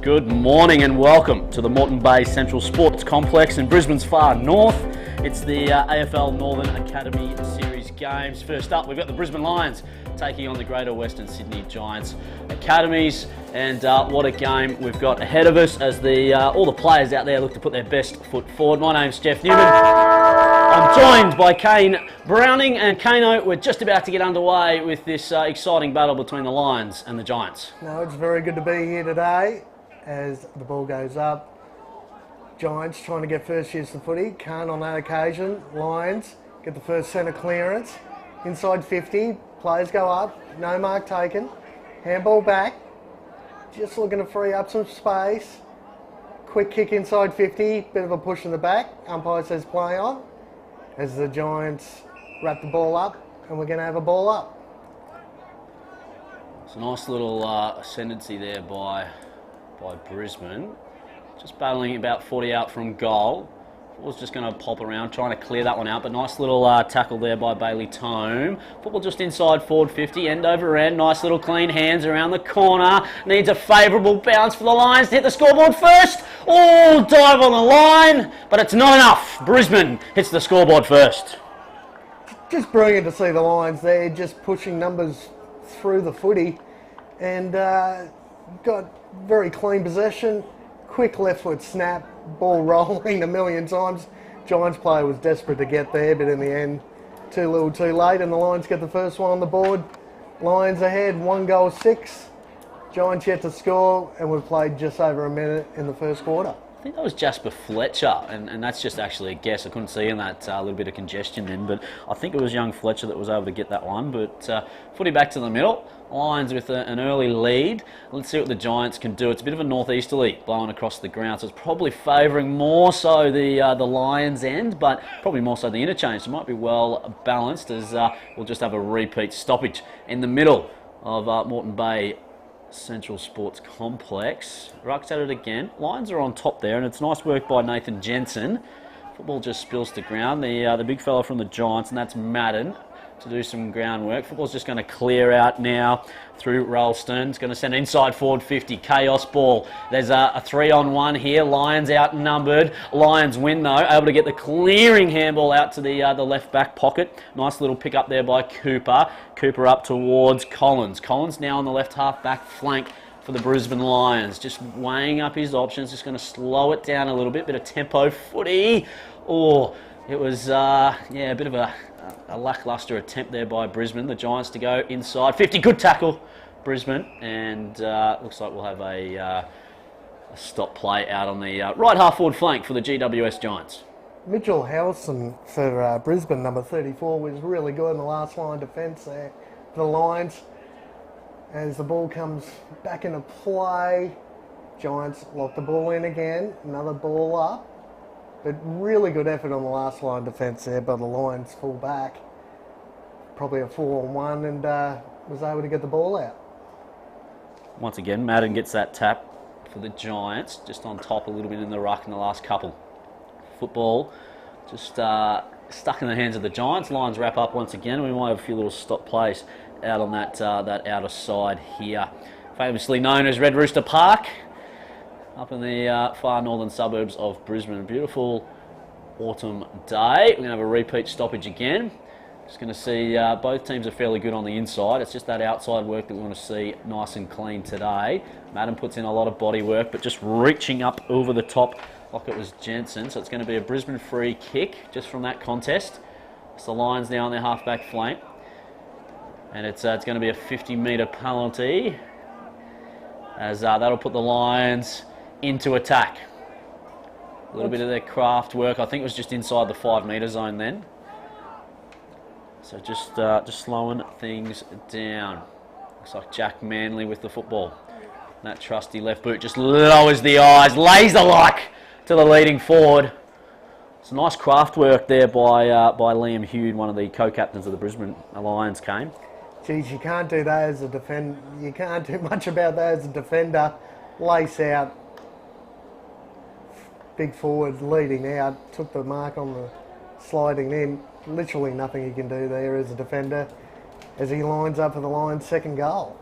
Good morning and welcome to the Moreton Bay Central Sports Complex in Brisbane's far north. It's the AFL Northern Academy Series games. First up, we've got the Brisbane Lions taking on the Greater Western Sydney Giants Academies. And what a game we've got ahead of us as all the players out there look to put their best foot forward. My name's Jeff Newman. I'm joined by Kane Browning, and Kano, we're just about to get underway with this exciting battle between the Lions and the Giants. No, it's very good to be here today as the ball goes up. Giants trying to get first use of footy, can't on that occasion. Lions get the first centre clearance. Inside 50, players go up, no mark taken. Handball back, just looking to free up some space. Quick kick inside 50, bit of a push in the back. Umpire says play on. As the Giants wrap the ball up, and we're going to have a ball up. It's a nice little ascendancy there by Brisbane. Just battling about 40 out from goal. Football's just going to pop around, trying to clear that one out, but nice little tackle there by Bailey Tome. Football just inside forward 50, end over end. Nice little clean hands around the corner. Needs a favourable bounce for the Lions to hit the scoreboard first. Oh, dive on the line, but it's not enough. Brisbane hits the scoreboard first. Just brilliant to see the Lions there, just pushing numbers through the footy, and got very clean possession. Quick left foot snap, ball rolling a million times. Giants player was desperate to get there, but in the end, too little too late, and the Lions get the first one on the board. Lions ahead, 1-6. Giants yet to score, and we've played just over a minute in the first quarter. I think that was Jasper Fletcher, and that's just actually a guess. I couldn't see in that little bit of congestion then, but I think it was young Fletcher that was able to get that one. But footy back to the middle. Lions with an early lead. Let's see what the Giants can do. It's a bit of a northeasterly blowing across the ground, so it's probably favouring more so the Lions end, but probably more so the interchange. So it might be well balanced as we'll just have a repeat stoppage in the middle of Moreton Bay Central Sports Complex. Ruck's at it again. Lions are on top there, and it's nice work by Nathan Jensen. Football just spills to ground. The big fella from the Giants, and that's Madden, to do some groundwork. Football's just going to clear out now through Ralston. It's going to send inside forward 50. Chaos ball. There's a 3-on-1 here. Lions outnumbered. Lions win though. Able to get the clearing handball out to the left back pocket. Nice little pick up there by Cooper. Cooper up towards Collins. Collins now on the left half back flank for the Brisbane Lions. Just weighing up his options. Just going to slow it down a little bit. Bit of tempo footy. Oh, it was a bit of a lacklustre attempt there by Brisbane. The Giants to go inside 50. Good tackle, Brisbane, and looks like we'll have a stop play out on the right half forward flank for the GWS Giants. Mitchell Howson for Brisbane, number 34, was really good in the last line defence there for the Lions. As the ball comes back into play, Giants lock the ball in again, another ball up. But really good effort on the last line defence there by the Lions full back. Probably a 4-on-1, and was able to get the ball out. Once again, Madden gets that tap for the Giants, just on top a little bit in the ruck in the last couple. Football just stuck in the hands of the Giants. Lions wrap up once again. We might have a few little stop plays out on that outer side here. Famously known as Red Rooster Park, up in the far northern suburbs of Brisbane. A beautiful autumn day. We're going to have a repeat stoppage again. Just going to see both teams are fairly good on the inside. It's just that outside work that we want to see nice and clean today. Madden puts in a lot of body work, but just reaching up over the top like it was Jensen. So it's going to be a Brisbane free kick just from that contest. It's the Lions now on their half-back flank. And it's going to be a 50-metre penalty, as that'll put the Lions into attack. A little bit of their craft work. I think it was just inside the 5-metre zone then. So just slowing things down. Looks like Jack Manley with the football. That trusty left boot just lowers the eyes, laser-like to the leading forward. It's nice craft work there by Liam Hughes, one of the co-captains of the Brisbane Lions came. Geez, you can't do that as a defender. You can't do much about that as a defender. Lace out. Big forward leading out, took the mark on the sliding in. Literally nothing he can do there as a defender as he lines up for the Lions' second goal.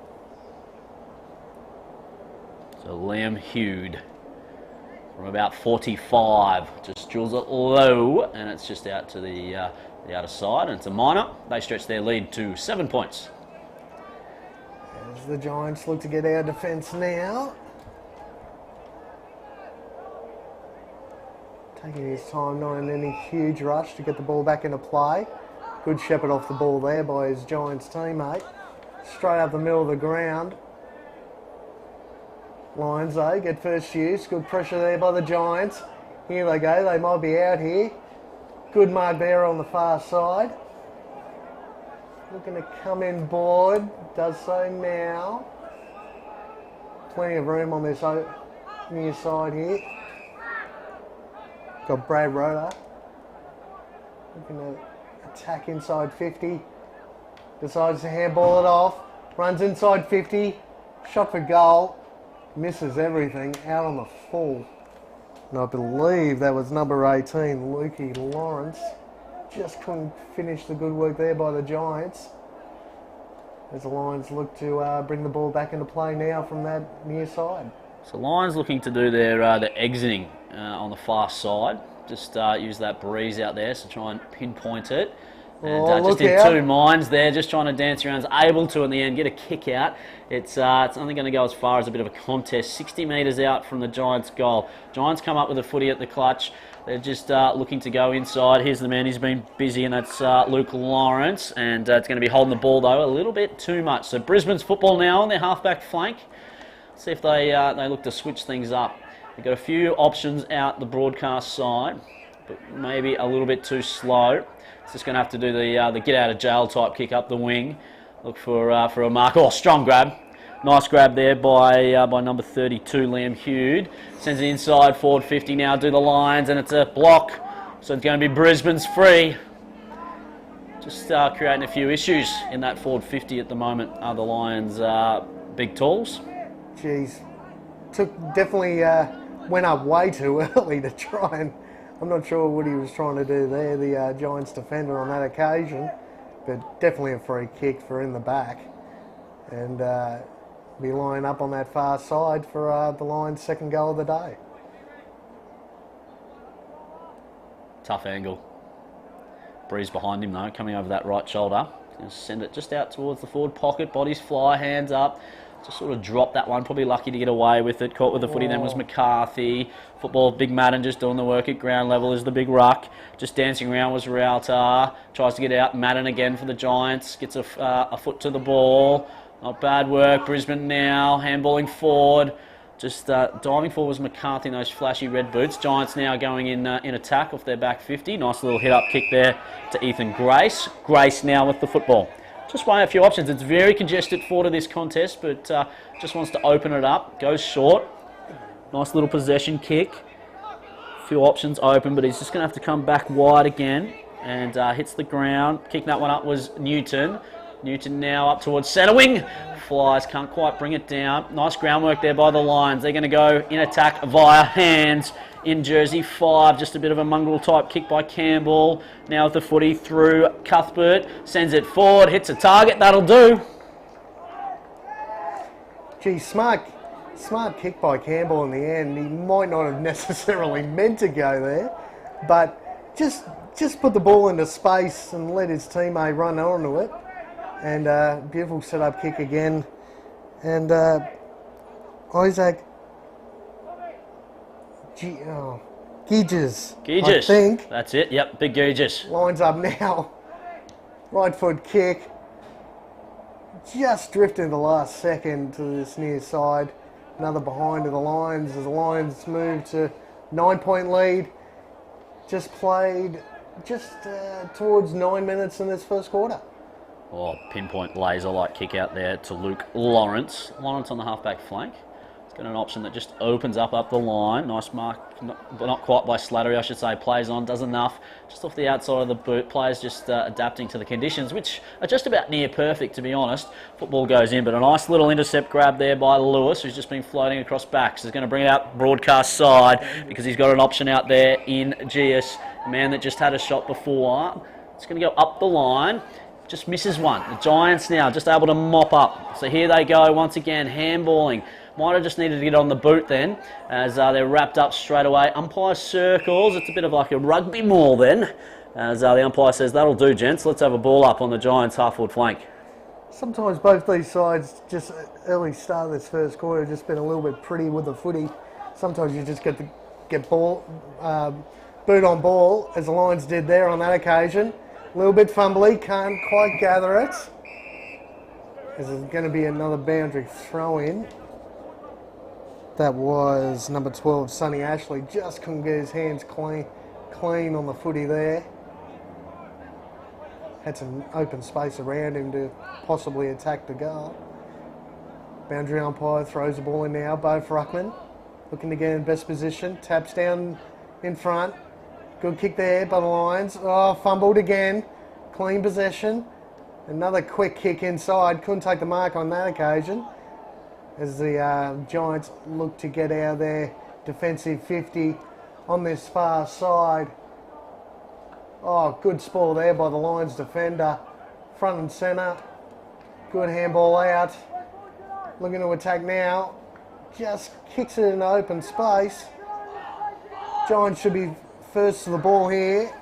So Liam Hewd from about 45 just drills it low, and it's just out to the outer side, and it's a minor. They stretch their lead to 7 points. As the Giants look to get our defence now. Taking his time, not in any huge rush to get the ball back into play. Good shepherd off the ball there by his Giants teammate. Straight up the middle of the ground. Lions, though, get first use. Good pressure there by the Giants. Here they go. They might be out here. Good mark there on the far side. Looking to come in board. Does so now. Plenty of room on this near side here. Got Brad Roder. Looking to attack inside 50. Decides to handball it off. Runs inside 50. Shot for goal. Misses everything. Out on the full. And I believe that was number 18, Lukey Lawrence. Just couldn't finish the good work there by the Giants. As the Lions look to bring the ball back into play now from that near side. So Lions looking to do their exiting on the far side. Just use that breeze out there, so try and pinpoint it. And just in two minds there, just trying to dance around. Is able to in the end get a kick out. It's only going to go as far as a bit of a contest. 60 metres out from the Giants' goal. Giants come up with a footy at the clutch. They're just looking to go inside. Here's the man who's been busy, and that's Luke Lawrence. And it's going to be holding the ball though a little bit too much. So Brisbane's football now on their halfback flank. See if they look to switch things up. They've got a few options out the broadcast side, but maybe a little bit too slow. It's just going to have to do the get out of jail type kick up the wing. Look for a mark. Oh, strong grab. Nice grab there by number 32, Liam Hewd. Sends it inside, forward 50 now, do the Lions, and it's a block. So it's going to be Brisbane's free. Just creating a few issues in that forward 50 at the moment are the Lions' big tools. Jeez. Definitely went up way too early to try and... I'm not sure what he was trying to do there, the Giants defender on that occasion, but definitely a free kick for in the back. And be lining up on that far side for the Lions' second goal of the day. Tough angle. Breeze behind him though, coming over that right shoulder. Going to send it just out towards the forward pocket, bodies fly, hands up. Just sort of dropped that one, probably lucky to get away with it. Caught with the footy then was McCarthy. Football, Big Madden just doing the work at ground level is the big ruck. Just dancing around was Rauta. Tries to get out, Madden again for the Giants. Gets a foot to the ball. Not bad work, Brisbane now, handballing forward. Just diving forward was McCarthy in those flashy red boots. Giants now going in attack off their back 50. Nice little hit-up kick there to Ethan Grace. Grace now with the football. Just weighing a few options. It's very congested forward of this contest, but just wants to open it up. Goes short. Nice little possession kick. A few options open, but he's just going to have to come back wide again. And hits the ground. Kicking that one up was Newton. Newton now up towards centre wing. Flies, can't quite bring it down. Nice groundwork there by the Lions. They're going to go in attack via hands. In jersey 5, just a bit of a mongrel type kick by Campbell. Now with the footy through Cuthbert. Sends it forward, hits a target, that'll do. Gee, smart kick by Campbell in the end. He might not have necessarily meant to go there, but just put the ball into space and let his teammate run onto it. And beautiful set-up kick again. And Isaac Gidges, I think. That's it, yep, big Gidges. Lines up now. Right foot kick. Just drifted the last second to this near side. Another behind to the Lions as the Lions move to 9-point lead. Just played towards 9 minutes in this first quarter. Oh, pinpoint laser-like kick out there to Luke Lawrence. Lawrence on the halfback flank. He's got an option that just opens up the line. Nice mark, but not quite by Slattery, I should say. Plays on, does enough. Just off the outside of the boot. Players just adapting to the conditions, which are just about near perfect, to be honest. Football goes in, but a nice little intercept grab there by Lewis, who's just been floating across backs. He's going to bring it out broadcast side because he's got an option out there in GS. A man that just had a shot before. It's going to go up the line. Just misses one. The Giants now just able to mop up. So here they go once again, handballing. Might have just needed to get on the boot then, as they're wrapped up straight away. Umpire circles. It's a bit of like a rugby maul then, as the umpire says, that'll do, gents. Let's have a ball up on the Giants' half-forward flank. Sometimes both these sides, just early start of this first quarter, just been a little bit pretty with the footy. Sometimes you just get ball, boot on ball, as the Lions did there on that occasion. A little bit fumbly, can't quite gather it. This is going to be another boundary throw-in. That was number 12, Sonny Ashley. Just couldn't get his hands clean on the footy there. Had some open space around him to possibly attack the goal. Boundary umpire throws the ball in now. Bo Fruckman looking to get in best position. Taps down in front. Good kick there by the Lions. Oh, fumbled again. Clean possession. Another quick kick inside. Couldn't take the mark on that occasion, as the Giants look to get out of their defensive 50 on this far side. Oh, good spoil there by the Lions defender. Front and centre. Good handball out. Looking to attack now. Just kicks it in open space. Giants should be first to the ball here.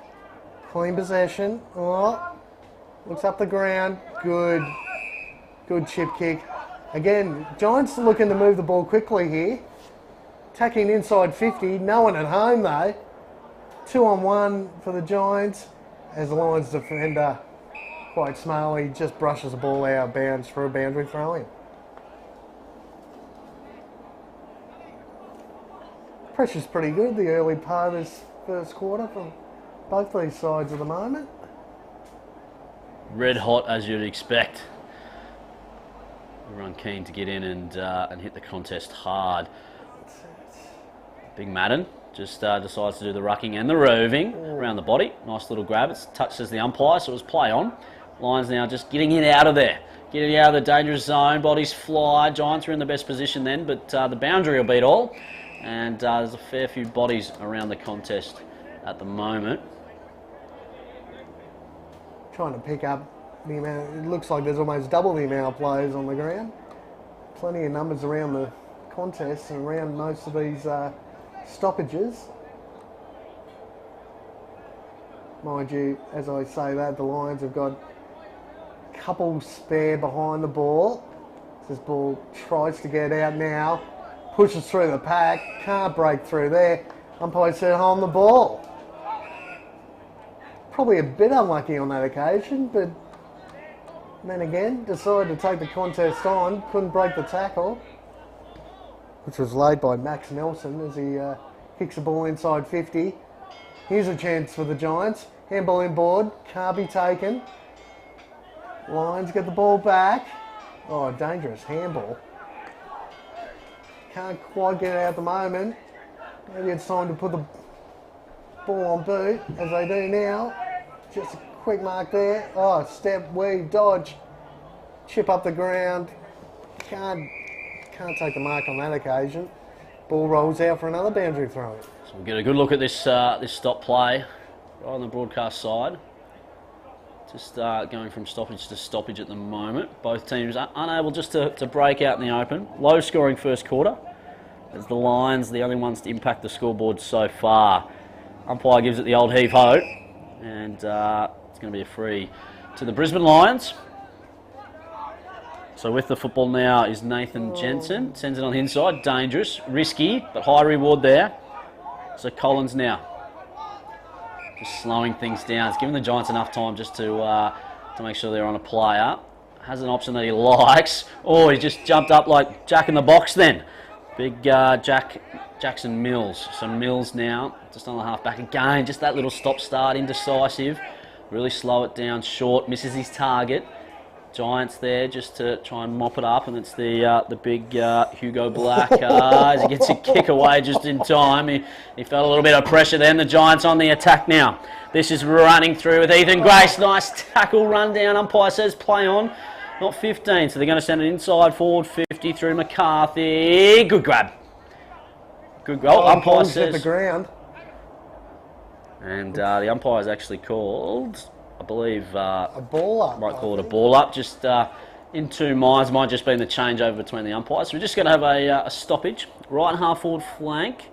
Clean possession. Oh, looks up the ground. Good chip kick. Again, Giants looking to move the ball quickly here. Attacking inside 50. No one at home though. 2-on-1 for the Giants, as the Lions defender quite smartly just brushes the ball out of bounds for a boundary throw-in. Pressure's pretty good the early part of this first quarter from both these sides at the moment. Red hot, as you'd expect. Everyone keen to get in and hit the contest hard. Big Madden just decides to do the rucking and the roving around the body. Nice little grab. It touches the umpire, so it was play on. Lions now just getting it out of there. Getting out of the dangerous zone. Bodies fly. Giants are in the best position then, but the boundary will beat all. And there's a fair few bodies around the contest at the moment. Trying to pick up the amount. It looks like there's almost double the amount of players on the ground. Plenty of numbers around the contest and around most of these stoppages. Mind you, as I say that, the Lions have got a couple spare behind the ball. This ball tries to get out now, pushes through the pack, can't break through there. Umpire said hold the ball. Probably a bit unlucky on that occasion, but then again, decided to take the contest on, couldn't break the tackle, which was laid by Max Nelson as he kicks the ball inside 50. Here's a chance for the Giants. Handball inboard, can't be taken. Lions get the ball back. Oh, dangerous handball. Can't quite get it out at the moment. Maybe it's time to put the ball on boot, as they do now. Just a quick mark there. Oh, step, weave, dodge. Chip up the ground. Can't take the mark on that occasion. Ball rolls out for another boundary throw. So we'll get a good look at this this stop play right on the broadcast side. Just going from stoppage to stoppage at the moment. Both teams are unable just to break out in the open. Low scoring first quarter, as the Lions the only ones to impact the scoreboard so far. Umpire gives it the old heave-ho, and it's going to be a free to the Brisbane Lions. So with the football now is Nathan Jensen. Sends it on the inside. Dangerous, risky, but high reward there. So Collins now just slowing things down. It's giving the Giants enough time just to make sure they're on a player. Has an option that he likes. Oh, he just jumped up like Jack in the box then. Big Jackson Mills. So Mills now just on the half back again. Just that little stop-start, indecisive. Really slow it down short. Misses his target. Giants there just to try and mop it up, and it's the big Hugo Black as he gets a kick away just in time. He felt a little bit of pressure then. The Giants on the attack now. This is running through with Ethan Grace. Nice tackle run down. Umpire says play on. Not 15, so they're going to send it inside forward 50 through McCarthy. Good grab. Good goal. Umpire says hit the ground. And the umpire is actually called, I believe, a ball up. might call it a ball up. Just in two minds. Might just been the changeover between the umpires. So we're just going to have a stoppage. Right and half forward flank.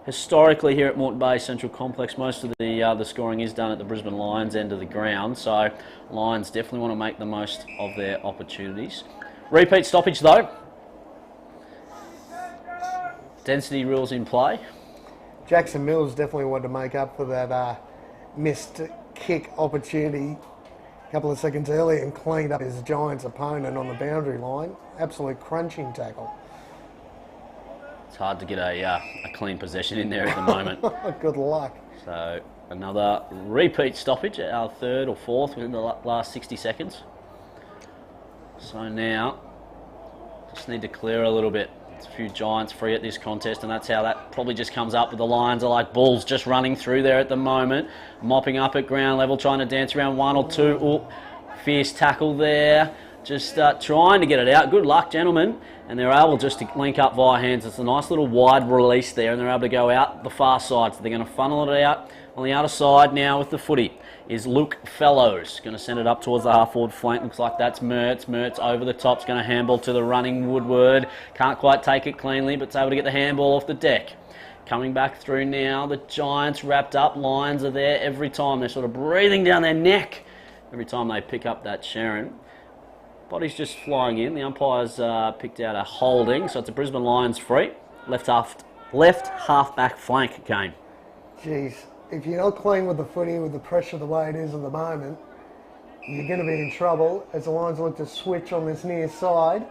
Historically here at Moreton Bay Central Complex, most of the scoring is done at the Brisbane Lions end of the ground. So Lions definitely want to make the most of their opportunities. Repeat stoppage though. Density rules in play. Jackson Mills definitely wanted to make up for that missed kick opportunity a couple of seconds earlier and cleaned up his Giants opponent on the boundary line. Absolute crunching tackle. It's hard to get a clean possession in there at the moment. Good luck. So another repeat stoppage, our third or fourth within the last 60 seconds. So now, just need to clear a little bit. There's a few Giants free at this contest, and that's how that probably just comes up. With the Lions are like bulls just running through there at the moment, mopping up at ground level, trying to dance around one or two. Oh, fierce tackle there. Just trying to get it out. Good luck, gentlemen. And they're able just to link up via hands. It's a nice little wide release there, and they're able to go out the far side. So they're going to funnel it out on the outer side now with the footy. Is Luke Fellows. Going to send it up towards the half-forward flank. Looks like that's Mertz. Mertz over the top. Is going to handball to the running Woodward. Can't quite take it cleanly, but it's able to get the handball off the deck. Coming back through now. The Giants wrapped up. Lions are there every time. They're sort of breathing down their neck every time they pick up that Sharon. Body's just flying in. The umpires picked out a holding, so it's a Brisbane Lions free. Left half back flank, Kane. Jeez, if you're not clean with the footy, with the pressure the way it is at the moment, you're going to be in trouble as the Lions look to switch on this near side.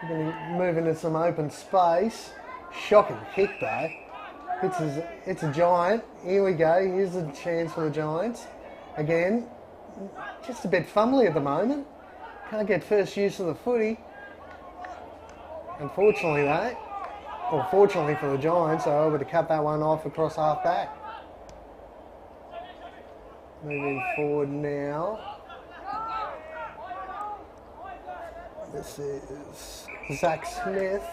We're going to move into some open space. Shocking kick though. It's a Giant. Here we go. Here's a chance for the Giants. Again, just a bit fumbly at the moment. Can't get first use of the footy. Unfortunately though, or fortunately for the Giants, they're able to cut that one off across half back. Moving forward now. This is Zach Smith.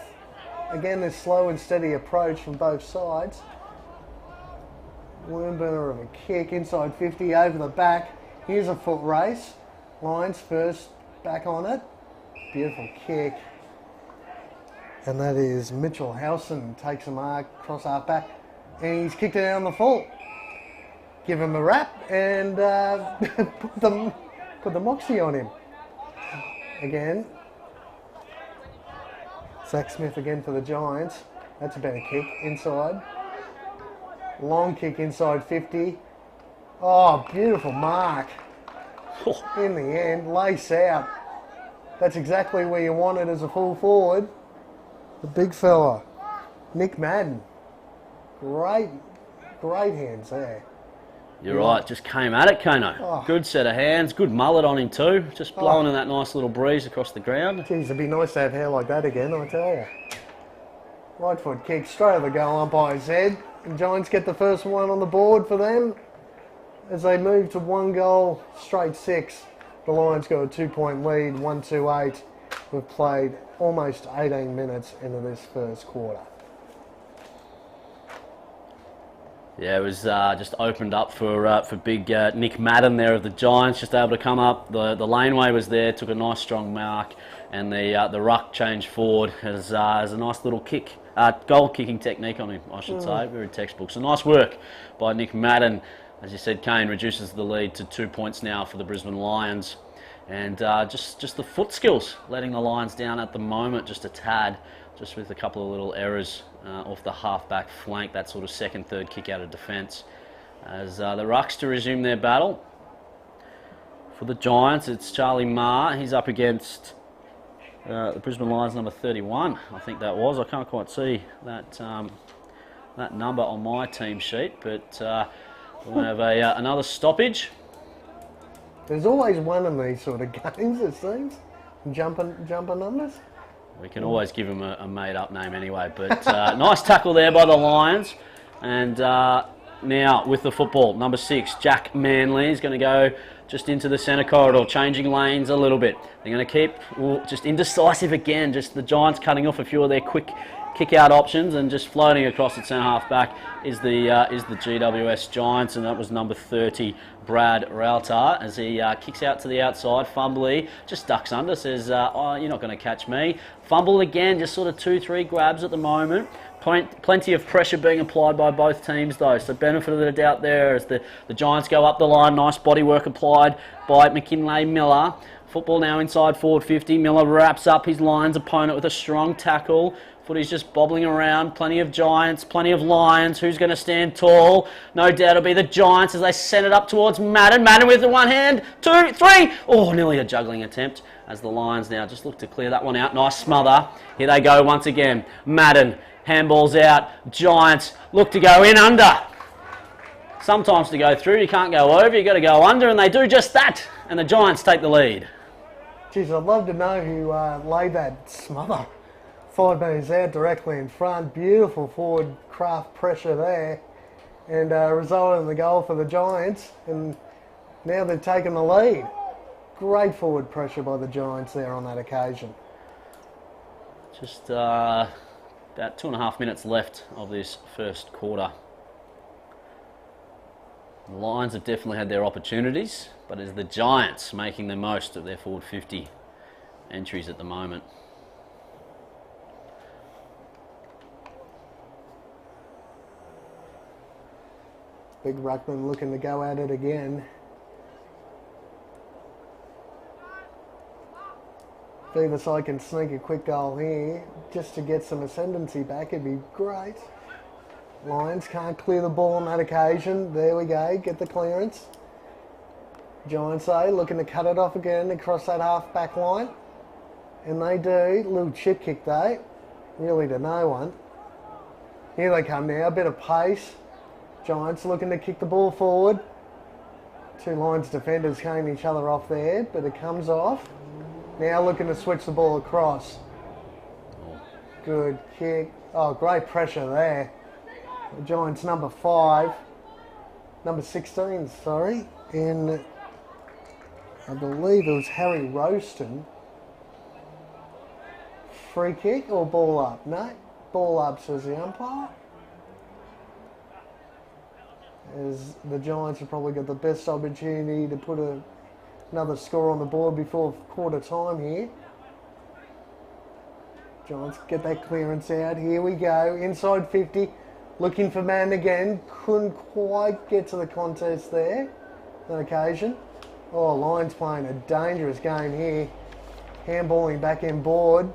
Again, this slow and steady approach from both sides. Wormburner of a kick, inside 50, over the back. Here's a foot race. Lions first, back on it. Beautiful kick. And that is Mitchell Howson, takes a mark, cross half back, and he's kicked it out on the full. Give him a wrap and put the moxie on him. Again. Zach Smith again for the Giants. That's a better kick, inside. Long kick inside 50. Oh, beautiful mark. In the end, lace out. That's exactly where you want it as a full forward. The big fella, Nick Madden. Great hands there. You're right, just came at it, Kano. Oh. Good set of hands, good mullet on him too. Just blowing in that nice little breeze across the ground. Geez, it'd be nice to have hair like that again, I tell you. Right foot kick, straight over the goal umpire's head. And Giants get the first one on the board for them. As they move to 1 goal, straight 6. The Lions got a 2-point lead, 1-2-8. We've played almost 18 minutes into this first quarter. Yeah, it was just opened up for big Nick Madden there of the Giants, just able to come up. The laneway was there, took a nice strong mark, and the ruck changed forward as a nice little kick, goal kicking technique on him, I should say, very textbook. So nice work by Nick Madden. As you said, Kane reduces the lead to 2 points now for the Brisbane Lions. And just the foot skills, letting the Lions down at the moment just a tad, just with a couple of little errors off the half-back flank, that sort of second, third kick out of defence. As the Rucks to resume their battle. For the Giants, it's Charlie Marr. He's up against the Brisbane Lions number 31, I think that was. I can't quite see that number on my team sheet, but we're going to have another stoppage. There's always one in these sort of games, it seems. Jumping numbers. We can always give him a made-up name anyway. But nice tackle there by the Lions. And now with the football, number 6, Jack Manley is going to go just into the centre corridor, changing lanes a little bit. They're going to keep just indecisive again. Just the Giants cutting off a few of their quick kick out options, and just floating across at centre half back is the GWS Giants, and that was number 30, Brad Rautar, as he kicks out to the outside. Fumbly just ducks under, says, oh, you're not going to catch me. Fumble again, just sort of 2-3 grabs at the moment. Plenty of pressure being applied by both teams though, so benefit of the doubt there as the Giants go up the line. Nice body work applied by McKinlay Miller. Football now inside forward 50. Miller wraps up his Lions opponent with a strong tackle. Footy's just bobbling around. Plenty of Giants, plenty of Lions. Who's going to stand tall? No doubt it'll be the Giants as they send it up towards Madden. Madden with the one hand. 2, 3. Oh, nearly a juggling attempt as the Lions now just look to clear that one out. Nice smother. Here they go once again. Madden. Handball's out. Giants look to go in under. Sometimes to go through, you can't go over. You've got to go under, and they do just that. And the Giants take the lead. Geez, I'd love to know who laid that smother. 5 metres out, directly in front. Beautiful forward craft pressure there. And resulted in the goal for the Giants. And now they've taken the lead. Great forward pressure by the Giants there on that occasion. Just about 2.5 minutes left of this first quarter. The Lions have definitely had their opportunities, but it's the Giants making the most of their forward 50 entries at the moment. Big ruckman looking to go at it again. Either side can sneak a quick goal here just to get some ascendancy back. It'd be great. Lions can't clear the ball on that occasion. There we go. Get the clearance. Giants looking to cut it off again across that half back line. And they do. Little chip kick though. Really to no one. Here they come now. A bit of pace. Giants looking to kick the ball forward. Two Lions defenders cutting each other off there, but it comes off. Now looking to switch the ball across. Good kick. Oh, great pressure there. The Giants number 16, sorry. And I believe it was Harry Roaston. Free kick or ball up? No, ball up, says the umpire. As the Giants have probably got the best opportunity to put another score on the board before quarter time here. Giants get that clearance out. Here we go. Inside 50. Looking for man again. Couldn't quite get to the contest there on occasion. Oh, Lions playing a dangerous game here. Handballing back in board.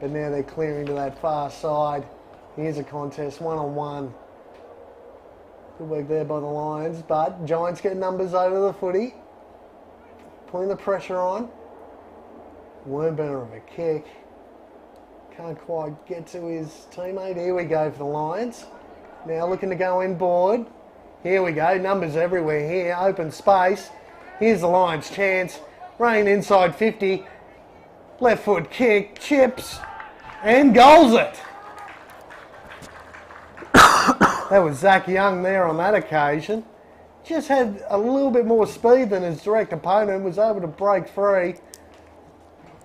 But now they're clearing to that far side. Here's a contest, 1-on-1. Good work there by the Lions. But Giants get numbers over the footy. Putting the pressure on. Wormburner of a kick. Can't quite get to his teammate. Here we go for the Lions. Now looking to go in board. Here we go. Numbers everywhere here. Open space. Here's the Lions' chance. Rain inside 50. Left foot kick. Chips. And goals it. That was Zach Young there on that occasion. Just had a little bit more speed than his direct opponent. Was able to break free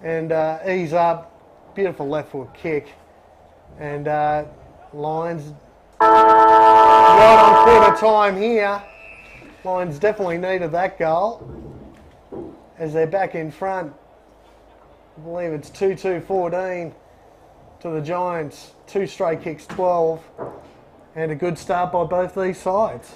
and ease up. Beautiful left foot kick. And Lions right on quarter time here. Lions definitely needed that goal as they're back in front. I believe it's 2-2-14 to the Giants. 2 straight kicks, 12. And a good start by both these sides.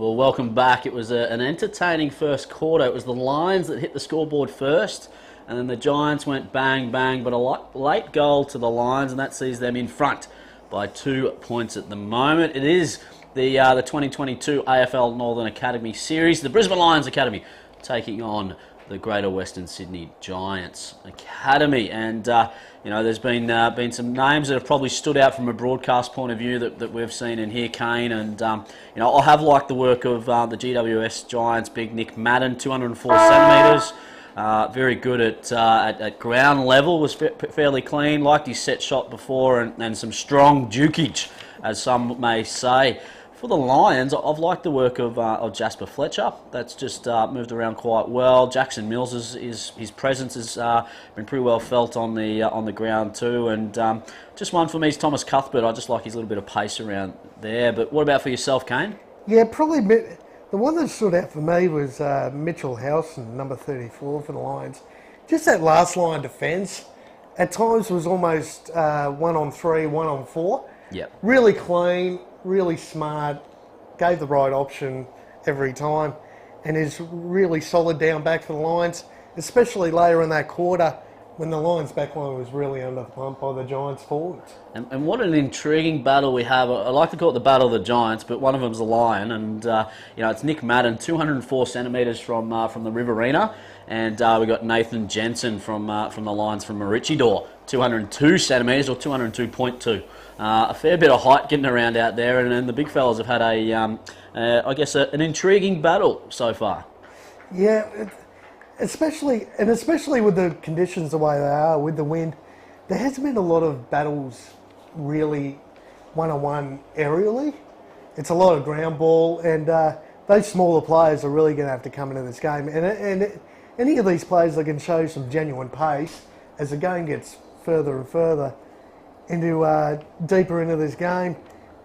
Well, welcome back. It was an entertaining first quarter. It was the Lions that hit the scoreboard first, and then the Giants went bang, bang, but a late goal to the Lions, and that sees them in front by 2 points at the moment. It is the 2022 AFL Northern Academy Series. The Brisbane Lions Academy taking on the Greater Western Sydney Giants Academy, and there's been some names that have probably stood out from a broadcast point of view that we've seen in here, Kane, and I have liked the work of the GWS Giants big Nick Madden, 204 centimetres. Very good at ground level, was fairly clean, liked his set shot before, and some strong dukage, as some may say. For the Lions, I've liked the work of Jasper Fletcher. That's just moved around quite well. Jackson Mills, his presence has been pretty well felt on the ground too. And just one for me is Thomas Cuthbert. I just like his little bit of pace around there. But what about for yourself, Kane? Yeah, probably the one that stood out for me was Mitchell Howson, number 34 for the Lions. Just that last line defence. At times was almost 1-on-3, 1-on-4. Yeah. Really clean, really smart, gave the right option every time, and is really solid down back for the Lions, especially later in that quarter when the Lions backline was really under the pump by the Giants forwards. And what an intriguing battle we have. I like to call it the Battle of the Giants, but one of them's a Lion, and it's Nick Madden, 204 centimetres from the Riverina, and we got Nathan Jensen from the Lions from Maroochydore, 202 centimetres or 202.2. A fair bit of height getting around out there, and the big fellas have had an intriguing battle so far. Yeah, especially with the conditions the way they are, with the wind, there hasn't been a lot of battles really one-on-one aerially. It's a lot of ground ball, and those smaller players are really going to have to come into this game. And any of these players that can show some genuine pace as the game gets further and further deeper into this game,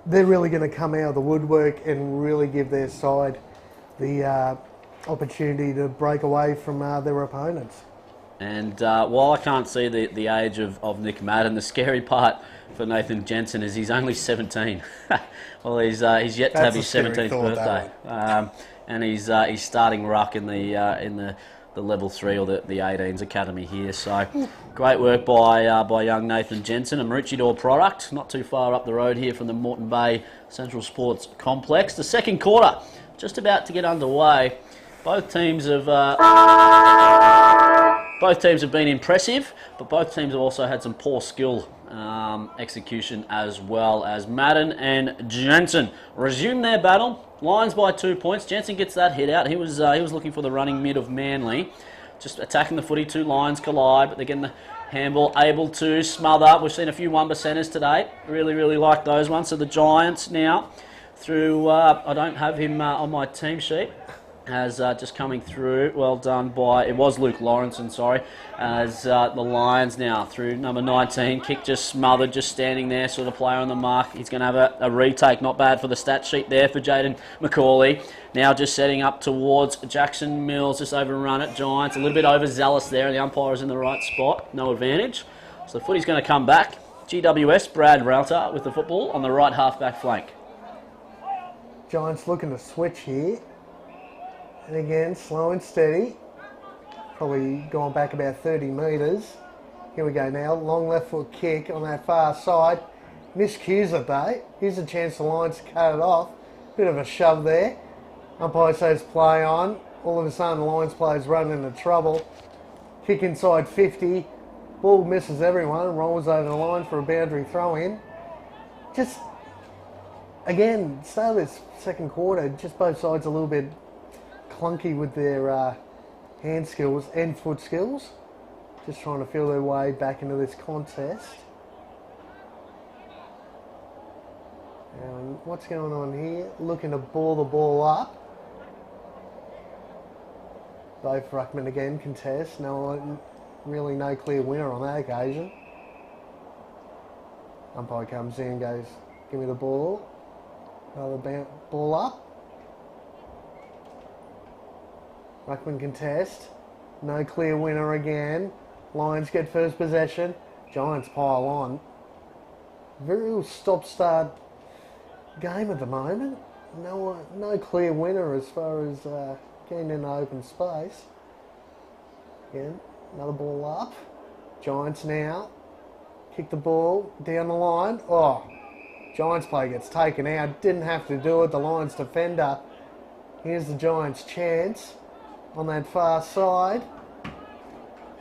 they're really going to come out of the woodwork and really give their side the opportunity to break away from their opponents. And while I can't see the age of Nick Madden, the scary part for Nathan Jensen is he's only 17. Well, he's yet to have his 17th birthday, and he's starting ruck in the level 3 or the 18s academy here. So great work by young Nathan Jensen, a Maroochydore product, not too far up the road here from the Moreton Bay Central Sports Complex. The second quarter just about to get underway. Both teams have been impressive, but both teams have also had some poor skill execution as well. As Madden and Jensen resume their battle. Lions by 2 points. Jensen gets that hit out. He was looking for the running mid of Manly. Just attacking the footy. Two Lions collide, but they're getting the handball, able to smother. We've seen a few 1%ers today. Really, really like those ones. So the Giants now through, I don't have him on my team sheet, as just coming through. Well done by, it was Luke Lawrenson, sorry, as the Lions now through number 19. Kick just smothered, just standing there, sort of player on the mark. He's going to have a retake, not bad for the stat sheet there for Jaden McCauley. Now just setting up towards Jackson Mills, just overrun it. Giants a little bit overzealous there, and the umpire is in the right spot, no advantage. So the footy's going to come back. GWS, Brad Rauter with the football on the right half-back flank. Giants looking to switch here. And again, slow and steady. Probably going back about 30 metres. Here we go now. Long left foot kick on that far side. Miscues it though. Here's a chance the Lions to cut it off. Bit of a shove there. Umpire says play on. All of a sudden the Lions players run into trouble. Kick inside 50. Ball misses everyone. Rolls over the line for a boundary throw in. Just, again, start of this second quarter, just both sides a little bit clunky with their hand skills and foot skills. Just trying to feel their way back into this contest. And what's going on here? Looking to ball the ball up. Both ruckmen again contest. Really no clear winner on that occasion. Umpire comes in, goes, give me the ball. Another ball up. Ruckman contest. No clear winner again. Lions get first possession. Giants pile on. Very stop-start game at the moment. no clear winner as far as getting in the open space. Again, another ball up. Giants now kick the ball down the line. Oh, Giants play gets taken out. Didn't have to do it. The Lions defender. Here's the Giants' chance on that far side.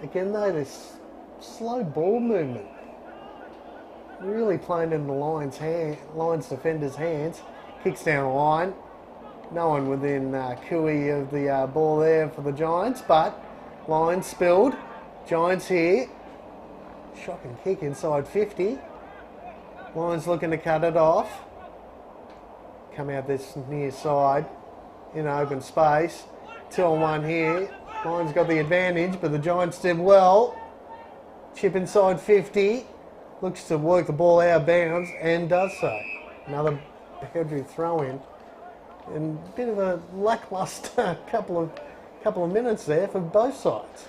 Again, though, this slow ball movement really playing in the Lions defender's hands. Kicks down the line. No one within cooey of the ball there for the Giants, but Lions spilled. Giants here. Shocking kick inside 50. Lions looking to cut it off. Come out this near side in open space. 2-on-1 here. Lions got the advantage, but the Giants did well. Chip inside 50. Looks to work the ball out of bounds and does so. Another boundary throw in. And a bit of a lackluster couple of minutes there for both sides.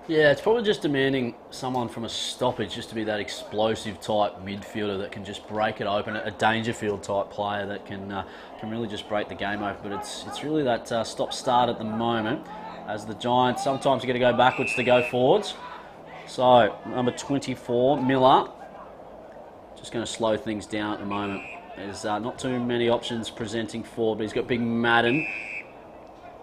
Yeah, it's probably just demanding someone from a stoppage just to be that explosive type midfielder that can just break it open, a Dangerfield type player that can really just break the game open. But it's really that stop-start at the moment, as the Giants sometimes are going to go backwards to go forwards. So number 24, Miller, just going to slow things down at the moment. There's not too many options presenting forward, but he's got big Madden.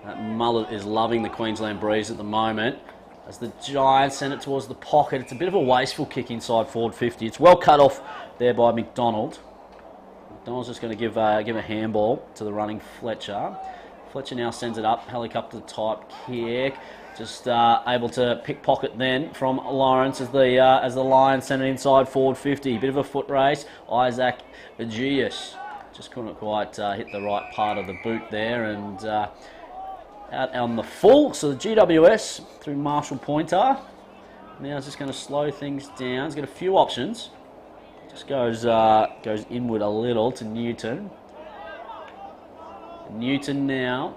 That mullet is loving the Queensland breeze at the moment. As the Giants send it towards the pocket, it's a bit of a wasteful kick inside forward 50. It's well cut off there by McDonald. McDonald's just going to give a handball to the running Fletcher. Fletcher now sends it up, helicopter type kick. Just able to pickpocket then from Lawrence as the Lions send it inside forward 50. Bit of a foot race. Isaac Aegius just couldn't quite hit the right part of the boot there, and out on the full. So the GWS through Marshall Pointer. Now it's just going to slow things down. He's got a few options. Just goes inward a little to Newton. Newton now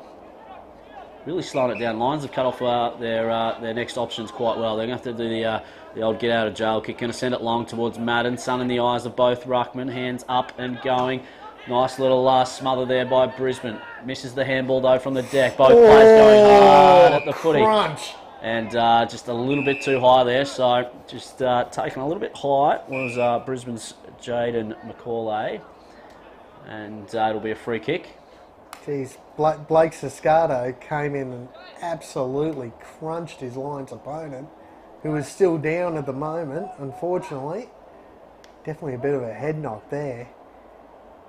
really slowing it down. Lions have cut off their next options quite well. They're going to have to do the old get out of jail kick. Going to send it long towards Madden. Sun in the eyes of both ruckmen. Hands up and going. Nice little smother there by Brisbane. Misses the handball though from the deck. Both players going hard at the footy. Crunch. And just a little bit too high there. So just taken a little bit high was Brisbane's Jaden McCauley. And it'll be a free kick. Geez, Blake Siscardo came in and absolutely crunched his Lions opponent, who is still down at the moment, unfortunately. Definitely a bit of a head knock there.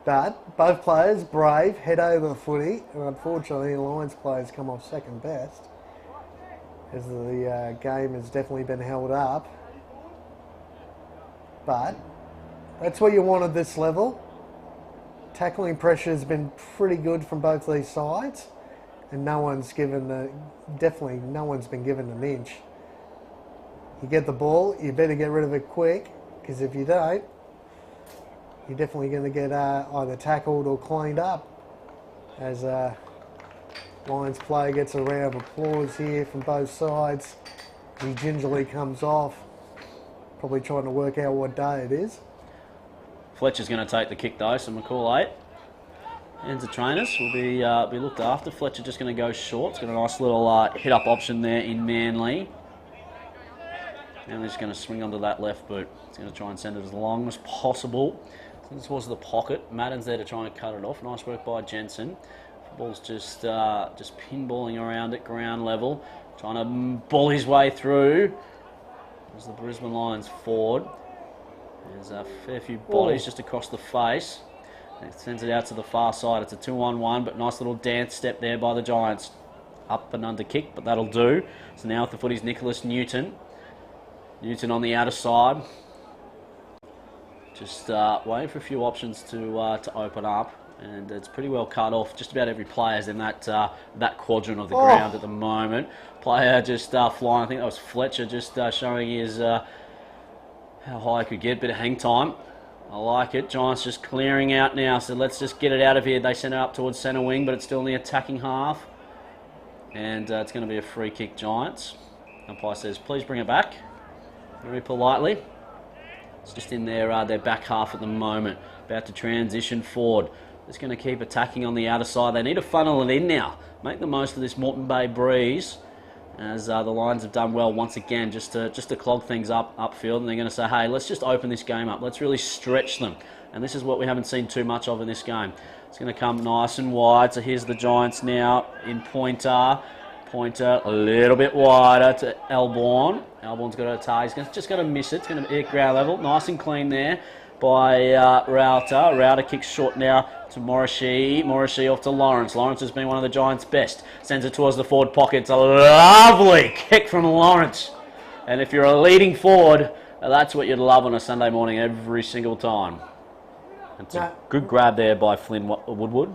But both players, brave, head over the footy, and unfortunately the Lions players come off second best, as the game has definitely been held up. But that's what you want at this level. Tackling pressure has been pretty good from both these sides, and no one's been given an inch. You get the ball, you better get rid of it quick, because if you don't, you're definitely going to get either tackled or cleaned up. As Lions player gets a round of applause here from both sides. He gingerly comes off, probably trying to work out what day it is. Fletcher's going to take the kick though, so McCall 8. Ends the trainers will be looked after. Fletcher just going to go short. It's got a nice little hit-up option there in Manly. And he's going to swing onto that left boot. He's going to try and send it as long as possible. This was the pocket. Madden's there to try and cut it off. Nice work by Jensen. The ball's just pinballing around at ground level, trying to ball his way through. There's the Brisbane Lions forward. There's a fair few bodies just across the face. And it sends it out to the far side. It's a 2-on-1, but nice little dance step there by the Giants. Up and under kick, but that'll do. So now with the footy's Nicholas Newton. Newton on the outer side. Just waiting for a few options to open up. And it's pretty well cut off. Just about every player's in that quadrant of the ground at the moment. Player just flying. I think that was Fletcher just showing his how high he could get. Bit of hang time. I like it. Giants just clearing out now. So let's just get it out of here. They send it up towards centre wing, but it's still in the attacking half. And it's going to be a free kick, Giants. Umpire says, please bring it back. Very politely. It's just in their back half at the moment. About to transition forward. just going to keep attacking on the outer side. They need to funnel it in now. Make the most of this Moreton Bay breeze, as the Lions have done well once again, just to clog things up upfield. And they're going to say, hey, let's just open this game up. Let's really stretch them. And this is what we haven't seen too much of in this game. It's going to come nice and wide. So here's the Giants now in Pointer. Pointer a little bit wider to Elborn. Elborn's got a tie. He's just going to miss it. It's going to be at ground level. Nice and clean there by Router. Router kicks short now to Morrissey. Morrissey off to Lawrence. Lawrence has been one of the Giants' best. Sends it towards the forward pocket. It's a lovely kick from Lawrence. And if you're a leading forward, that's what you'd love on a Sunday morning every single time. It's a good grab there by Flynn Woodward.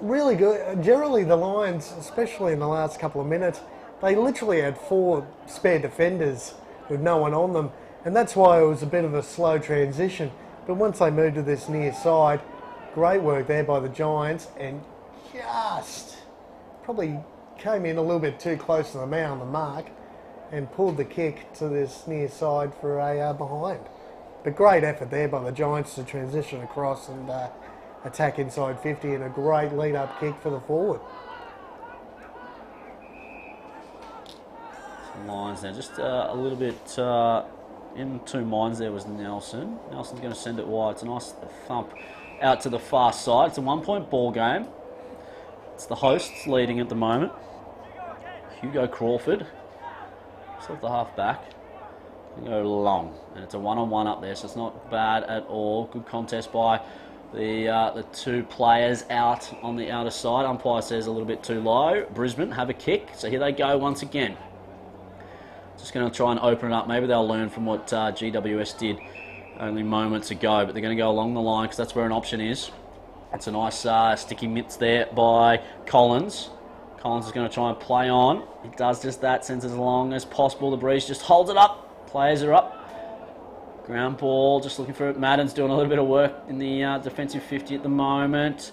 Really good. Generally, the Lions, especially in the last couple of minutes, they literally had 4 spare defenders with no one on them. And that's why it was a bit of a slow transition. But once they moved to this near side, great work there by the Giants, and just probably came in a little bit too close to the man on the mark and pulled the kick to this near side for a behind. But great effort there by the Giants to transition across and attack inside 50, and a great lead-up kick for the forward. Lions now, just a little bit in 2 minds there was Nelson. Nelson's going to send it wide. It's a nice thump out to the far side. It's a 1-point ball game. It's the hosts leading at the moment. Hugo Crawford, still the half back. Go long, and it's a 1-on-1 up there, so it's not bad at all. Good contest by the 2 players out on the outer side. Umpire says a little bit too low. Brisbane have a kick, so here they go once again. Just going to try and open it up. Maybe they'll learn from what GWS did only moments ago, but they're going to go along the line because that's where an option is. It's a nice sticky mitts there by Collins. Collins is going to try and play on. He does just that, sends it as long as possible. The breeze just holds it up. Players are up. Ground ball, just looking for it. Madden's doing a little bit of work in the defensive 50 at the moment.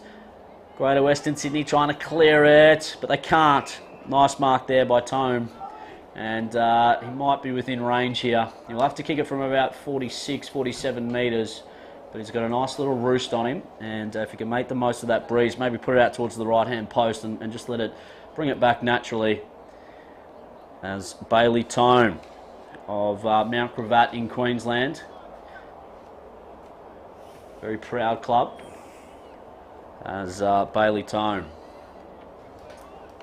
Greater Western Sydney trying to clear it, but they can't. Nice mark there by Tome. And he might be within range here. He'll have to kick it from about 46, 47 metres. But he's got a nice little roost on him. And if he can make the most of that breeze, maybe put it out towards the right-hand post and just let it bring it back naturally. As Bailey Tome of Mount Gravatt in Queensland. Very proud club. As Bailey Tome,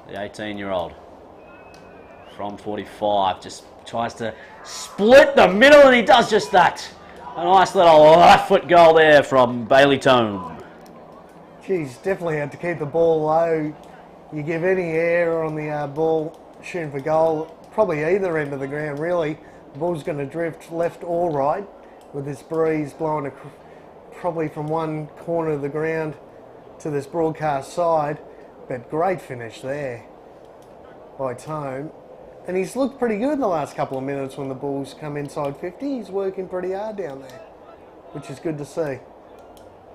the 18-year-old. From 45, just tries to split the middle, and he does just that. A nice little left-foot goal there from Bailey Tome. Geez, definitely had to keep the ball low. You give any air on the ball shooting for goal, probably either end of the ground, really. The ball's going to drift left or right with this breeze blowing probably from one corner of the ground to this broadcast side. But great finish there by Tome. And he's looked pretty good in the last couple of minutes when the Bulls come inside 50. He's working pretty hard down there, which is good to see.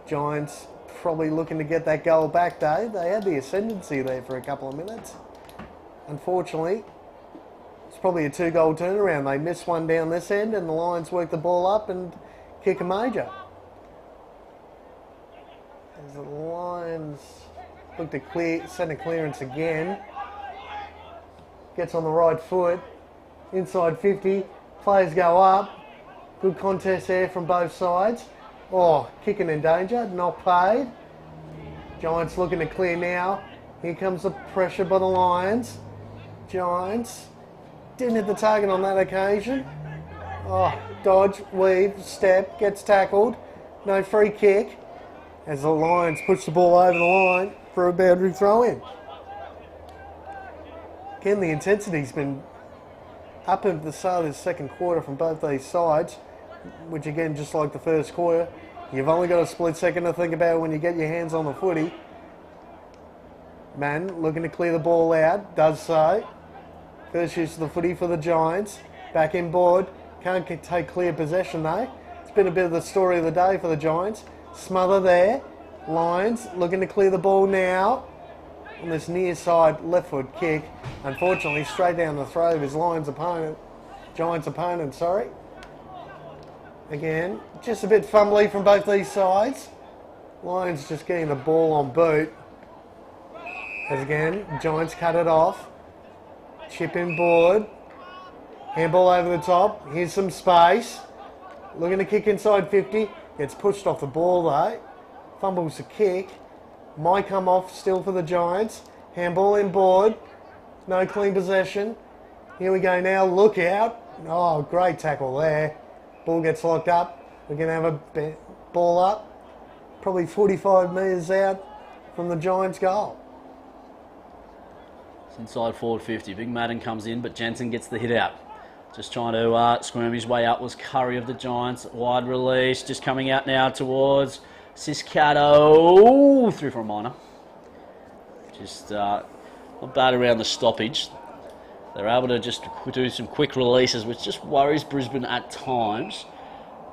Giants probably looking to get that goal back, though. They had the ascendancy there for a couple of minutes. Unfortunately, it's probably a 2-goal turnaround. They miss one down this end, and the Lions work the ball up and kick a major. As the Lions look to send a clearance again. Gets on the right foot, inside 50, players go up, good contest there from both sides. Oh, kicking in danger, not paid. Giants looking to clear now. Here comes the pressure by the Lions. Giants didn't hit the target on that occasion. Oh, dodge, weave, step, gets tackled, no free kick. As the Lions push the ball over the line for a boundary throw in. Again, the intensity's been up at the start of the second quarter from both these sides, which again, just like the first quarter, you've only got a split second to think about when you get your hands on the footy. Mann looking to clear the ball out, does so. First use of the footy for the Giants. Back in board, can't take clear possession though. It's been a bit of the story of the day for the Giants. Smother there. Lions looking to clear the ball now. On this near side left foot kick, unfortunately straight down the throat of his Giants opponent, sorry. Again, just a bit fumbly from both these sides. Lions just getting the ball on boot. As again, Giants cut it off. Chip in board. Handball over the top. Here's some space. Looking to kick inside 50. Gets pushed off the ball though. Fumbles the kick. Might come off still for the Giants. Handball in board. No clean possession. Here we go now. Look out. Oh, great tackle there. Ball gets locked up. We're going to have a ball up. Probably 45 metres out from the Giants' goal. It's inside forward 50. Big Madden comes in, but Jensen gets the hit out. Just trying to squirm his way up was Curry of the Giants. Wide release. Just coming out now towards Ciscato. Through for a minor. Just not bad around the stoppage. They're able to just do some quick releases, which just worries Brisbane at times.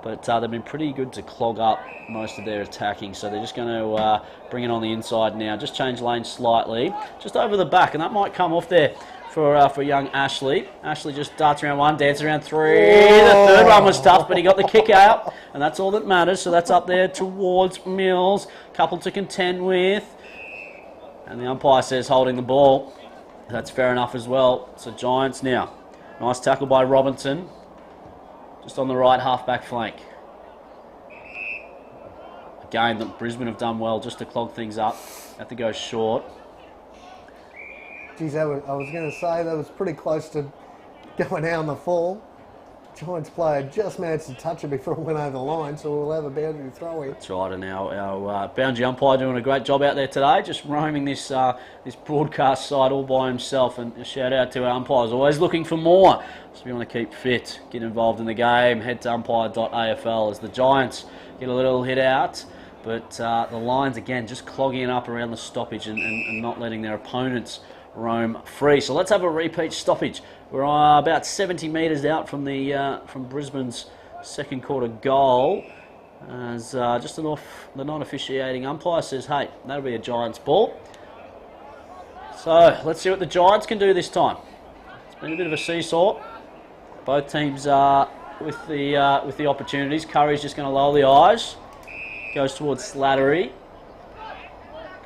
But they've been pretty good to clog up most of their attacking. So they're just going to bring it on the inside now. Just change lane slightly. Just over the back. And that might come off there for young Ashley. Ashley just darts around one, dances around three. The third one was tough, but he got the kick out. And that's all that matters. So that's up there towards Mills. Couple to contend with. And the umpire says holding the ball. That's fair enough as well. So Giants now. Nice tackle by Robinson. Just on the right half-back flank. Again, Brisbane have done well just to clog things up. Have to go short. Geez, I was going to say that was pretty close to going out on the fall. Giants player just managed to touch it before it went over the line, so we'll have a boundary throw in. That's right, and our boundary umpire doing a great job out there today, just roaming this broadcast side all by himself. And a shout out to our umpires, always looking for more. So if you want to keep fit, get involved in the game, head to umpire.afl as the Giants get a little hit out. But the Lions, again, just clogging it up around the stoppage and not letting their opponents roam free. So let's have a repeat stoppage. We're about 70 metres out from Brisbane's second quarter goal. As just the non-officiating umpire says, hey, that'll be a Giants ball. So let's see what the Giants can do this time. It's been a bit of a seesaw. Both teams with the opportunities. Curry's just going to lower the eyes. Goes towards Slattery.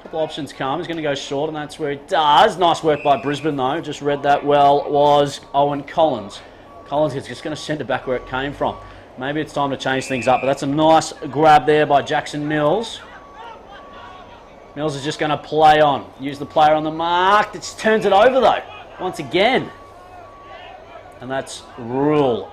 Couple options come. He's going to go short, and that's where he does. Nice work by Brisbane, though. Just read that well. Was Owen Collins. Collins is just going to send it back where it came from. Maybe it's time to change things up, but that's a nice grab there by Jackson Mills. Mills is just going to play on. Use the player on the mark. It just turns it over, though, once again. And that's Rule.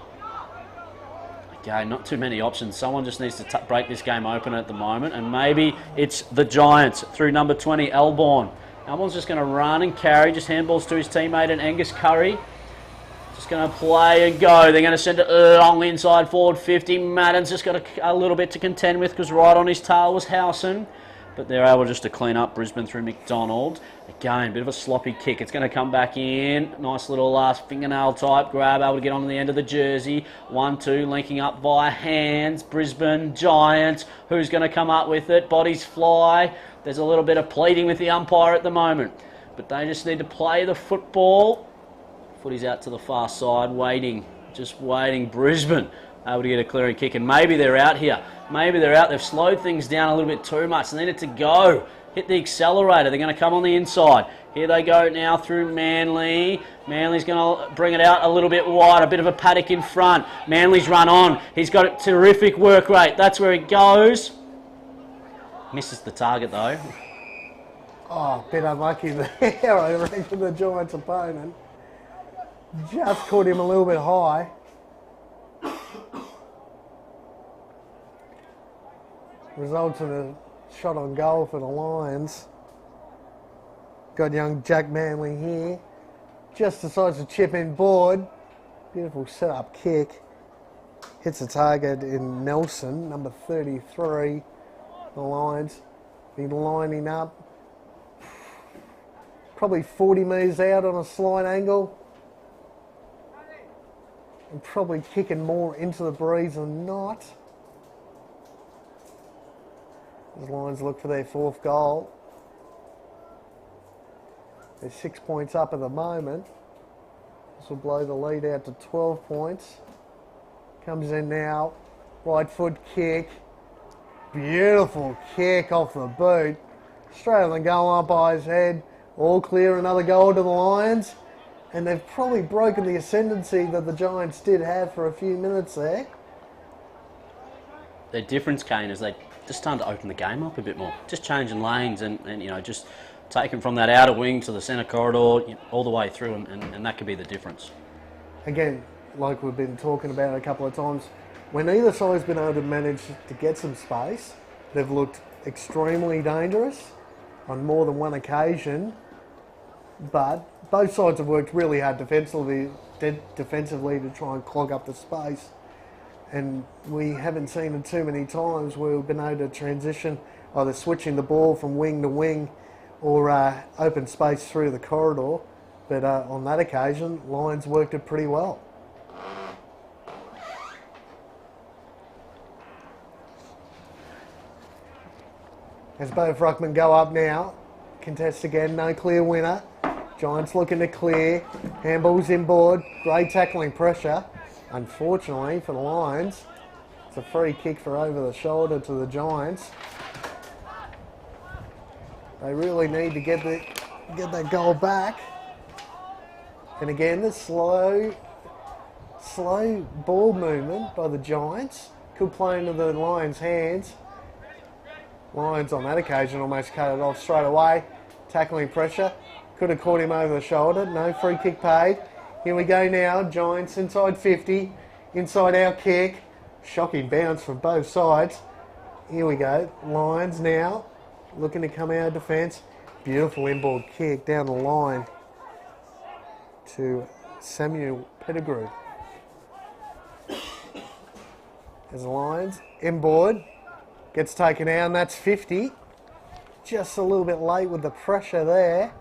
Again, not too many options. Someone just needs to break this game open at the moment, and maybe it's the Giants through number 20, Elborn. Elborn's just going to run and carry, just handballs to his teammate and Angus Curry. Just going to play and go. They're going to send it long inside forward 50. Madden's just got a little bit to contend with because right on his tail was Howson. But they're able just to clean up Brisbane through McDonald. Again, bit of a sloppy kick. It's going to come back in. Nice little fingernail type grab, able to get onto the end of the jersey. 1-2, linking up via hands. Brisbane, Giants. Who's going to come up with it? Bodies fly. There's a little bit of pleading with the umpire at the moment. But they just need to play the football. Footy's out to the far side, waiting. Just waiting. Brisbane able to get a clearing kick, and maybe they're out here. Maybe they're out. They've slowed things down a little bit too much. They need it to go. Hit the accelerator. They're going to come on the inside. Here they go now through Manly. Manly's going to bring it out a little bit wide. A bit of a paddock in front. Manly's run on. He's got a terrific work rate. That's where he goes. Misses the target though. Oh, a bit unlucky there, I reckon, for the Giants opponent. Just caught him a little bit high. Results in a shot on goal for the Lions. Got young Jack Manley here. Just decides to chip in board. Beautiful set-up kick. Hits the target in Nelson, number 33. The Lions be lining up. Probably 40 metres out on a slight angle. And probably kicking more into the breeze than not. The Lions look for their fourth goal. They're 6 points up at the moment. This will blow the lead out to 12 points. Comes in now. Right foot kick. Beautiful kick off the boot. Straight on the goal umpire's head. All clear, another goal to the Lions. And they've probably broken the ascendancy that the Giants did have for a few minutes there. Their difference, Kane, is they just starting to open the game up a bit more. Just changing lanes and you know, just taking from that outer wing to the centre corridor, you know, all the way through, and that could be the difference. Again, like we've been talking about a couple of times, when either side's been able to manage to get some space, they've looked extremely dangerous on more than one occasion, but both sides have worked really hard defensively to try and clog up the space. And we haven't seen it too many times where we've been able to transition, either switching the ball from wing to wing or open space through the corridor. But on that occasion, Lions worked it pretty well. As both ruckmen go up now, contest again, no clear winner. Giants looking to clear, handball's inboard, great tackling pressure. Unfortunately for the Lions, it's a free kick for over the shoulder to the Giants. They really need to get that goal back. And again, the slow ball movement by the Giants could play into the Lions' hands. Lions on that occasion almost cut it off straight away. Tackling pressure, could have caught him over the shoulder. No free kick paid. Here we go now, Giants inside 50, inside our kick. Shocking bounce from both sides. Here we go, Lions now looking to come out of defence. Beautiful inboard kick down the line to Samuel Pettigrew. As the Lions, inboard, gets taken out, and that's 50. Just a little bit late with the pressure there.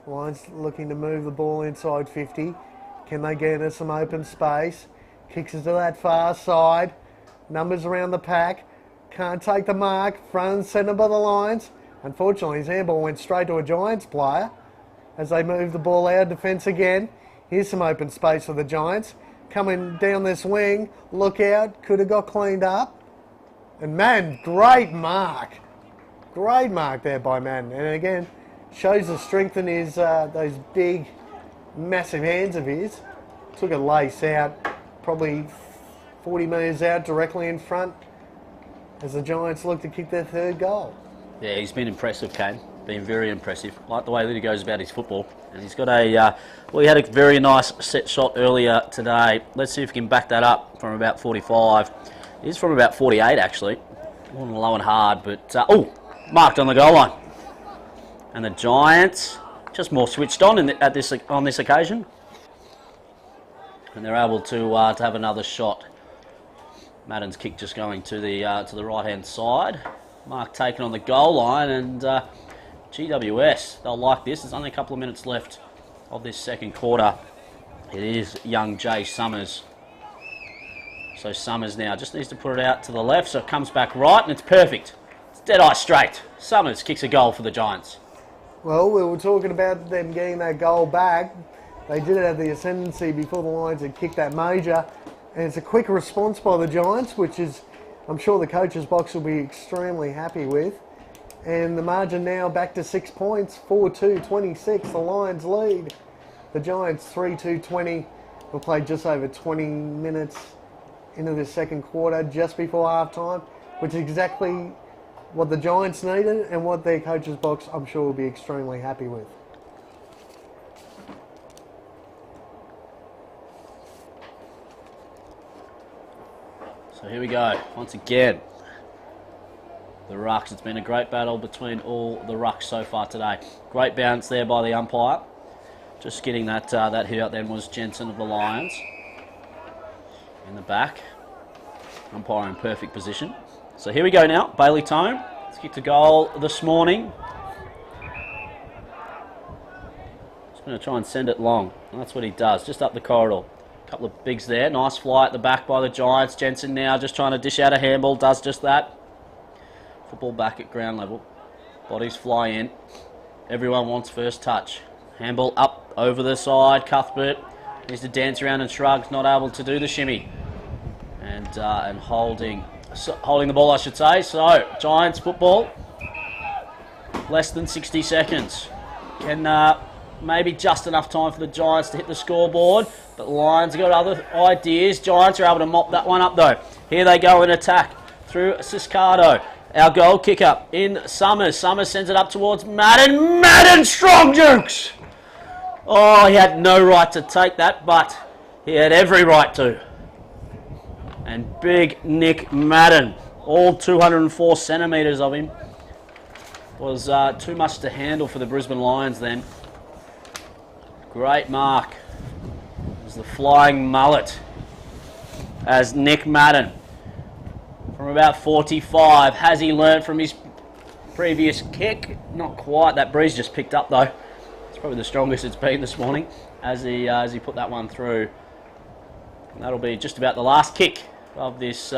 Lions looking to move the ball inside 50. Can they get into some open space? Kicks it to that far side. Numbers around the pack. Can't take the mark. Front and centre by the Lions. Unfortunately, his handball went straight to a Giants player as they move the ball out of defence again. Here's some open space for the Giants. Coming down this wing. Look out. Could have got cleaned up. And man, great mark. Great mark there by Madden. And again, shows the strength in his those big, massive hands of his. Took a lace out, probably 40 metres out, directly in front, as the Giants look to kick their third goal. Yeah, he's been impressive, Kane. Been very impressive. Like the way that he goes about his football. And he's got well, he had a very nice set shot earlier today. Let's see if we can back that up from about 45. It is from about 48, actually. Wasn't low and hard, but marked on the goal line. And the Giants just more switched on on this occasion, and they're able to have another shot. Madden's kick just going to the right hand side. Mark taken on the goal line, and GWS, they'll like this. There's only a couple of minutes left of this second quarter. It is young Jay Summers. So Summers now just needs to put it out to the left, so it comes back right, and it's perfect. It's dead eye straight. Summers kicks a goal for the Giants. Well, we were talking about them getting that goal back. They did have the ascendancy before the Lions had kicked that major. And it's a quick response by the Giants, which is, I'm sure the coach's box will be extremely happy with. And the margin now back to 6 points, 4-2-26, the Lions lead. The Giants 3-2-20 will play just over 20 minutes into the second quarter, just before half-time, which is exactly what the Giants needed and what their coach's box, I'm sure, will be extremely happy with. So here we go, once again. The rucks, it's been a great battle between all the rucks so far today. Great bounce there by the umpire. Just getting that hit out then was Jensen of the Lions. In the back. Umpire in perfect position. So here we go now, Bailey Tome. Let's kick to goal this morning. Just going to try and send it long. And that's what he does, just up the corridor. A couple of bigs there. Nice fly at the back by the Giants. Jensen now just trying to dish out a handball, does just that. Football back at ground level. Bodies fly in. Everyone wants first touch. Handball up over the side. Cuthbert Needs to dance around and shrugs, not able to do the shimmy. And holding the ball, I should say. So, Giants football. Less than 60 seconds. Can maybe just enough time for the Giants to hit the scoreboard. But Lions have got other ideas. Giants are able to mop that one up though. Here they go in attack through Ciscardo. Our goal kicker in Summers. Summers sends it up towards Madden. Madden, strong jukes! Oh, he had no right to take that, but he had every right to. And big Nick Madden, all 204 centimetres of him, was too much to handle for the Brisbane Lions then. Great mark. It was the flying mullet as Nick Madden. From about 45, has he learnt from his previous kick? Not quite. That breeze just picked up though. It's probably the strongest it's been this morning as he put that one through. And that'll be just about the last kick of this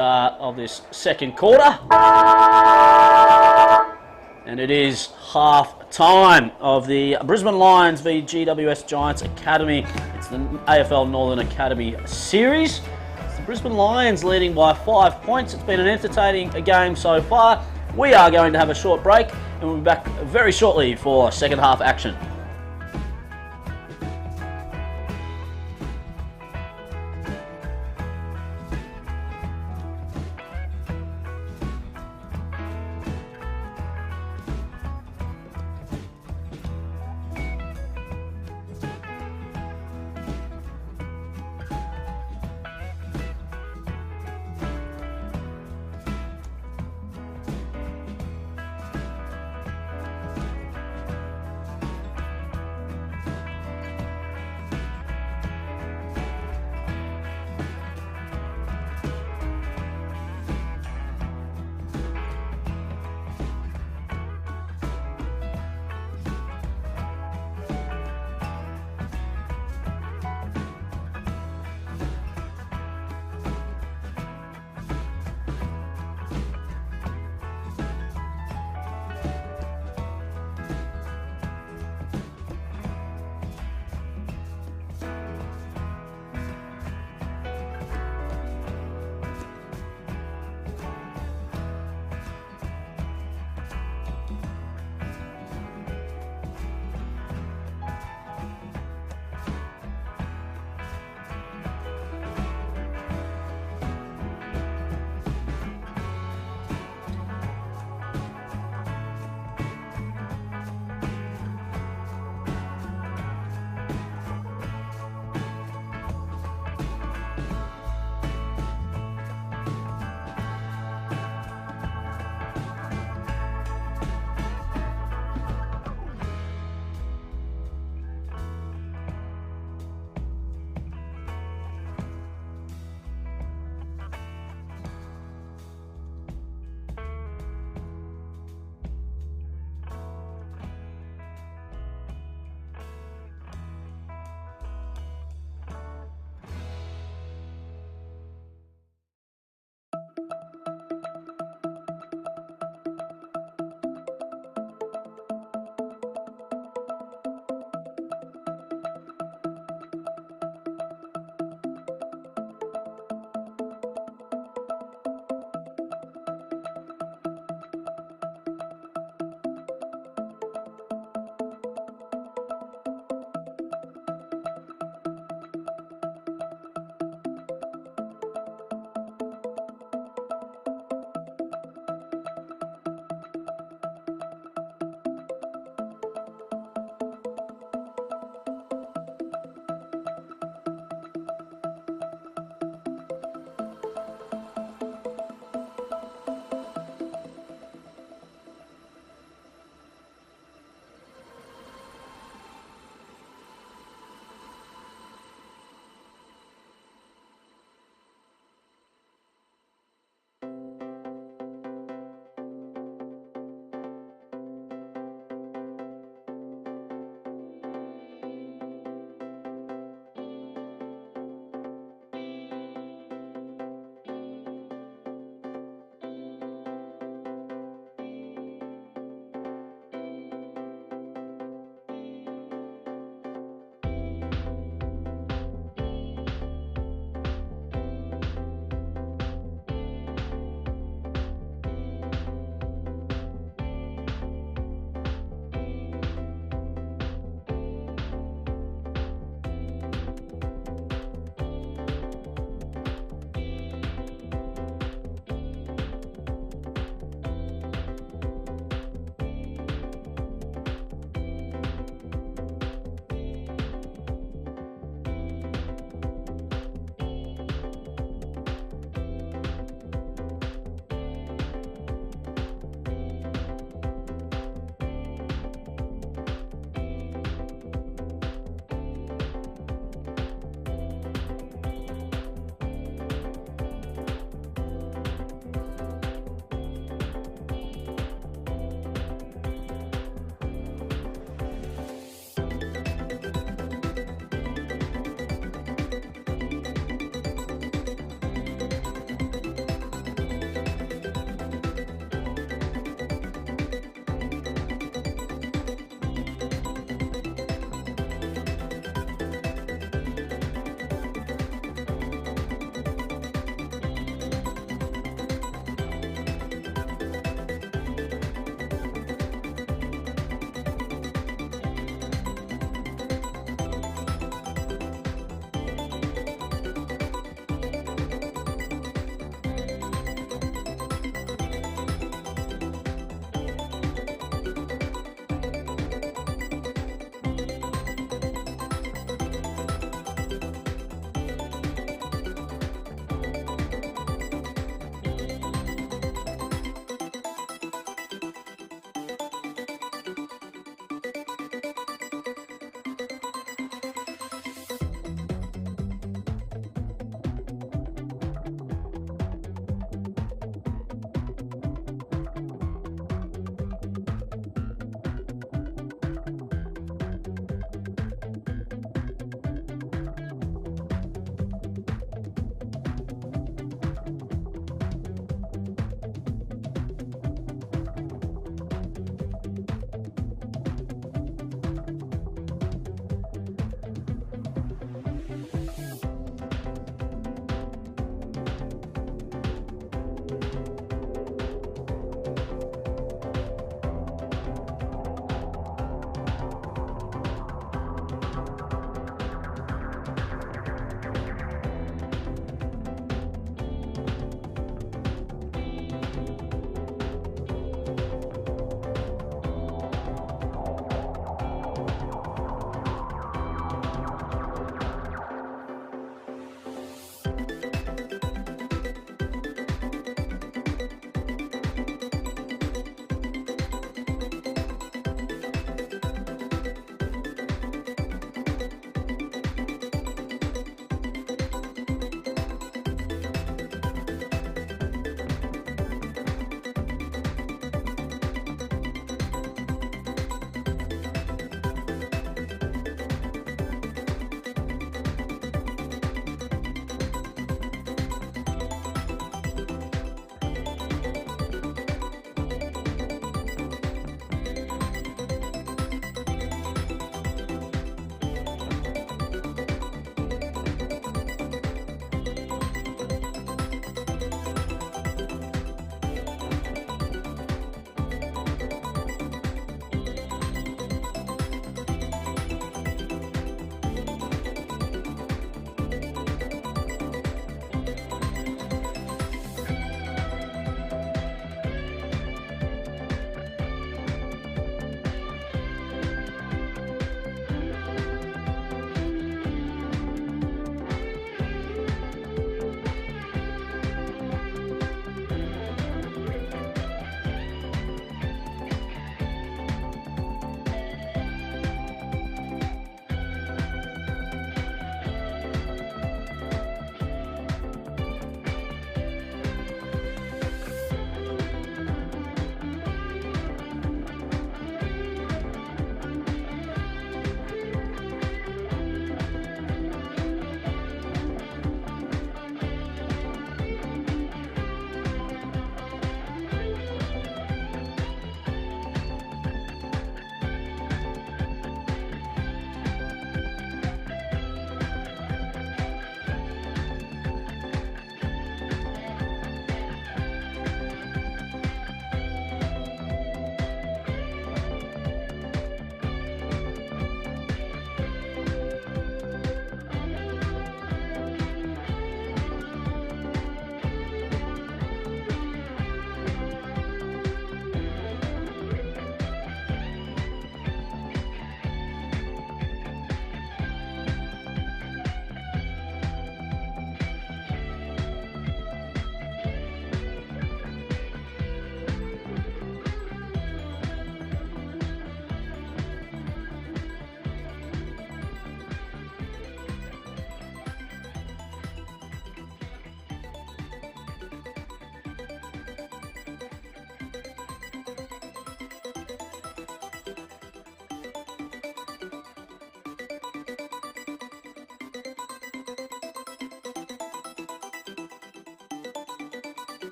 second quarter. And it is half time of the Brisbane Lions v GWS Giants Academy. It's the AFL Northern Academy Series. The Brisbane Lions leading by 5 points. It's been an entertaining game so far. We are going to have a short break and we'll be back very shortly for second half action.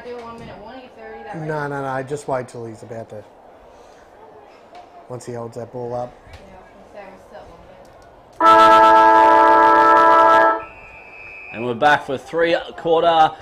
do a 1 minute warning if they're already that ready? No. Just wait till he's about to. Once he holds that ball up. Yeah, I was going to say I was set longer. And we're back for three-quarter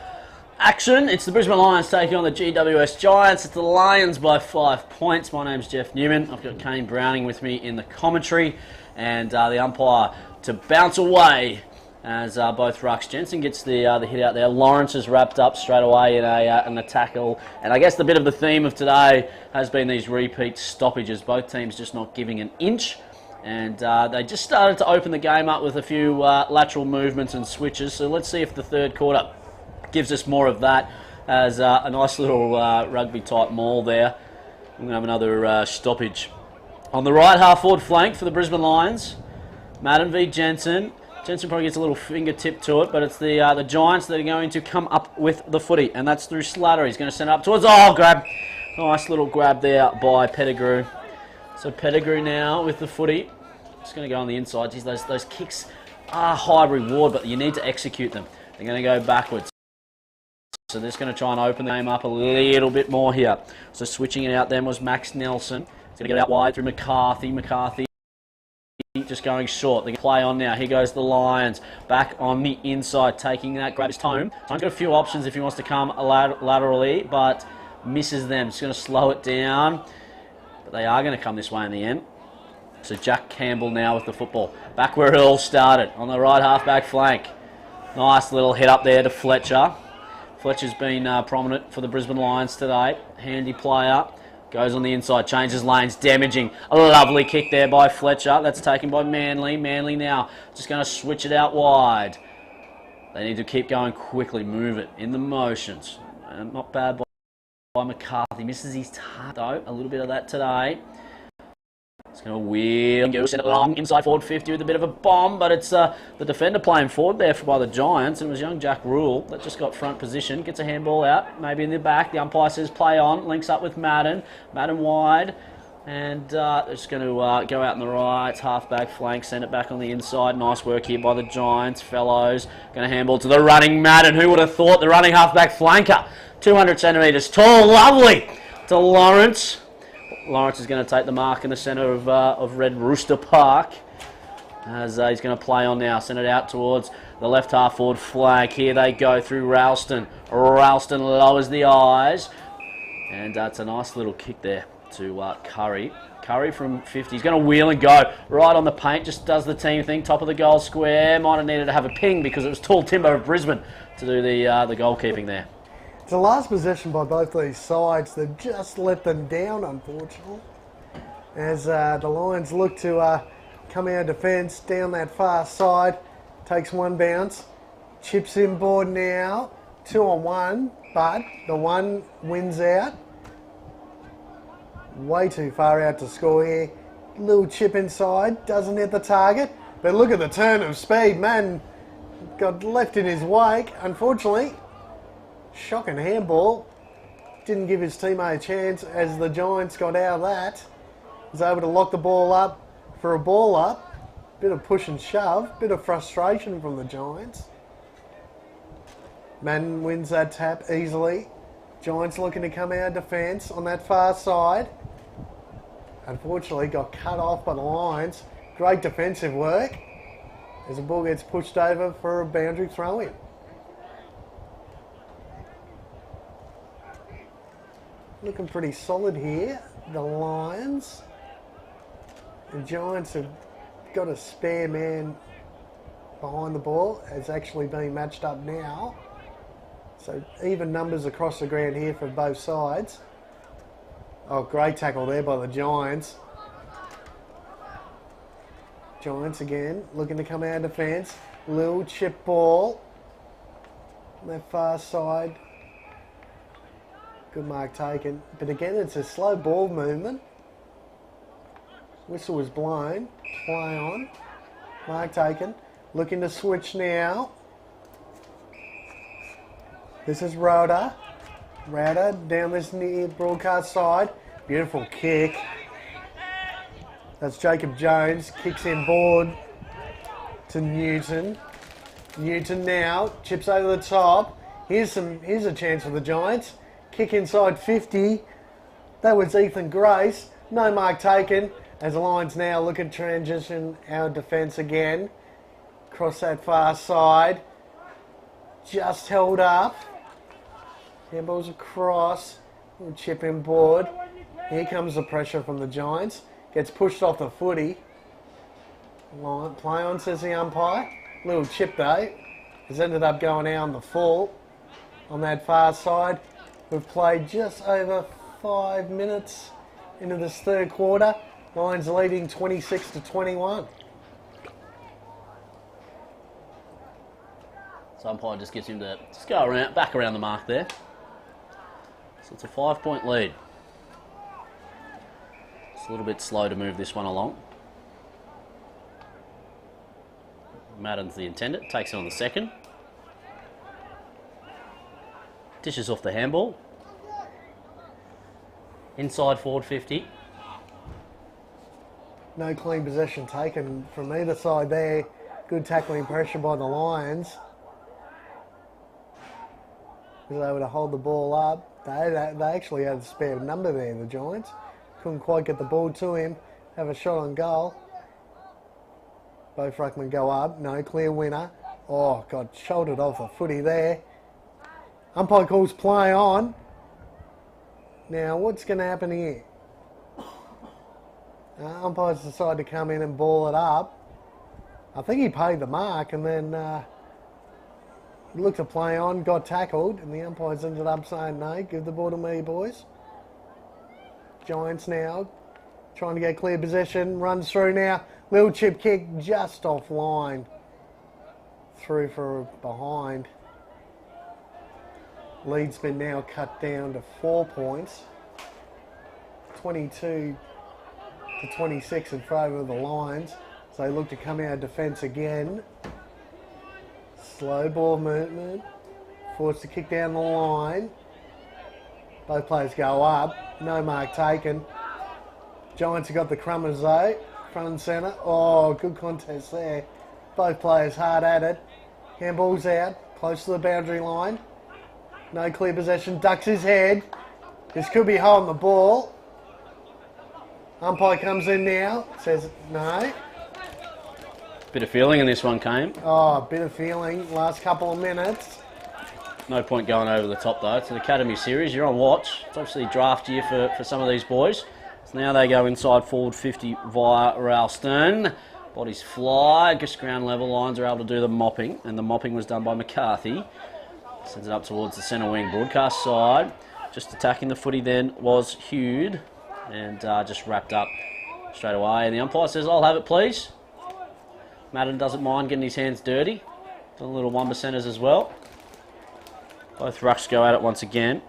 action. It's the Brisbane Lions taking on the GWS Giants. It's the Lions by 5 points. My name's Jeff Newman. I've got Kane Browning with me in the commentary, and the umpire to bounce away as both rucks. Jensen gets the hit out there. Lawrence is wrapped up straight away in a tackle. And I guess the bit of the theme of today has been these repeat stoppages. Both teams just not giving an inch. And they just started to open the game up with a few lateral movements and switches. So let's see if the third quarter gives us more of that, as a nice little rugby-type maul there. We're going to have another stoppage. On the right half-forward flank for the Brisbane Lions, Madden v Jensen. Jensen probably gets a little fingertip to it, but it's the Giants that are going to come up with the footy, and that's through Slatter. He's going to send it up towards... Oh, grab! Nice little grab there by Pettigrew. So Pettigrew now with the footy. Just going to go on the inside. Geez, those kicks are high reward, but you need to execute them. They're going to go backwards. So they're just going to try and open the game up a little bit more here. So switching it out then was Max Nelson. He's going to get out wide through McCarthy. McCarthy just going short. They can play on now. Here goes the Lions. Back on the inside, taking that grab his Tone. Tone's got a few options if he wants to come laterally, but misses them. Just going to slow it down. But they are going to come this way in the end. So Jack Campbell now with the football. Back where it all started, on the right half-back flank. Nice little hit up there to Fletcher. Fletcher's been prominent for the Brisbane Lions today. Handy player. Goes on the inside, changes lanes, damaging. A lovely kick there by Fletcher. That's taken by Manly. Manly now just going to switch it out wide. They need to keep going quickly, move it in the motions. Not bad by McCarthy. Misses his target though, a little bit of that today. It's going to wheel and go, send it along, inside forward 50 with a bit of a bomb, but it's the defender playing forward there by the Giants, and it was young Jack Rule that just got front position, gets a handball out, maybe in the back, the umpire says play on, links up with Madden wide, and they're just going to go out in the right, half-back flank, send it back on the inside. Nice work here by the Giants, fellows, going to handball to the running Madden. Who would have thought the running half-back flanker, 200 centimetres tall, lovely, to Lawrence. Lawrence is going to take the mark in the centre of Red Rooster Park, as he's going to play on now. Send it out towards the left half forward flank. Here they go through Ralston. Ralston lowers the eyes, and it's a nice little kick there to Curry. Curry from 50. He's going to wheel and go right on the paint. Just does the team thing. Top of the goal square. Might have needed to have a ping because it was Tall Timber of Brisbane to do the goalkeeping there. It's the last possession by both these sides. They've just let them down, unfortunately. As the Lions look to come out of defence down that far side. Takes one bounce. Chips inboard now. 2-on-1, but the one wins out. Way too far out to score here. Little chip inside. Doesn't hit the target. But look at the turn of speed. Man got left in his wake, unfortunately. Shocking handball. Didn't give his teammate a chance as the Giants got out of that. Was able to lock the ball up for a ball up. Bit of push and shove. Bit of frustration from the Giants. Madden wins that tap easily. Giants looking to come out of defence on that far side. Unfortunately got cut off by the Lions. Great defensive work as the ball gets pushed over for a boundary throw-in. Looking pretty solid here, the Lions. The Giants have got a spare man behind the ball. It's actually being matched up now. So even numbers across the ground here for both sides. Oh, great tackle there by the Giants. Giants again, looking to come out of defence. Little chip ball. On that far side. Good mark taken. But again, it's a slow ball movement. Whistle was blown. Play on. Mark taken. Looking to switch now. This is Rhoda. Rhoda down this near broadcast side. Beautiful kick. That's Jacob Jones. Kicks in board to Newton. Newton now. Chips over the top. Here's a chance for the Giants. Kick inside 50. That was Ethan Grace. No mark taken. As the Lions now look at transition our defence again. Across that far side. Just held up. Handballs across. Little chip inboard. Here comes the pressure from the Giants. Gets pushed off the footy. Play on, says the umpire. Little chip though. Has ended up going out on the full. On that far side. We've played just over 5 minutes into this third quarter. Lions leading 26-21. So umpire just gets him to just go around, back around the mark there. So it's a 5-point lead. It's a little bit slow to move this one along. Madden's the intendant, takes it on the second. Dishes off the handball. Inside forward 50. No clean possession taken from either side there. Good tackling pressure by the Lions. Was able to hold the ball up. They actually had a spare number there, the Giants. Couldn't quite get the ball to him. Have a shot on goal. Both ruckmen go up. No clear winner. Oh, got shouldered off the footy there. Umpire calls play on. Now, what's going to happen here? Umpires decide to come in and ball it up. I think he paid the mark and then he looked to play on, got tackled, and the umpires ended up saying, no, give the ball to me, boys. Giants now trying to get clear possession, runs through now. Little chip kick just offline. Through for behind. Lead's been now cut down to 4 points. 22-26 in favour of the Lions. So they look to come out of defence again. Slow ball movement. Forced to kick down the line. Both players go up. No mark taken. Giants have got the crummers though. Front and centre. Oh, good contest there. Both players hard at it. Handball's out. Close to the boundary line. No clear possession. Ducks his head. This could be holding the ball. Umpire comes in now. Says no. Bit of feeling in this one came. Oh, a bit of feeling. Last couple of minutes. No point going over the top though. It's an Academy series. You're on watch. It's obviously draft year for some of these boys. So now they go inside forward 50 via Ralston. Bodies fly. Just ground level. Lions are able to do the mopping. And the mopping was done by McCarthy. Sends it up towards the centre wing broadcast side. Just attacking the footy then was Hewd. And just wrapped up straight away. And the umpire says, I'll have it please. Madden doesn't mind getting his hands dirty. The little 1%ers as well. Both rucks go at it once again.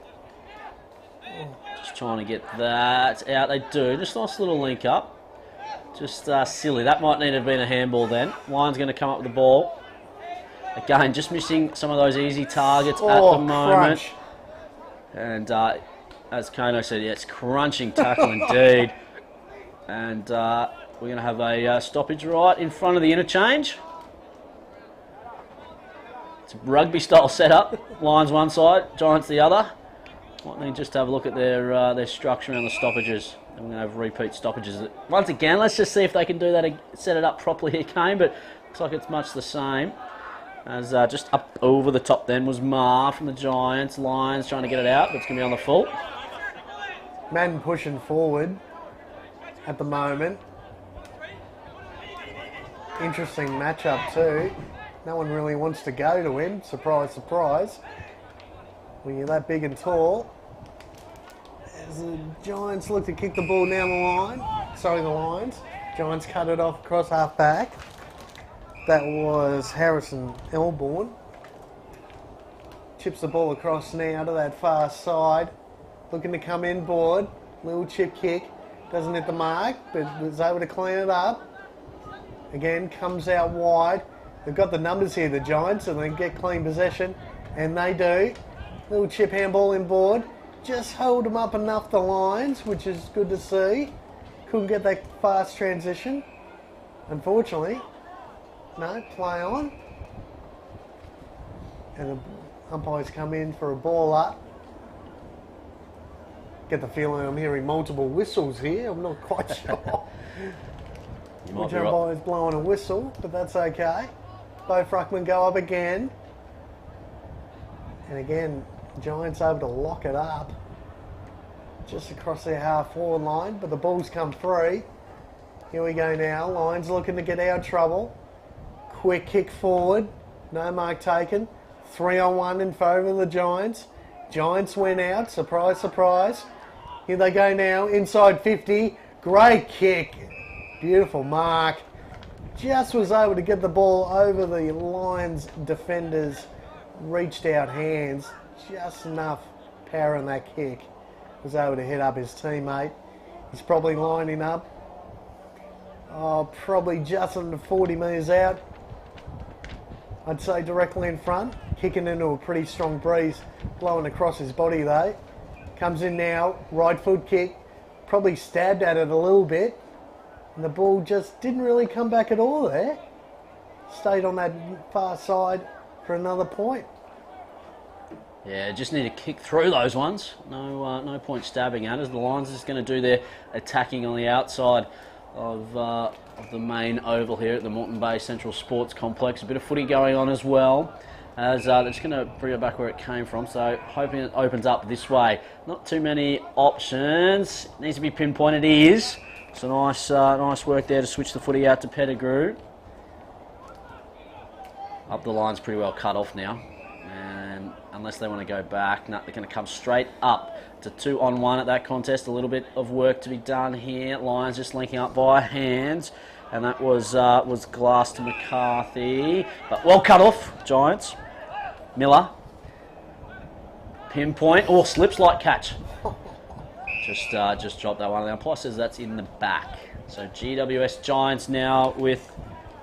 Just trying to get that out. They do. Just a nice little link up. Just silly. That might need to have been a handball then. Lions going to come up with the ball. Again, just missing some of those easy targets at the moment. Crunch. And as Kono said, yeah, it's crunching tackle indeed. And we're going to have a stoppage right in front of the interchange. It's a rugby style setup. Lions one side, Giants the other. Might need just to have a look at their structure around the stoppages. And we're going to have repeat stoppages. Once again, let's just see if they can do that, set it up properly here, Kane. But looks like it's much the same. As just up over the top then was Mar from the Giants. Lions trying to get it out, but it's going to be on the full. Madden pushing forward at the moment. Interesting matchup too. No one really wants to go to him. Surprise, surprise. When you're that big and tall. As the Giants look to kick the ball down the line. Sorry, the Lions. Giants cut it off across half back. That was Harrison Elborn. Chips the ball across now to that far side. Looking to come inboard. Little chip kick. Doesn't hit the mark, but was able to clean it up. Again, comes out wide. They've got the numbers here, the Giants, and they get clean possession. And they do. Little chip handball inboard. Just hold them up enough, the Lions, which is good to see. Couldn't get that fast transition, unfortunately. No, play on. And umpires come in for a ball up. Get the feeling I'm hearing multiple whistles here. I'm not quite sure You might which be right. umpire's blowing a whistle, but that's okay. Both ruckmen go up again. And again, Giants able to lock it up just across their half-forward line, but the ball's come free. Here we go now. Lions looking to get out of trouble. Quick kick forward. No mark taken. 3-on-1 in favour of the Giants. Giants went out. Surprise, surprise. Here they go now. Inside 50. Great kick. Beautiful mark. Just was able to get the ball over the Lions defenders' reached out hands. Just enough power in that kick. Was able to hit up his teammate. He's probably lining up. Oh, probably just under 40 metres out. I'd say directly in front. Kicking into a pretty strong breeze. Blowing across his body though. Comes in now. Right foot kick. Probably stabbed at it a little bit. And the ball just didn't really come back at all there. Stayed on that far side for another point. Yeah, just need to kick through those ones. No point stabbing at us. The Lions are just going to do their attacking on the outside of the main oval here at the Moreton Bay Central Sports Complex. A bit of footy going on as well. As they're just going to bring it back where it came from. So hoping it opens up this way. Not too many options. Needs to be pinpointed. It is. So nice work there to switch the footy out to Pettigrew. Up the line's pretty well cut off now. And unless they want to go back, no, they're going to come straight up to 2-on-1 at that contest. A little bit of work to be done here. Lions just linking up by hands. And that was Glass to McCarthy. But well cut off, Giants. Miller. Pinpoint. Oh, slips like catch. Just dropped that one. The umpire says that's in the back. So GWS Giants now with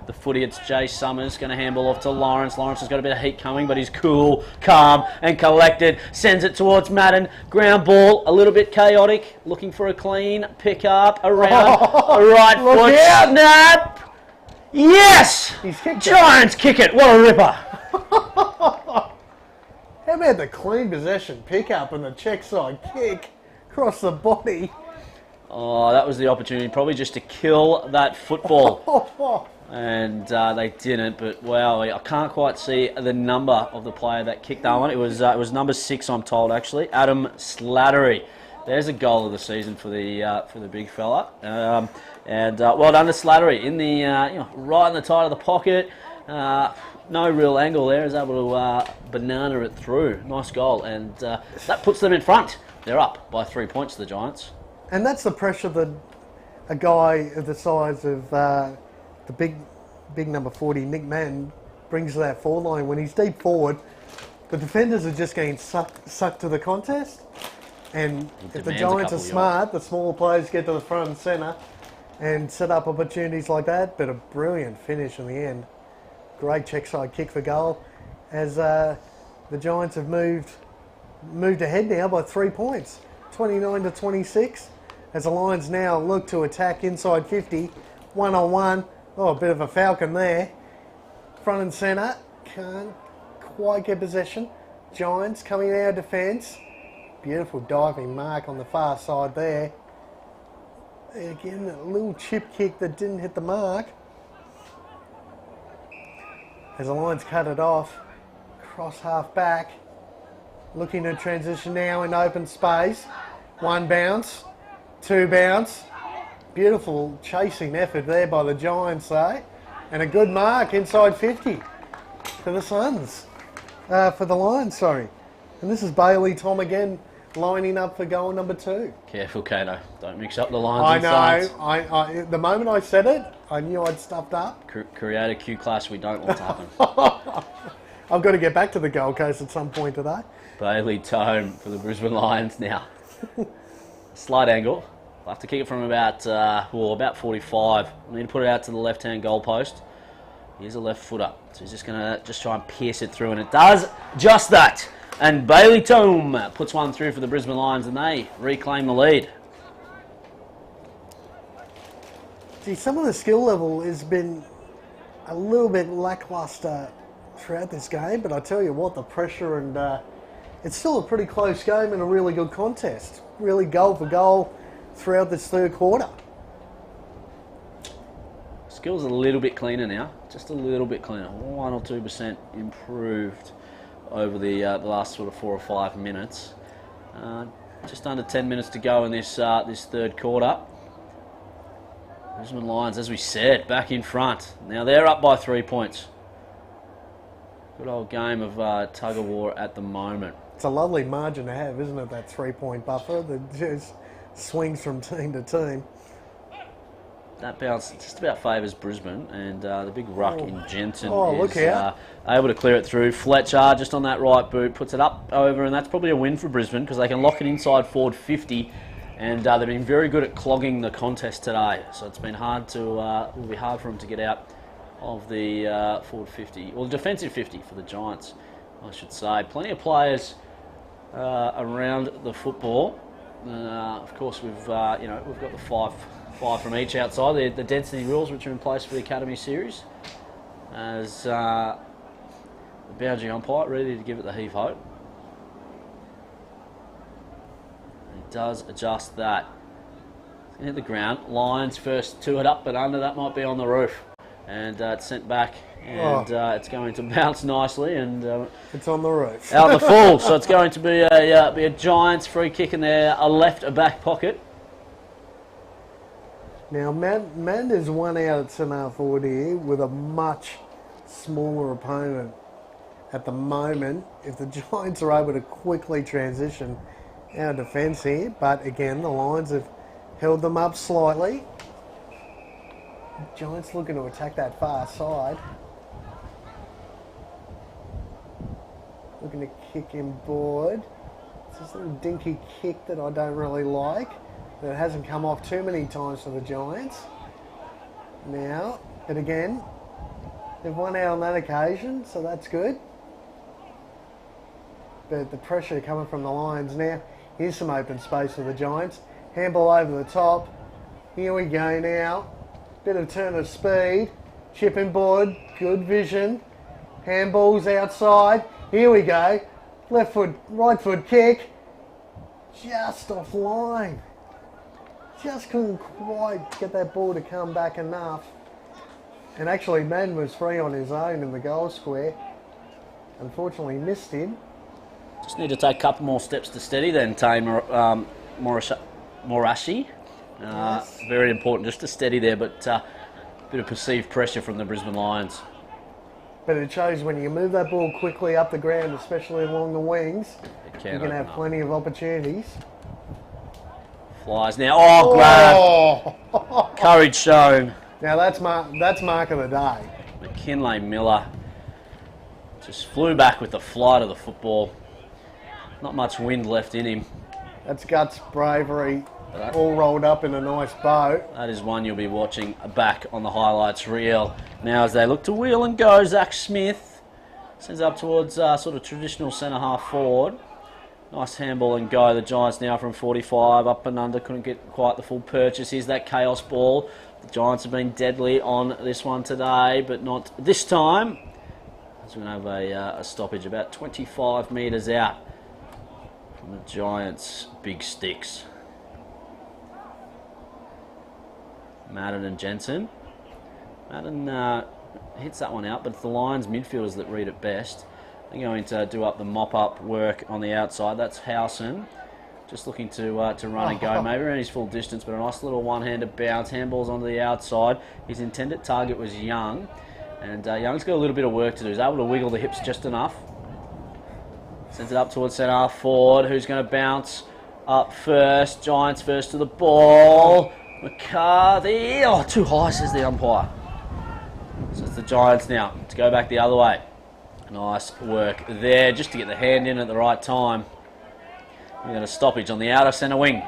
the footy. It's Jay Summers going to handball off to Lawrence. Lawrence has got a bit of heat coming, but he's cool, calm and collected. Sends it towards Madden. Ground ball, a little bit chaotic. Looking for a clean pick up around a right foot snap. Yes! Giants kick it. What a ripper. How about the clean possession pick up and the check side kick across the body? Oh, that was the opportunity probably just to kill that football. And they didn't, but wow, I can't quite see the number of the player that kicked that one. It was number 6, I'm told, actually. Adam Slattery. There's a goal of the season for the big fella. Well done to Slattery in the right in the tight of the pocket. No real angle there. Is able to banana it through. Nice goal, and that puts them in front. They're up by 3 points, the Giants. And that's the pressure that a guy of the size of the big number 40, Nick Mann, brings to that forward line. When he's deep forward, the defenders are just getting sucked to the contest. And if the Giants are smart, the smaller players get to the front and centre and set up opportunities like that. But a brilliant finish in the end. Great check side kick for goal as the Giants have moved ahead now by 3 points, 29-26. As the Lions now look to attack inside 50, 1-on-1. Oh, a bit of a falcon there. Front and centre. Can't quite get possession. Giants coming out of defence. Beautiful diving mark on the far side there. Again, a little chip kick that didn't hit the mark. As the Lions cut it off. Cross half back. Looking to transition now in open space. 1 bounce. 2 bounce. Beautiful chasing effort there by the Giants, though. And a good mark inside 50 for the Suns. For the Lions, sorry. And this is Bailey Tom again lining up for goal number 2. Careful, Kato. Don't mix up the Lions and I Suns. know. The moment I said it, I knew I'd stuffed up. Create a Q class we don't want to happen. I've got to get back to the Gold Coast at some point today. Bailey Tome for the Brisbane Lions now. Slight angle. I'll have to kick it from about 45. I need to put it out to the left-hand goal post. Here's a left footer. So he's just going to try and pierce it through, and it does just that. And Bailey Tome puts one through for the Brisbane Lions, and they reclaim the lead. See, some of the skill level has been a little bit lacklustre throughout this game, but I tell you what, the pressure and it's still a pretty close game and a really good contest. Really goal for goal throughout this third quarter. Skill's a little bit cleaner now, just a little bit cleaner. 1 or 2% improved over the last sort of 4 or 5 minutes. Just under 10 minutes to go in this third quarter. Brisbane Lions, as we said, back in front. Now they're up by 3 points. Good old game of tug of war at the moment. It's a lovely margin to have, isn't it, that 3-point buffer that just swings from team to team. That bounce just about favours Brisbane, and the big ruck in Jensen look is out. able to clear it through. Fletcher just on that right boot puts it up over, and that's probably a win for Brisbane because they can lock it inside forward 50, and they've been very good at clogging the contest today. So it's been hard to will be hard for them to get out of the forward 50, or defensive 50 for the Giants, I should say. Plenty of players around the football. Of course, we've got the five from each outside, the density rules which are in place for the Academy series, as the boundary umpire ready to give it the heave-ho. He does adjust that. It's going to hit the ground. Lions first to it up, but under that might be on the roof. And it's sent back, and it's going to bounce nicely, and It's on the roof. out the full. So it's going to be a Giants free kick in there, a left, a back pocket. Now, Man is 1 out at centre forward here with a much smaller opponent at the moment. If the Giants are able to quickly transition our defence here, but again, the Lions have held them up slightly. Giants looking to attack that far side. Looking to kick him board. It's this little dinky kick that I don't really like. That hasn't come off too many times for the Giants. Now, but again, they've won out on that occasion, so that's good. But the pressure coming from the Lions now. Here's some open space for the Giants. Handball over the top. Here we go now. Bit of turn of speed. Chipping board. Good vision. Handballs outside. Here we go. Left foot, right foot kick. Just offline. Just couldn't quite get that ball to come back enough. And actually, Madden was free on his own in the goal square. Unfortunately, missed him. Just need to take a couple more steps to steady then, Tane Morashi. Yes. Very important just to steady there, but a bit of perceived pressure from the Brisbane Lions. But it shows when you move that ball quickly up the ground, especially along the wings, Can you can have plenty of opportunities. Flies now. Oh, grab. Courage shown. Now that's mark of the day. McKinlay Miller just flew back with the flight of the football. Not much wind left in him. That's guts, bravery, all rolled up in a nice bow. That is one you'll be watching back on the highlights reel. Now as they look to wheel and go, Zach Smith sends up towards sort of traditional centre half forward. Nice handball and go. The Giants now from 45 up and under. Couldn't get quite the full purchase. Here's that chaos ball. The Giants have been deadly on this one today, but not this time. As we're going to have a stoppage about 25 metres out from the Giants' big sticks. Madden and Jensen. Madden hits that one out, but it's the Lions midfielders that read it best. They're going to do up the mop-up work on the outside. That's Howson. Just looking to run and go. Maybe around his full distance, but a nice little one-handed bounce. Handballs onto the outside. His intended target was Young. And Young's got a little bit of work to do. He's able to wiggle the hips just enough. Sends it up towards centre half forward. Who's going to bounce up first? Giants first to the ball. McCarthy. Oh, too high, says the umpire. So it's the Giants now to go back the other way. Nice work there, just to get the hand in at the right time. We got a stoppage on the outer centre wing.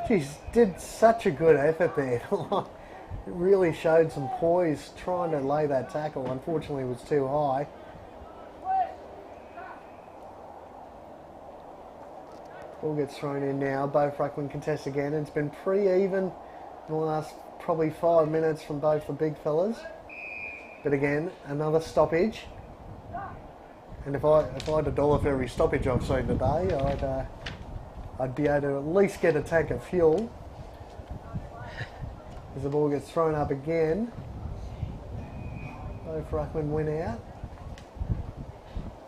Geez, did such a good effort there. It really showed some poise trying to lay that tackle. Unfortunately, it was too high. Ball gets thrown in now. Both ruckman contest again. It's been pretty even in the last probably 5 minutes from both the big fellas. But again, another stoppage. And if I had $1 for every stoppage I've seen today, I'd be able to at least get a tank of fuel. As the ball gets thrown up again. Both ruckmen went out.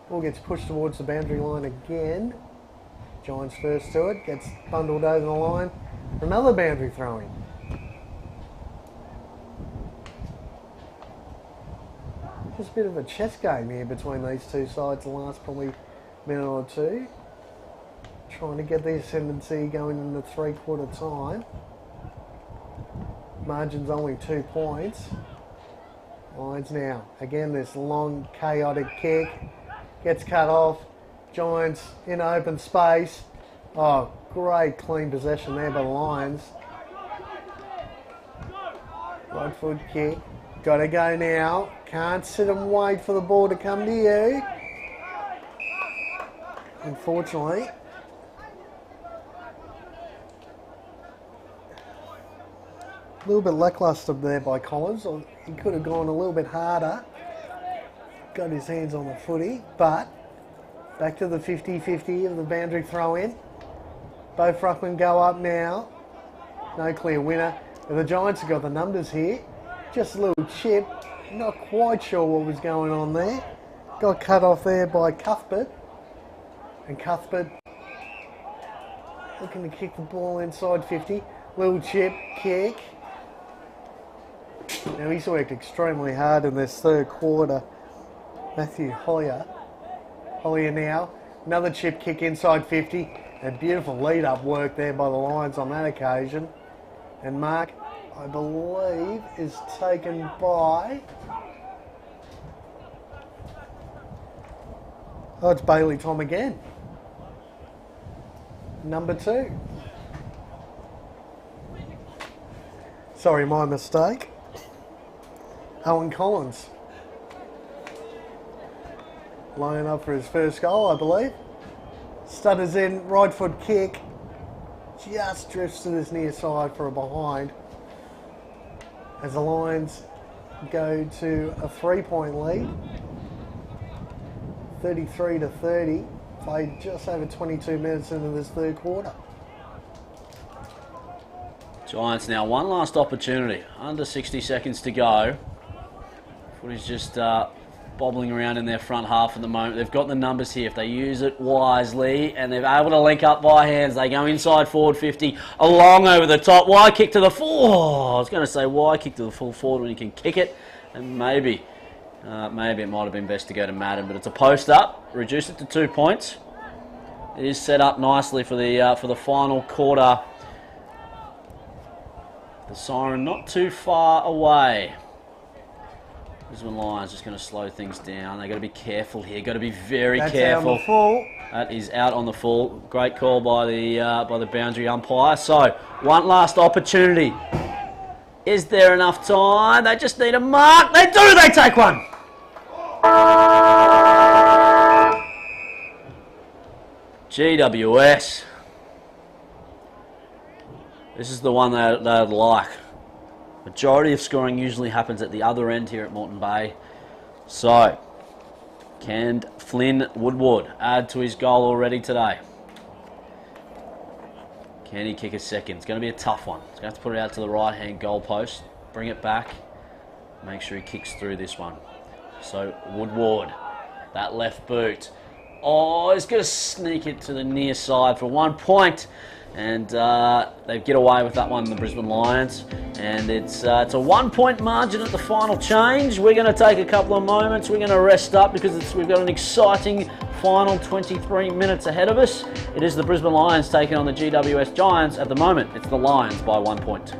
Ball gets pushed towards the boundary line again. Giants first to it, gets bundled over the line. Another boundary throw-in. Just a bit of a chess game here between these two sides the last probably minute or two. Trying to get the ascendancy going in the 3/4 time. Margin's only 2 points. Lions now. Again, this long, chaotic kick. Gets cut off. Giants in open space. Oh, great clean possession there by the Lions. Right foot kick. Got to go now. Can't sit and wait for the ball to come to you. Unfortunately. A little bit lacklustre there by Collins. He could have gone a little bit harder. Got his hands on the footy, but back to the 50-50 of the boundary throw-in. Both ruckmen go up now. No clear winner. But the Giants have got the numbers here. Just a little chip. Not quite sure what was going on there. Got cut off there by Cuthbert. And Cuthbert looking to kick the ball inside 50. Little chip, kick. Now he's worked extremely hard in this 3rd quarter. Matthew Hollier. Hollier now. Another chip kick inside 50. And beautiful lead-up work there by the Lions on that occasion. And Mark, I believe, is taken by... Oh, it's Bailey Tom again. Number 2. Sorry, my mistake. Owen Collins. Lining up for his first goal, I believe. Stutters in, right foot kick. Just drifts to this near side for a behind. As the Lions go to a 3-point lead. 33-30. Played just over 22 minutes into this 3rd quarter. Giants now one last opportunity. Under 60 seconds to go. Footy's just bobbling around in their front half at the moment. They've got the numbers here. If they use it wisely and they're able to link up by hands, they go inside forward 50, along over the top. Wide kick to the full. Oh, I was going to say wide kick to the full forward when you can kick it. And maybe it might have been best to go to Madden, but it's a post up. Reduce it to 2 points. It is set up nicely for the final quarter. The siren not too far away. Brisbane Lions just going to slow things down. They've got to be careful here. Got to be very careful. Out on the full. That is out on the full. Great call by the boundary umpire. So one last opportunity. Is there enough time? They just need a mark. They do. They take one. GWS. This is the one they'd like. Majority of scoring usually happens at the other end here at Moreton Bay. So, can Flynn Woodward add to his goal already today? Can he kick a second? It's going to be a tough one. He's going to have to put it out to the right-hand goal post. Bring it back. Make sure he kicks through this one. So, Woodward. That left boot. Oh, he's going to sneak it to the near side for 1 point. And they get away with that one, the Brisbane Lions. And it's a 1 point margin at the final change. We're going to take a couple of moments. We're going to rest up because we've got an exciting final 23 minutes ahead of us. It is the Brisbane Lions taking on the GWS Giants. At the moment, it's the Lions by 1 point.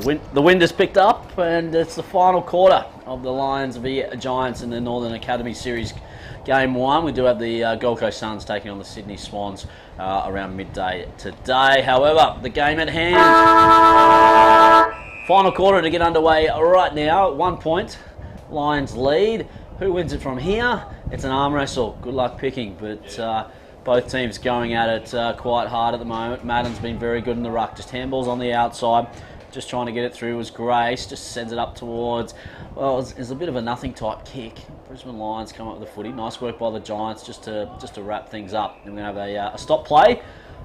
The wind has picked up, and it's the final quarter of the Lions v Giants in the Northern Academy Series Game 1. We do have the Gold Coast Suns taking on the Sydney Swans around midday today. However, the game at hand, final quarter to get underway right now. 1 point, Lions lead. Who wins it from here? It's an arm wrestle. Good luck picking, but both teams going at it quite hard at the moment. Madden's been very good in the ruck. Just handballs on the outside. Just trying to get it through was Grace. Just sends it up towards, well, it's a bit of a nothing type kick. Brisbane Lions come up with the footy. Nice work by the Giants just to wrap things up. And we're going to have a stop play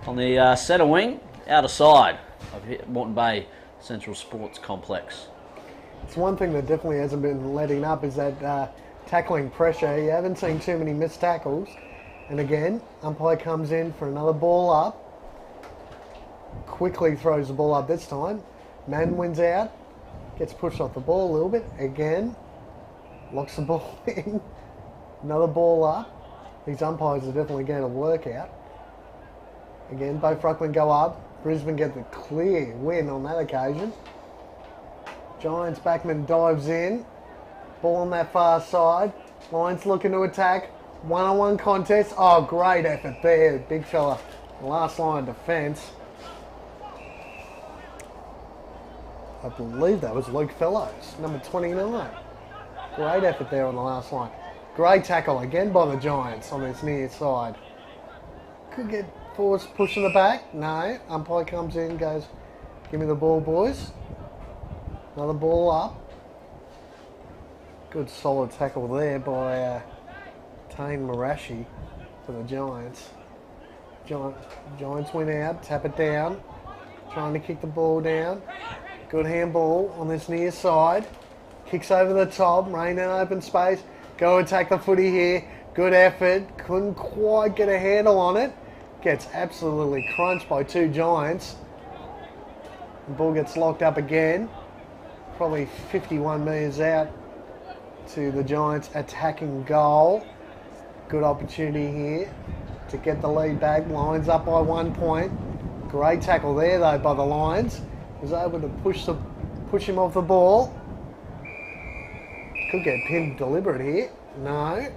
on the centre wing, out of side of Moreton Bay Central Sports Complex. It's one thing that definitely hasn't been letting up is that tackling pressure. You haven't seen too many missed tackles. And again, umpire comes in for another ball up. Quickly throws the ball up this time. Man wins out. Gets pushed off the ball a little bit. Again, locks the ball in. Another ball up. These umpires are definitely getting a workout. Again, both ruckmen go up. Brisbane get the clear win on that occasion. Giants backman dives in. Ball on that far side. Lions looking to attack. One-on-one contest. Oh, great effort there. Big fella. Last line of defence. I believe that was Luke Fellows, number 29. Great effort there on the last line. Great tackle again by the Giants on this near side. Could get forced push in the back. No. Umpire comes in, goes, give me the ball, boys. Another ball up. Good solid tackle there by Tane Marashi for the Giants. Giants went out, tap it down, trying to kick the ball down. Good handball on this near side. Kicks over the top, Rain in open space. Go attack the footy here. Good effort. Couldn't quite get a handle on it. Gets absolutely crunched by two Giants. The ball gets locked up again. Probably 51 metres out to the Giants attacking goal. Good opportunity here to get the lead back. Lions up by 1 point. Great tackle there though by the Lions. Was able to push him off the ball. Could get pinned deliberate here. No.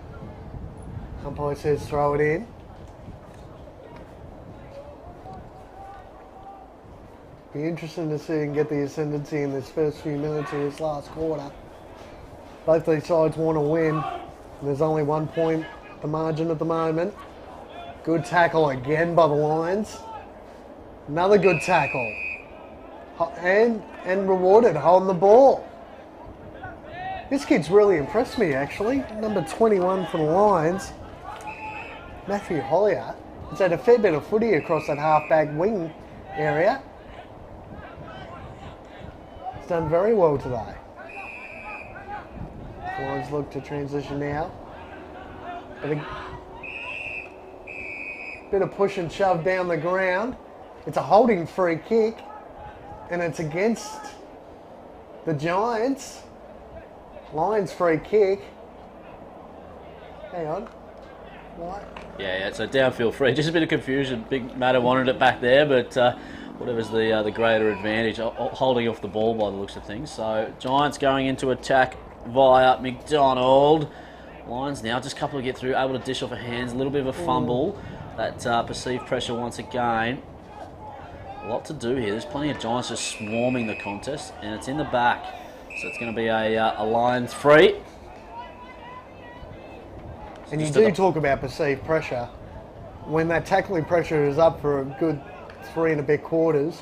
Umpire says throw it in. Be interesting to see and get the ascendancy in this first few minutes of this last quarter. Both these sides want to win. There's only 1 point the margin at the moment. Good tackle again by the Lions. Another good tackle. And rewarded holding the ball. This kid's really impressed me actually. Number 21 for the Lions. Matthew Hollier has had a fair bit of footy across that half-back wing area. He's done very well today. Lions look to transition now. A bit of push and shove down the ground. It's a holding free kick. And it's against the Giants. Lions free kick. Hang on. What? Yeah, it's a downfield free. Just a bit of confusion. Big Matter wanted it back there, but whatever's the greater advantage, holding off the ball by the looks of things. So Giants going into attack via McDonald. Lions now just a couple to get through, able to dish off a hands. A little bit of a fumble. That perceived pressure once again. A lot to do here. There's plenty of Giants just swarming the contest, and it's in the back. So it's going to be a Lions free. And you do talk about perceived pressure. When that tackling pressure is up for a good 3 and a bit quarters,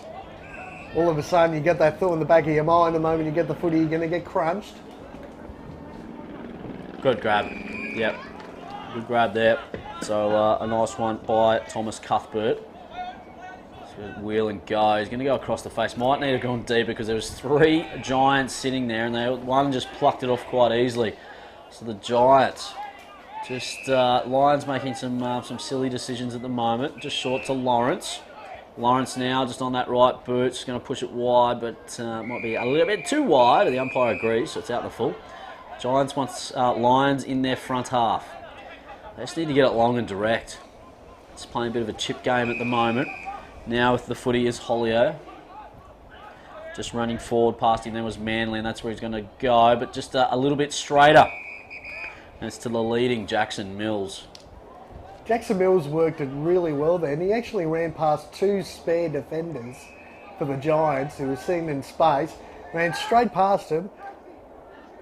all of a sudden you get that thought in the back of your mind, the moment you get the footy, you're going to get crunched. Good grab. Yep. Good grab there. So a nice one by Thomas Cuthbert. Wheel and go. He's going to go across the face. Might need to go on deep because there was 3 Giants sitting there, and one just plucked it off quite easily. So the Giants, just Lions making some silly decisions at the moment. Just short to Lawrence. Lawrence now just on that right boot. Just going to push it wide, but might be a little bit too wide. The umpire agrees, so it's out the full. Giants wants Lions in their front half. They just need to get it long and direct. It's playing a bit of a chip game at the moment. Now with the footy is Hollier. Just running forward past him there was Manly, and that's where he's going to go, but just a little bit straighter. As to the leading Jackson Mills. Jackson Mills worked it really well there, and he actually ran past 2 spare defenders for the Giants who were seen in space, ran straight past him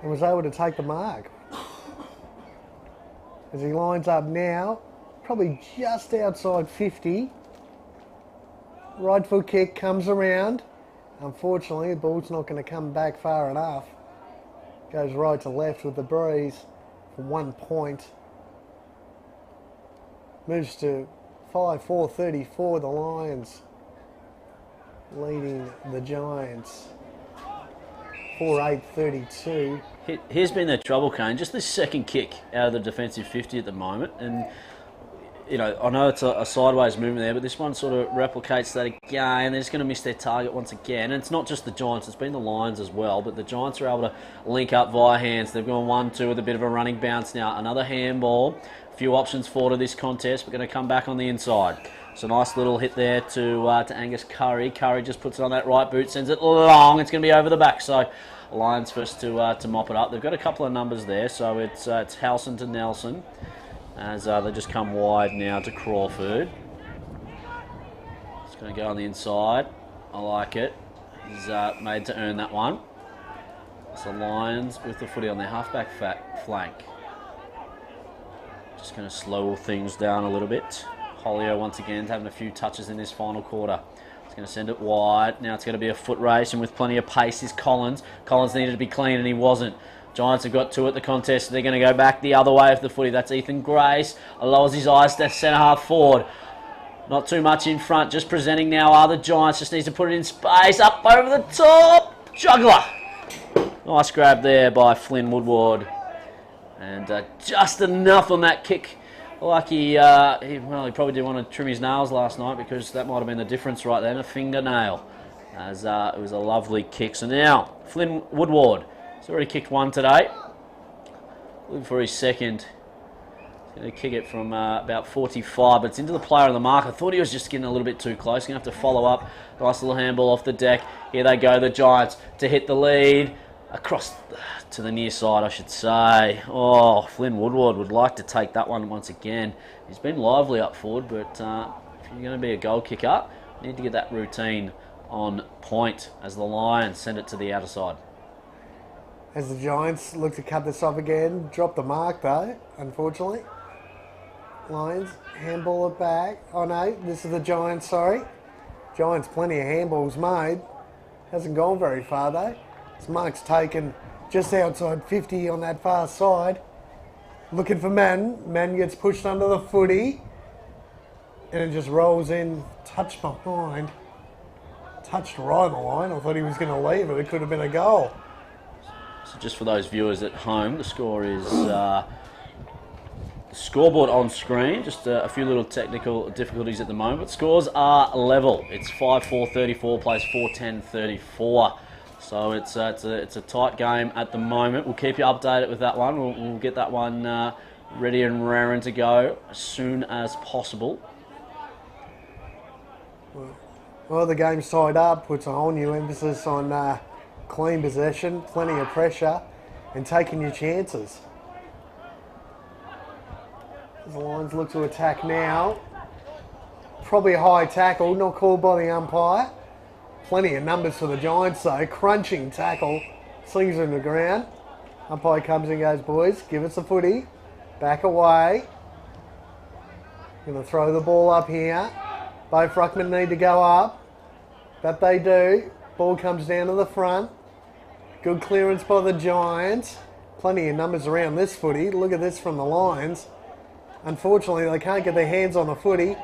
and was able to take the mark. As he lines up now, probably just outside 50. Right foot kick comes around. Unfortunately, the ball's not going to come back far enough. Goes right to left with the breeze for 1 point. Moves to 5-4-34, the Lions leading the Giants 4-8-32. Here's been their trouble, Kane. Just this second kick out of the defensive 50 at the moment. And, you know, I know it's a sideways movement there, but this one sort of replicates that again. They're just going to miss their target once again. And it's not just the Giants, it's been the Lions as well. But the Giants are able to link up via hands. They've gone 1-2 with a bit of a running bounce now. Another handball. A few options forward of this contest. We're going to come back on the inside. So nice little hit there to Angus Curry. Curry just puts it on that right boot, sends it long. It's going to be over the back. So Lions first to mop it up. They've got a couple of numbers there. So it's Halson to Nelson. As they just come wide now to Crawford. It's going to go on the inside. I like it. He's made to earn that one. It's the Lions with the footy on their halfback flank. Just going to slow things down a little bit. Holio once again having a few touches in this final quarter. He's going to send it wide. Now it's going to be a foot race, and with plenty of pace is Collins. Collins needed to be clean and he wasn't. Giants have got 2 at the contest. They're going to go back the other way of the footy. That's Ethan Grace. Lowers his eyes to centre half forward. Not too much in front. Just presenting now are the Giants. Just needs to put it in space. Up over the top. Juggler. Nice grab there by Flynn Woodward. And just enough on that kick. Like he probably didn't want to trim his nails last night, because that might have been the difference right then. A fingernail. As it was a lovely kick. So now, Flynn Woodward. He's already kicked 1 today. Looking for his second. He's going to kick it from about 45, but it's into the player on the mark. I thought he was just getting a little bit too close. Going to have to follow up. Nice little handball off the deck. Here they go, the Giants, to hit the lead. Across to the near side, I should say. Oh, Flynn Woodward would like to take that one once again. He's been lively up forward, but if you're going to be a goal kicker, you need to get that routine on point as the Lions send it to the outer side. As the Giants look to cut this off again, drop the mark though, unfortunately. Lions handball it back. Oh no, this is the Giants, sorry. Giants plenty of handballs made. Hasn't gone very far though. This mark's taken just outside 50 on that far side. Looking for Man. Man gets pushed under the footy. And it just rolls in, touched behind. Touched right on the line. I thought he was going to leave it. It could have been a goal. So just for those viewers at home, the score is the scoreboard on screen. Just a few little technical difficulties at the moment. But scores are level. It's 5-4-34 plays 4-10-34. So it's a tight game at the moment. We'll keep you updated with that one. We'll get that one ready and raring to go as soon as possible. Well, the game's tied up. Puts a whole new emphasis on clean possession, plenty of pressure, and taking your chances. As the Lions look to attack now. Probably a high tackle, not called by the umpire. Plenty of numbers for the Giants though. Crunching tackle. Slings him to the ground. Umpire comes and goes, boys, give us the footy. Back away. Going to throw the ball up here. Both ruckmen need to go up. But they do. Ball comes down to the front. Good clearance by the Giants. Plenty of numbers around this footy. Look at this from the Lions. Unfortunately, they can't get their hands on the footy.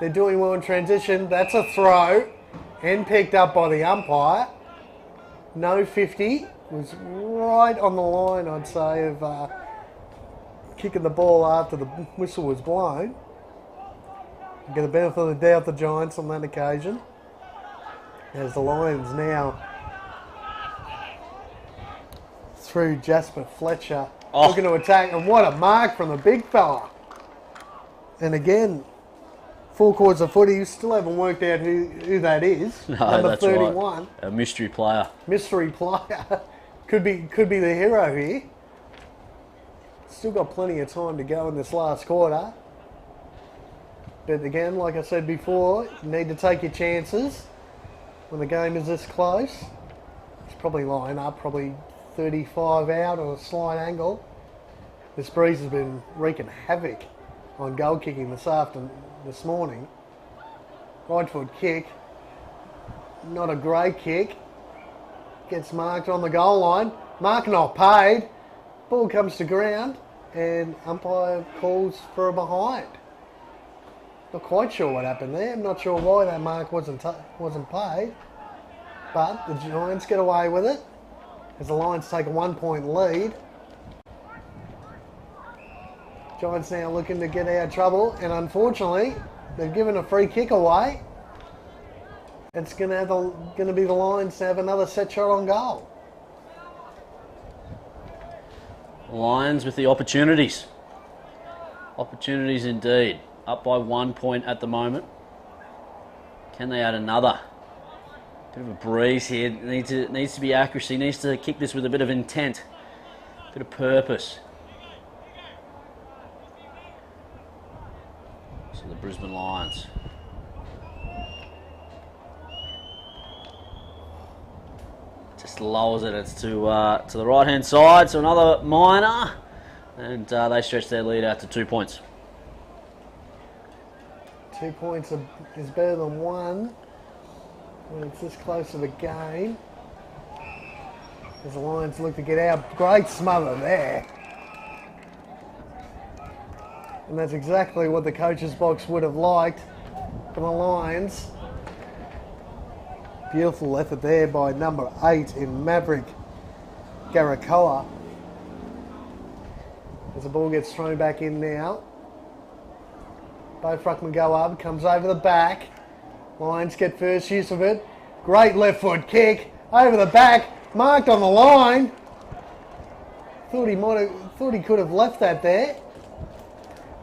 They're doing well in transition. That's a throw. And picked up by the umpire. No 50. Was right on the line, I'd say, of kicking the ball after the whistle was blown. Get the benefit of the doubt, the Giants, on that occasion. As the Lions now through Jasper Fletcher. Looking to attack. And what a mark from the big fella. And again, 4 quarters of footy. Still haven't worked out who that is. No, Number that's 31. right. A mystery player. Mystery player. could be the hero here. Still got plenty of time to go in this last quarter. But again, like I said before, you need to take your chances when the game is this close. He's probably lining up, probably 35 out on a slight angle. This breeze has been wreaking havoc on goal kicking this morning. Right foot kick. Not a great kick. Gets marked on the goal line. Mark not paid. Ball comes to ground and umpire calls for a behind. Not quite sure what happened there. I'm not sure why that mark wasn't paid. But the Giants get away with it as the Lions take a 1 point lead. Giants now looking to get out of trouble, and unfortunately they've given a free kick away. It's going to be the Lions to have another set shot on goal. Lions with the opportunities. Opportunities indeed. Up by 1 point at the moment. Can they add another? Bit of a breeze here. Needs to be accuracy. Needs to kick this with a bit of intent. A bit of purpose. So the Brisbane Lions. Just lowers it. It's to the right hand side. So another minor. And they stretch their lead out to 2 points. 2 points is better than 1 when it's this close to the game. As the Lions look to get out. Great smother there. And that's exactly what the coach's box would have liked for the Lions. Beautiful effort there by number 8 in Maverick Garakoa. As the ball gets thrown back in now. Both ruckmen go up, comes over the back. Lions get first use of it. Great left foot kick over the back, marked on the line. Thought he could have left that there,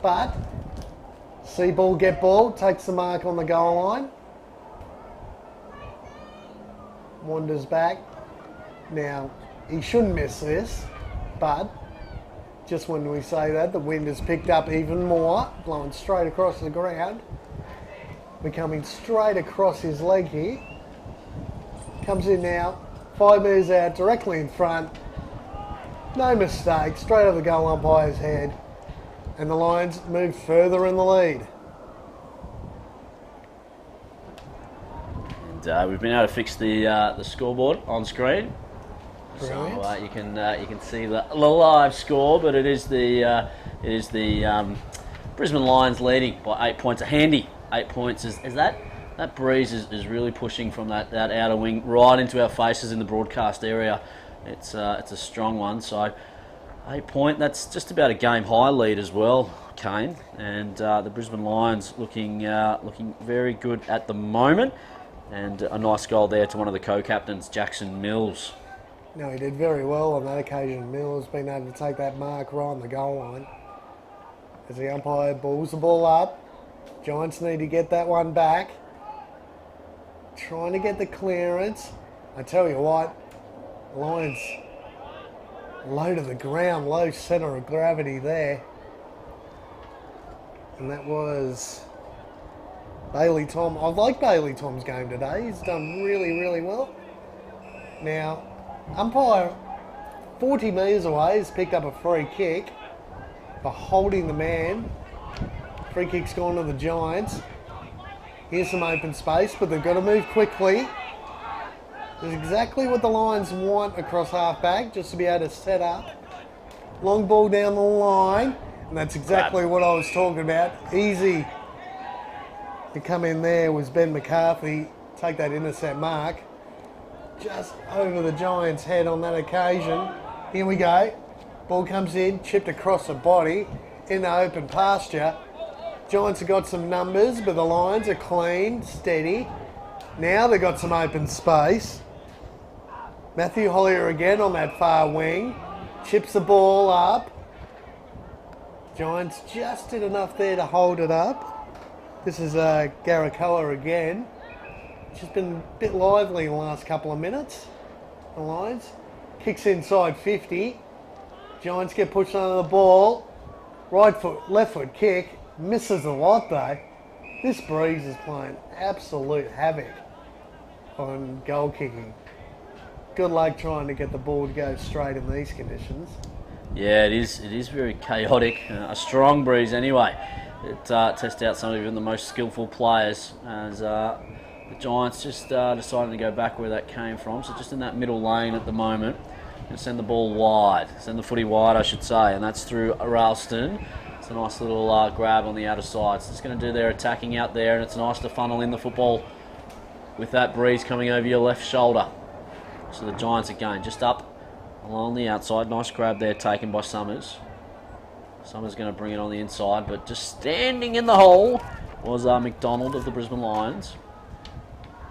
but see ball get ball, takes the mark on the goal line. Wanders back. Now he shouldn't miss this, but just when we say that, the wind has picked up even more, blowing straight across the ground. We're coming straight across his leg here. Comes in now, 5 metres out, directly in front. No mistake, straight over the goal umpire's head. And the Lions move further in the lead. And we've been able to fix the scoreboard on screen. Brilliant. So you can see the live score, but it is the Brisbane Lions leading by 8 points. A handy 8 points. Is that breeze is really pushing from that outer wing right into our faces in the broadcast area. It's a strong one. So 8 point. That's just about a game high lead as well, Kane. And the Brisbane Lions looking very good at the moment. And a nice goal there to one of the co-captains, Jackson Mills. No, he did very well on that occasion. Mills been able to take that mark right on the goal line. As the umpire balls the ball up. Giants need to get that one back. Trying to get the clearance. I tell you what, Lions low to the ground, low centre of gravity there. And that was Bailey Tom. I like Bailey Tom's game today. He's done really, really well. Now, umpire 40 metres away has picked up a free kick for holding the man. Free kick's gone to the Giants. Here's some open space, but they've got to move quickly. It's exactly what the Lions want across half-back, just to be able to set up. Long ball down the line, and that's exactly what I was talking about. Easy to come in there was Ben McCarthy, take that intercept mark. Just over the Giants' head on that occasion. Here we go. Ball comes in, chipped across the body, in the open pasture. Giants have got some numbers, but the Lions are clean, steady. Now they've got some open space. Matthew Hollier again on that far wing. Chips the ball up. Giants just did enough there to hold it up. This is Garricoa again. She's been a bit lively in the last couple of minutes. The Lions. Kicks inside 50. Giants get pushed under the ball. Right foot, left foot kick. Misses a lot though. This Breeze is playing absolute havoc on goal kicking. Good luck trying to get the ball to go straight in these conditions. Yeah, it is. It is very chaotic. A strong breeze anyway. It tests out some of even the most skillful players as the Giants just decided to go back where that came from. So just in that middle lane at the moment. And send the ball wide. Send the footy wide, I should say. And that's through Ralston. It's a nice little grab on the outer side. So it's going to do their attacking out there. And it's nice to funnel in the football with that breeze coming over your left shoulder. So the Giants again just up along the outside. Nice grab there taken by Summers. Summers going to bring it on the inside. But just standing in the hole was McDonald of the Brisbane Lions.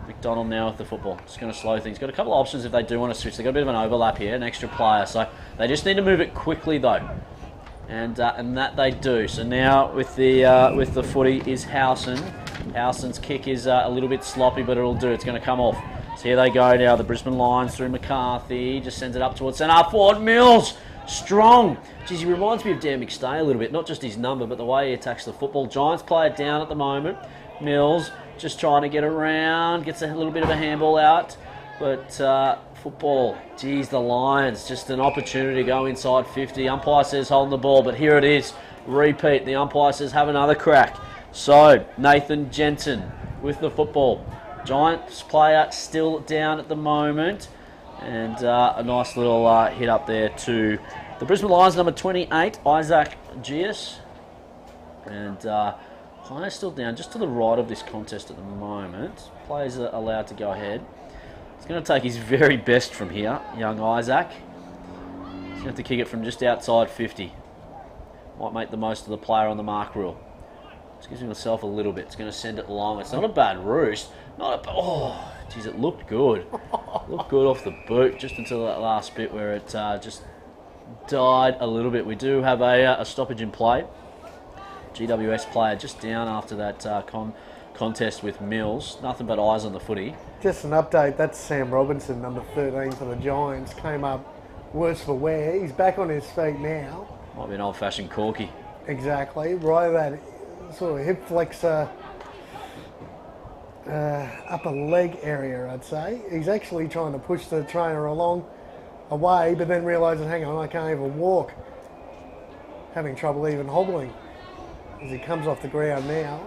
McDonald now with the football. Just going to slow things. Got a couple of options if they do want to switch. They've got a bit of an overlap here, an extra player. So they just need to move it quickly though. And that they do. So now with the footy is Howson. Howson's kick is a little bit sloppy, but it'll do. It's going to come off. So here they go now. The Brisbane Lions through McCarthy. Just sends it up towards centre forward. Mills. Strong. Geez, he reminds me of Dan McStay a little bit. Not just his number, but the way he attacks the football. Giants play it down at the moment. Mills just trying to get around. Gets a little bit of a handball out. But football, geez, the Lions, just an opportunity to go inside 50. Umpire says holding the ball, but here it is. Repeat. The umpire says have another crack. So, Nathan Jensen with the football. Giants player still down at the moment. And a nice little hit up there to the Brisbane Lions, number 28, Isaac Gias. And player still down just to the right of this contest at the moment. Players are allowed to go ahead. He's going to take his very best from here, young Isaac. He's going to have to kick it from just outside 50. Might make the most of the player on the mark rule. Just gives himself a little bit. It's going to send it long. It's not a bad roost. Oh, geez, it looked good. Looked good off the boot just until that last bit where it just died a little bit. We do have a stoppage in play. GWS player just down after that contest with Mills. Nothing but eyes on the footy. Just an update, that's Sam Robinson, number 13 for the Giants. Came up worse for wear. He's back on his feet now. Might be an old-fashioned corky. Exactly. Right at that sort of hip flexor, upper leg area, I'd say. He's actually trying to push the trainer along away, but then realises, hang on, I can't even walk. Having trouble even hobbling as he comes off the ground now.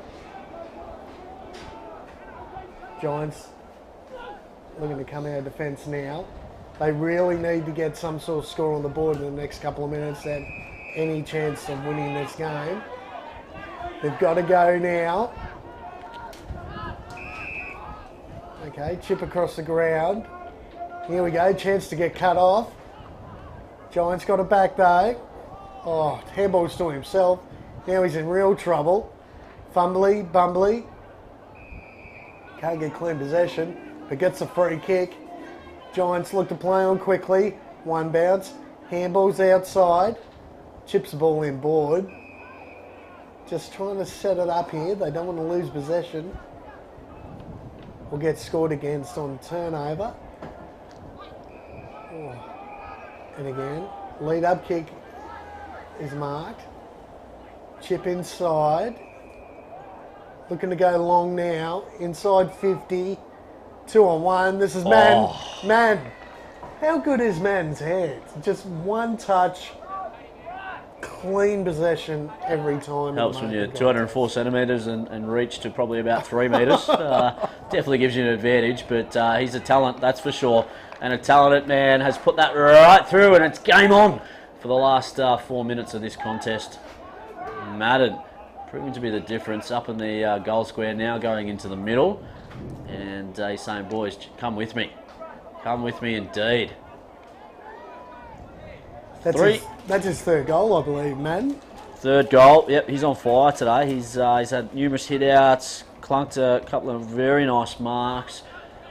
Giants looking to come out of defence now. They really need to get some sort of score on the board in the next couple of minutes to have any chance of winning this game. They've got to go now. Okay, chip across the ground. Here we go, chance to get cut off. Giants got it back though. Oh, handball's to himself. Now he's in real trouble. Fumbly, bumbly. Can't get clean possession, but gets a free kick. Giants look to play on quickly. One bounce. Handball's outside. Chips the ball in board. Just trying to set it up here. They don't want to lose possession. Will get scored against on turnover. Oh. And again, lead up kick is marked. Chip inside. Looking to go long now. Inside 50. 2-on-1. This is Man. Man. How good is Man's hands? Just one touch. Clean possession every time. Helps when you're 204 centimetres and reach to probably about 3 metres. Definitely gives you an advantage, but he's a talent, that's for sure. And a talented man has put that right through, and it's game on for the last 4 minutes of this contest. Madden proving to be the difference up in the goal square now, going into the middle. And he's saying, boys, come with me. Come with me indeed. That's his third goal, I believe, man. Third goal. Yep, he's on fire today. He's had numerous hit-outs, clunked a couple of very nice marks.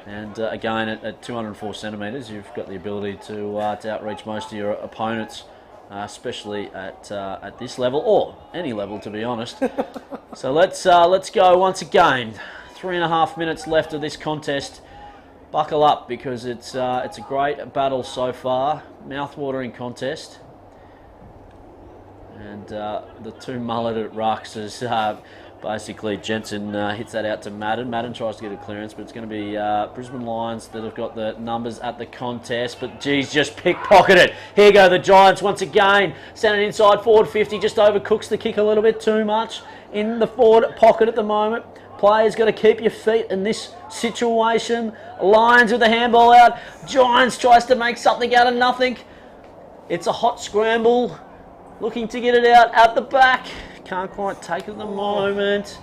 And again, at 204 centimetres, you've got the ability to outreach most of your opponents especially at this level, or any level, to be honest. So let's go once again. 3.5 minutes left of this contest. Buckle up, because it's a great battle so far. Mouth-watering contest. And the two mulleted rucks is basically Jensen hits that out to Madden. Madden tries to get a clearance, but it's going to be Brisbane Lions that have got the numbers at the contest. But geez, just pickpocketed. Here go the Giants once again. Send it inside forward 50, just overcooks the kick a little bit too much in the forward pocket at the moment. Players got to keep your feet in this situation. Lions with the handball out. Giants tries to make something out of nothing. It's a hot scramble. Looking to get it out at the back. Can't quite take it at the moment.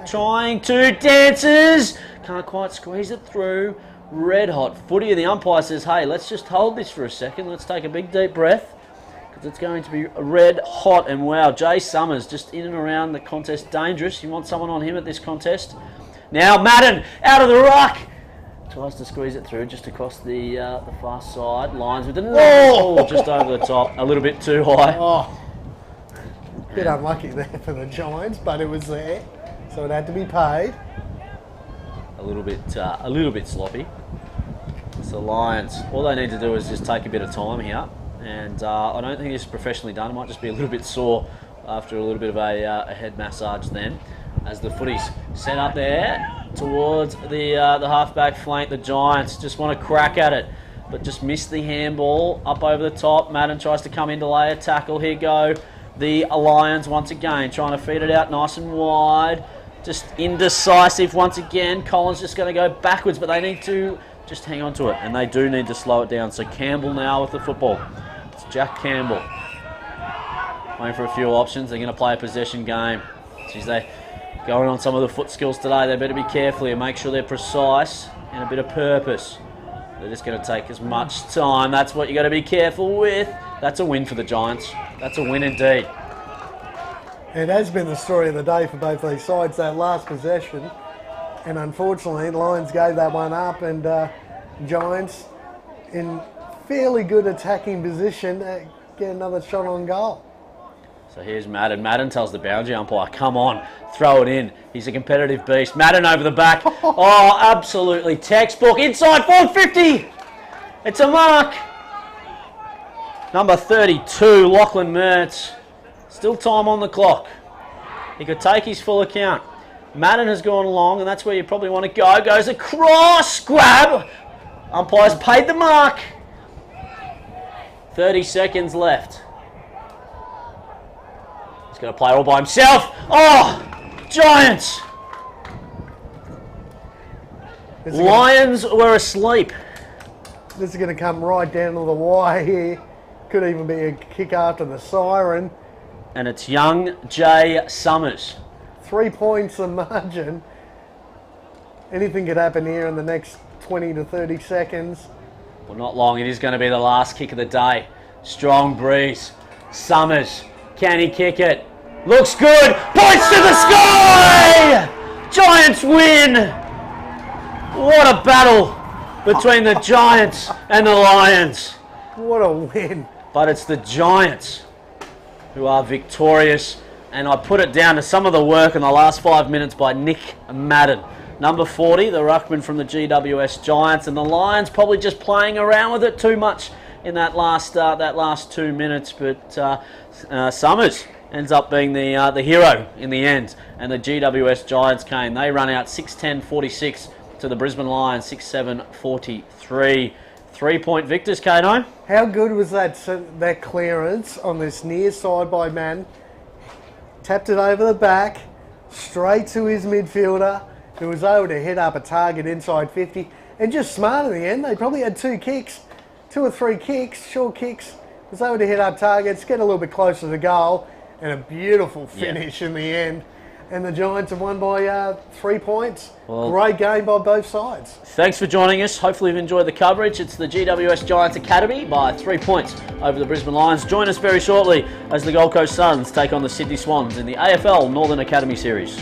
Trying to. Dances. Can't quite squeeze it through. Red hot footy. And the umpire says, hey, let's just hold this for a second. Let's take a big deep breath, because it's going to be red hot. And wow, Jay Summers just in and around the contest. Dangerous. You want someone on him at this contest. Now Madden out of the ruck. Tries to squeeze it through just across the far side. Lions with the just over the top. A little bit too high. Oh, bit unlucky there for the Giants, but it was there, so it had to be paid. A little bit sloppy. So Lions, all they need to do is just take a bit of time here, and I don't think this is professionally done. It might just be a little bit sore after a little bit of a head massage then, as the footy's set up there towards the halfback flank. The Giants just want to crack at it, but just miss the handball up over the top. Madden tries to come in to lay a tackle. Here go the Lions once again, trying to feed it out nice and wide. Just indecisive once again. Collins just going to go backwards, but they need to just hang on to it, and they do need to slow it down. So Campbell now with the football. It's Jack Campbell. Waiting for a few options. They're going to play a possession game. Geez, they going on some of the foot skills today. They better be careful and make sure they're precise and a bit of purpose. They're just going to take as much time. That's what you got to be careful with. That's a win for the Giants. That's a win indeed. It has been the story of the day for both these sides, that last possession. And unfortunately, the Lions gave that one up, and Giants in fairly good attacking position get another shot on goal. So here's Madden. Madden tells the boundary umpire, come on, throw it in. He's a competitive beast. Madden over the back. Oh, absolutely textbook. Inside 450. It's a mark. Number 32, Lachlan Mertz. Still time on the clock. He could take his full account. Madden has gone long, and that's where you probably want to go. Goes across. Grab. Umpire's paid the mark. 30 seconds left. He's going to play all by himself. Oh, Giants. Lions were asleep. This is going to come right down to the wire here. Could even be a kick after the siren. And it's young Jay Summers. 3 points the margin. Anything could happen here in the next 20 to 30 seconds. Well, not long. It is going to be the last kick of the day. Strong breeze. Summers. Can he kick it? Looks good. Points to the sky! Giants win! What a battle between the Giants and the Lions. What a win. But it's the Giants who are victorious. And I put it down to some of the work in the last 5 minutes by Nick Madden. Number 40, the ruckman from the GWS Giants. And the Lions probably just playing around with it too much in that last 2 minutes. But Summers ends up being the hero in the end. And the GWS Giants came. They run out 6-10-46 to the Brisbane Lions 6-7-43. 3-point victors, Kano. How good was that clearance on this near side by Mann? Tapped it over the back, straight to his midfielder, who was able to hit up a target inside 50. And just smart in the end. They probably had 2 or 3 kicks, short kicks. Was able to hit up targets, get a little bit closer to the goal, and a beautiful finish in the end. And the Giants have won by 3 points. Well, great game by both sides. Thanks for joining us. Hopefully you've enjoyed the coverage. It's the GWS Giants Academy by 3 points over the Brisbane Lions. Join us very shortly as the Gold Coast Suns take on the Sydney Swans in the AFL Northern Academy Series.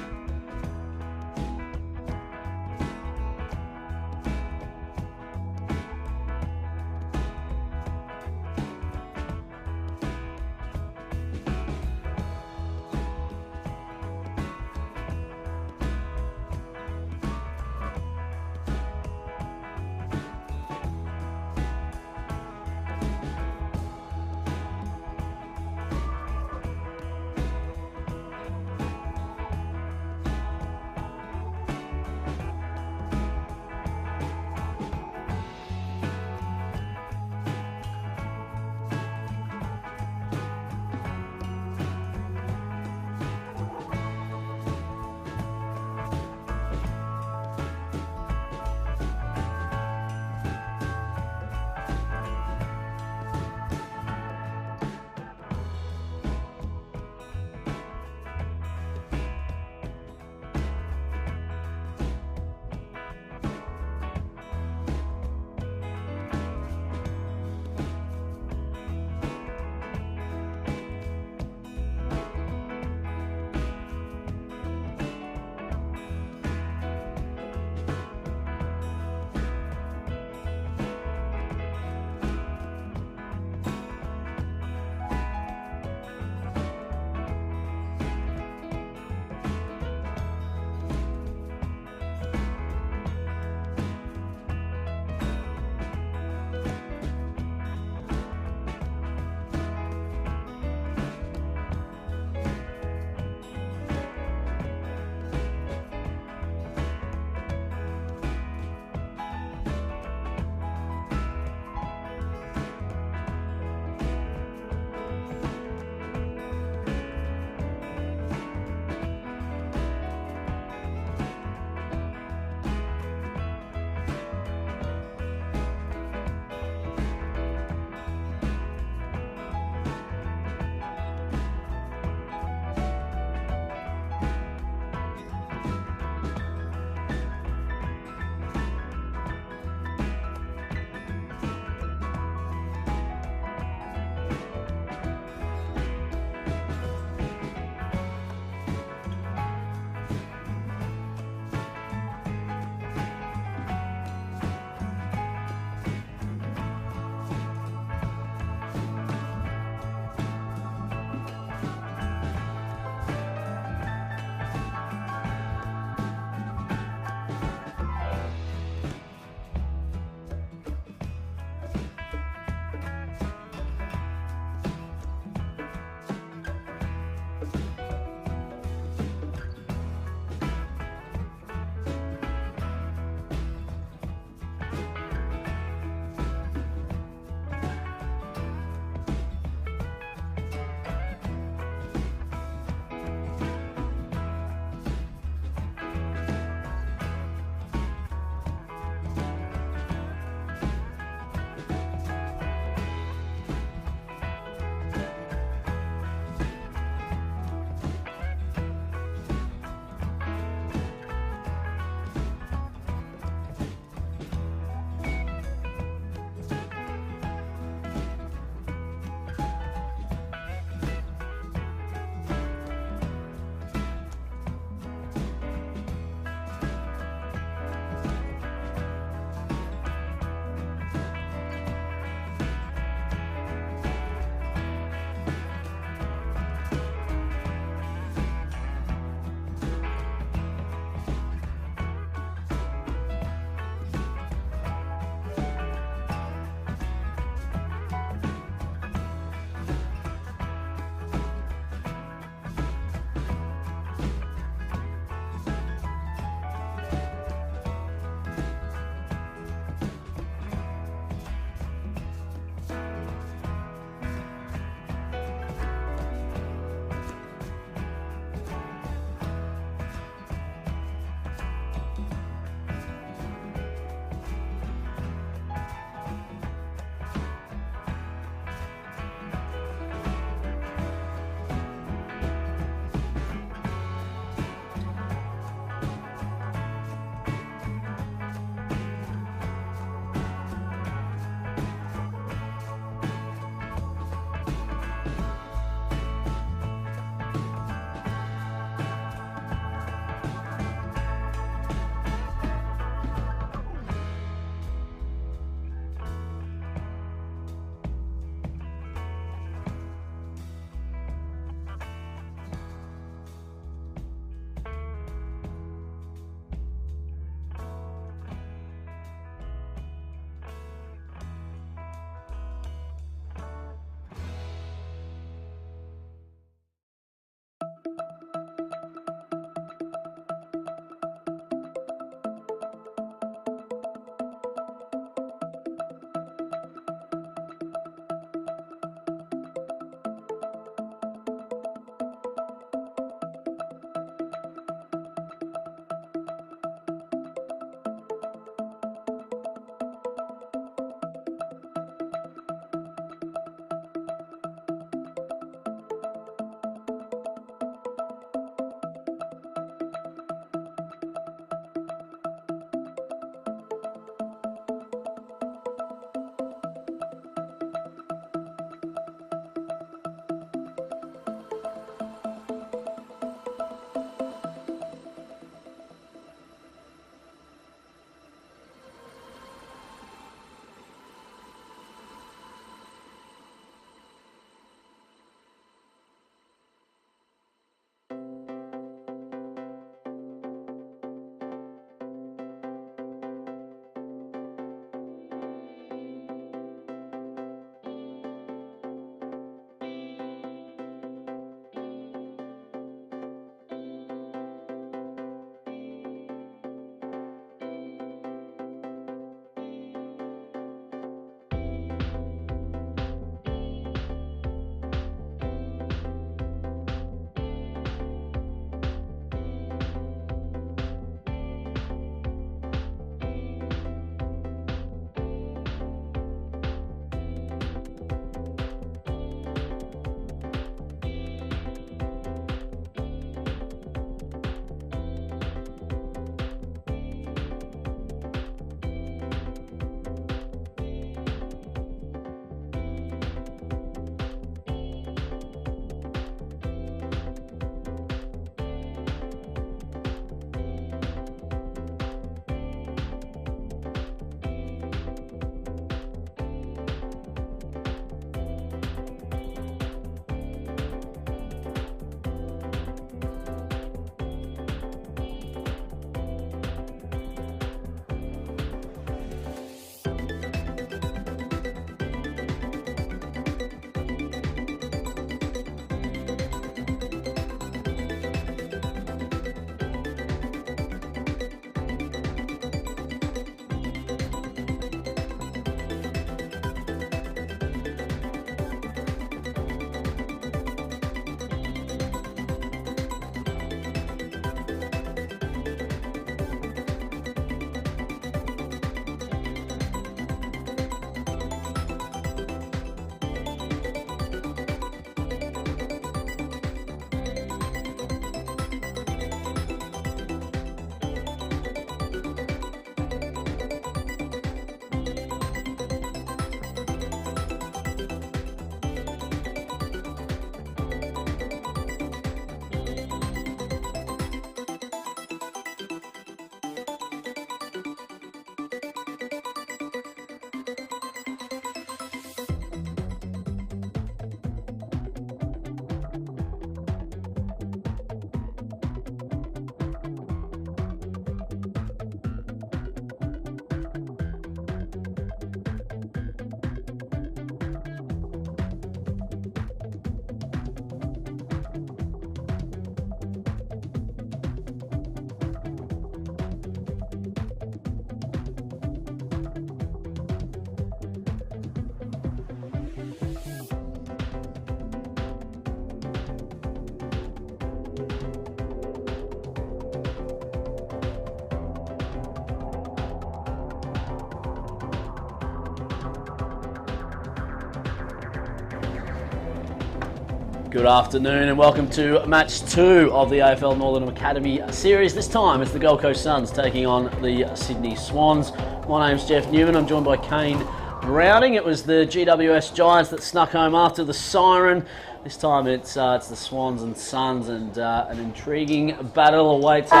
Good afternoon and welcome to match 2 of the AFL Northern Academy series. This time it's the Gold Coast Suns taking on the Sydney Swans. My name's Jeff Newman, I'm joined by Kane Browning. It was the GWS Giants that snuck home after the siren. This time it's the Swans and Suns, and an intriguing battle awaits Kane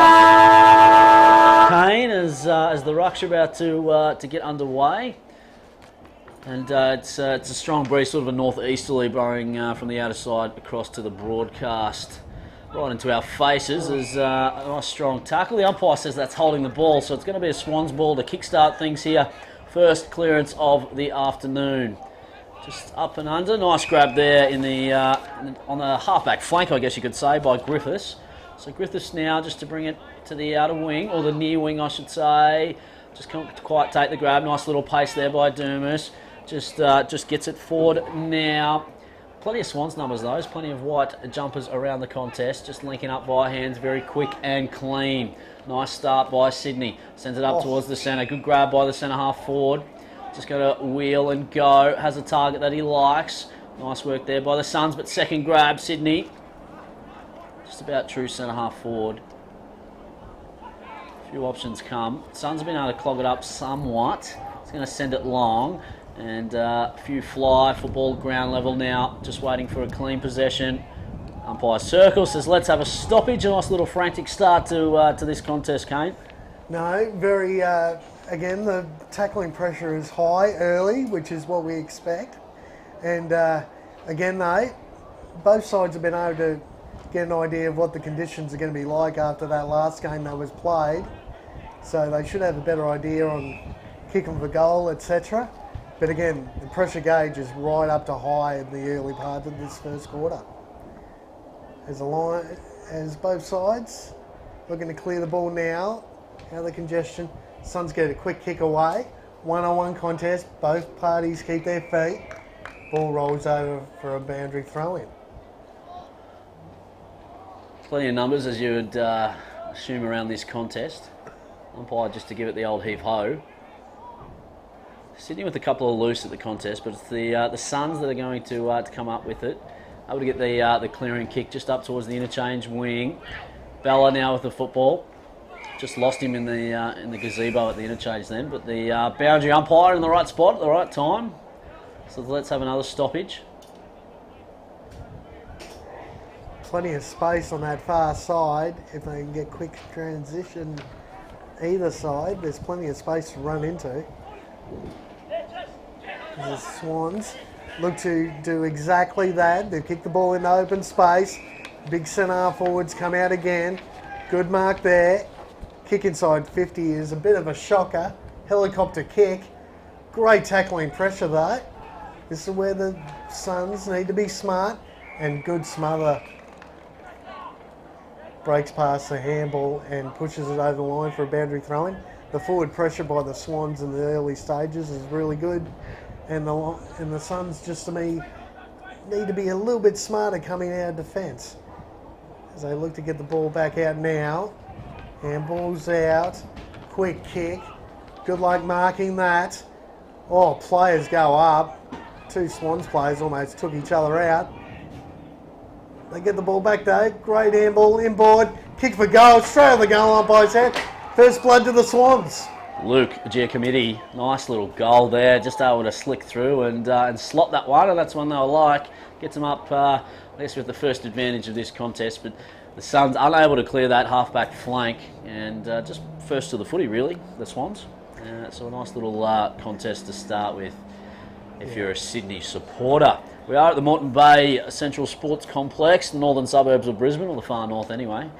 as the rucks are about to get underway. And it's a strong breeze, sort of a northeasterly blowing from the outer side across to the broadcast. Right into our faces is a nice strong tackle. The umpire says that's holding the ball, so it's going to be a Swans ball to kickstart things here. First clearance of the afternoon. Just up and under. Nice grab there on the halfback flank, I guess you could say, by Griffiths. So Griffiths now just to bring it to the outer wing, or the near wing I should say. Just can't quite take the grab. Nice little pace there by Dumas. Just gets it forward now. Plenty of Swans numbers though. There's plenty of white jumpers around the contest. Just linking up by hands, very quick and clean. Nice start by Sydney. Sends it up towards the centre. Good grab by the centre half forward. Just got to wheel and go. Has a target that he likes. Nice work there by the Suns, but second grab, Sydney. Just about true centre half forward. A few options come. Suns have been able to clog it up somewhat. It's going to send it long. And a few fly, football ground level now, just waiting for a clean possession. Umpire circle says let's have a stoppage. A nice little frantic start to this contest, Kane. No, very, again, the tackling pressure is high early, which is what we expect. And again, though, both sides have been able to get an idea of what the conditions are going to be like after that last game that was played. So they should have a better idea on kicking for goal, etc. But again, the pressure gauge is right up to high in the early part of this first quarter. As both sides looking to clear the ball now, out of the congestion. Suns get a quick kick away. One-on-one contest, both parties keep their feet. Ball rolls over for a boundary throw-in. Plenty of numbers as you would assume around this contest. Umpire just to give it the old heave-ho. Sydney with a couple of loose at the contest, but it's the Suns that are going to come up with it. Able to get the clearing kick just up towards the interchange wing. Bella now with the football. Just lost him in the gazebo at the interchange then, but the boundary umpire in the right spot at the right time. So let's have another stoppage. Plenty of space on that far side. If they can get quick transition either side, there's plenty of space to run into. The Swans look to do exactly that. They kick the ball in the open space. Big centre forwards come out again. Good mark there. Kick inside 50 is a bit of a shocker. Helicopter kick. Great tackling pressure though. This is where the Suns need to be smart, and good smother. Breaks past the handball and pushes it over the line for a boundary throw-in. The forward pressure by the Swans in the early stages is really good. And the Suns, just to me, need to be a little bit smarter coming out of defence. As they look to get the ball back out now. Handball's out. Quick kick. Good luck marking that. Oh, players go up. Two Swans players almost took each other out. They get the ball back though. Great handball inboard. Kick for goal. Straight on the goal line by his head. First blood to the Swans. Luke Giacometti, nice little goal there, just able to slick through and slot that one, and that's one they'll like. Gets them up, I guess, with the first advantage of this contest, but the Suns unable to clear that halfback flank, and just first to the footy, really, the Swans. So a nice little contest to start with if you're a Sydney supporter. We are at the Moreton Bay Central Sports Complex, the northern suburbs of Brisbane, or the far north anyway.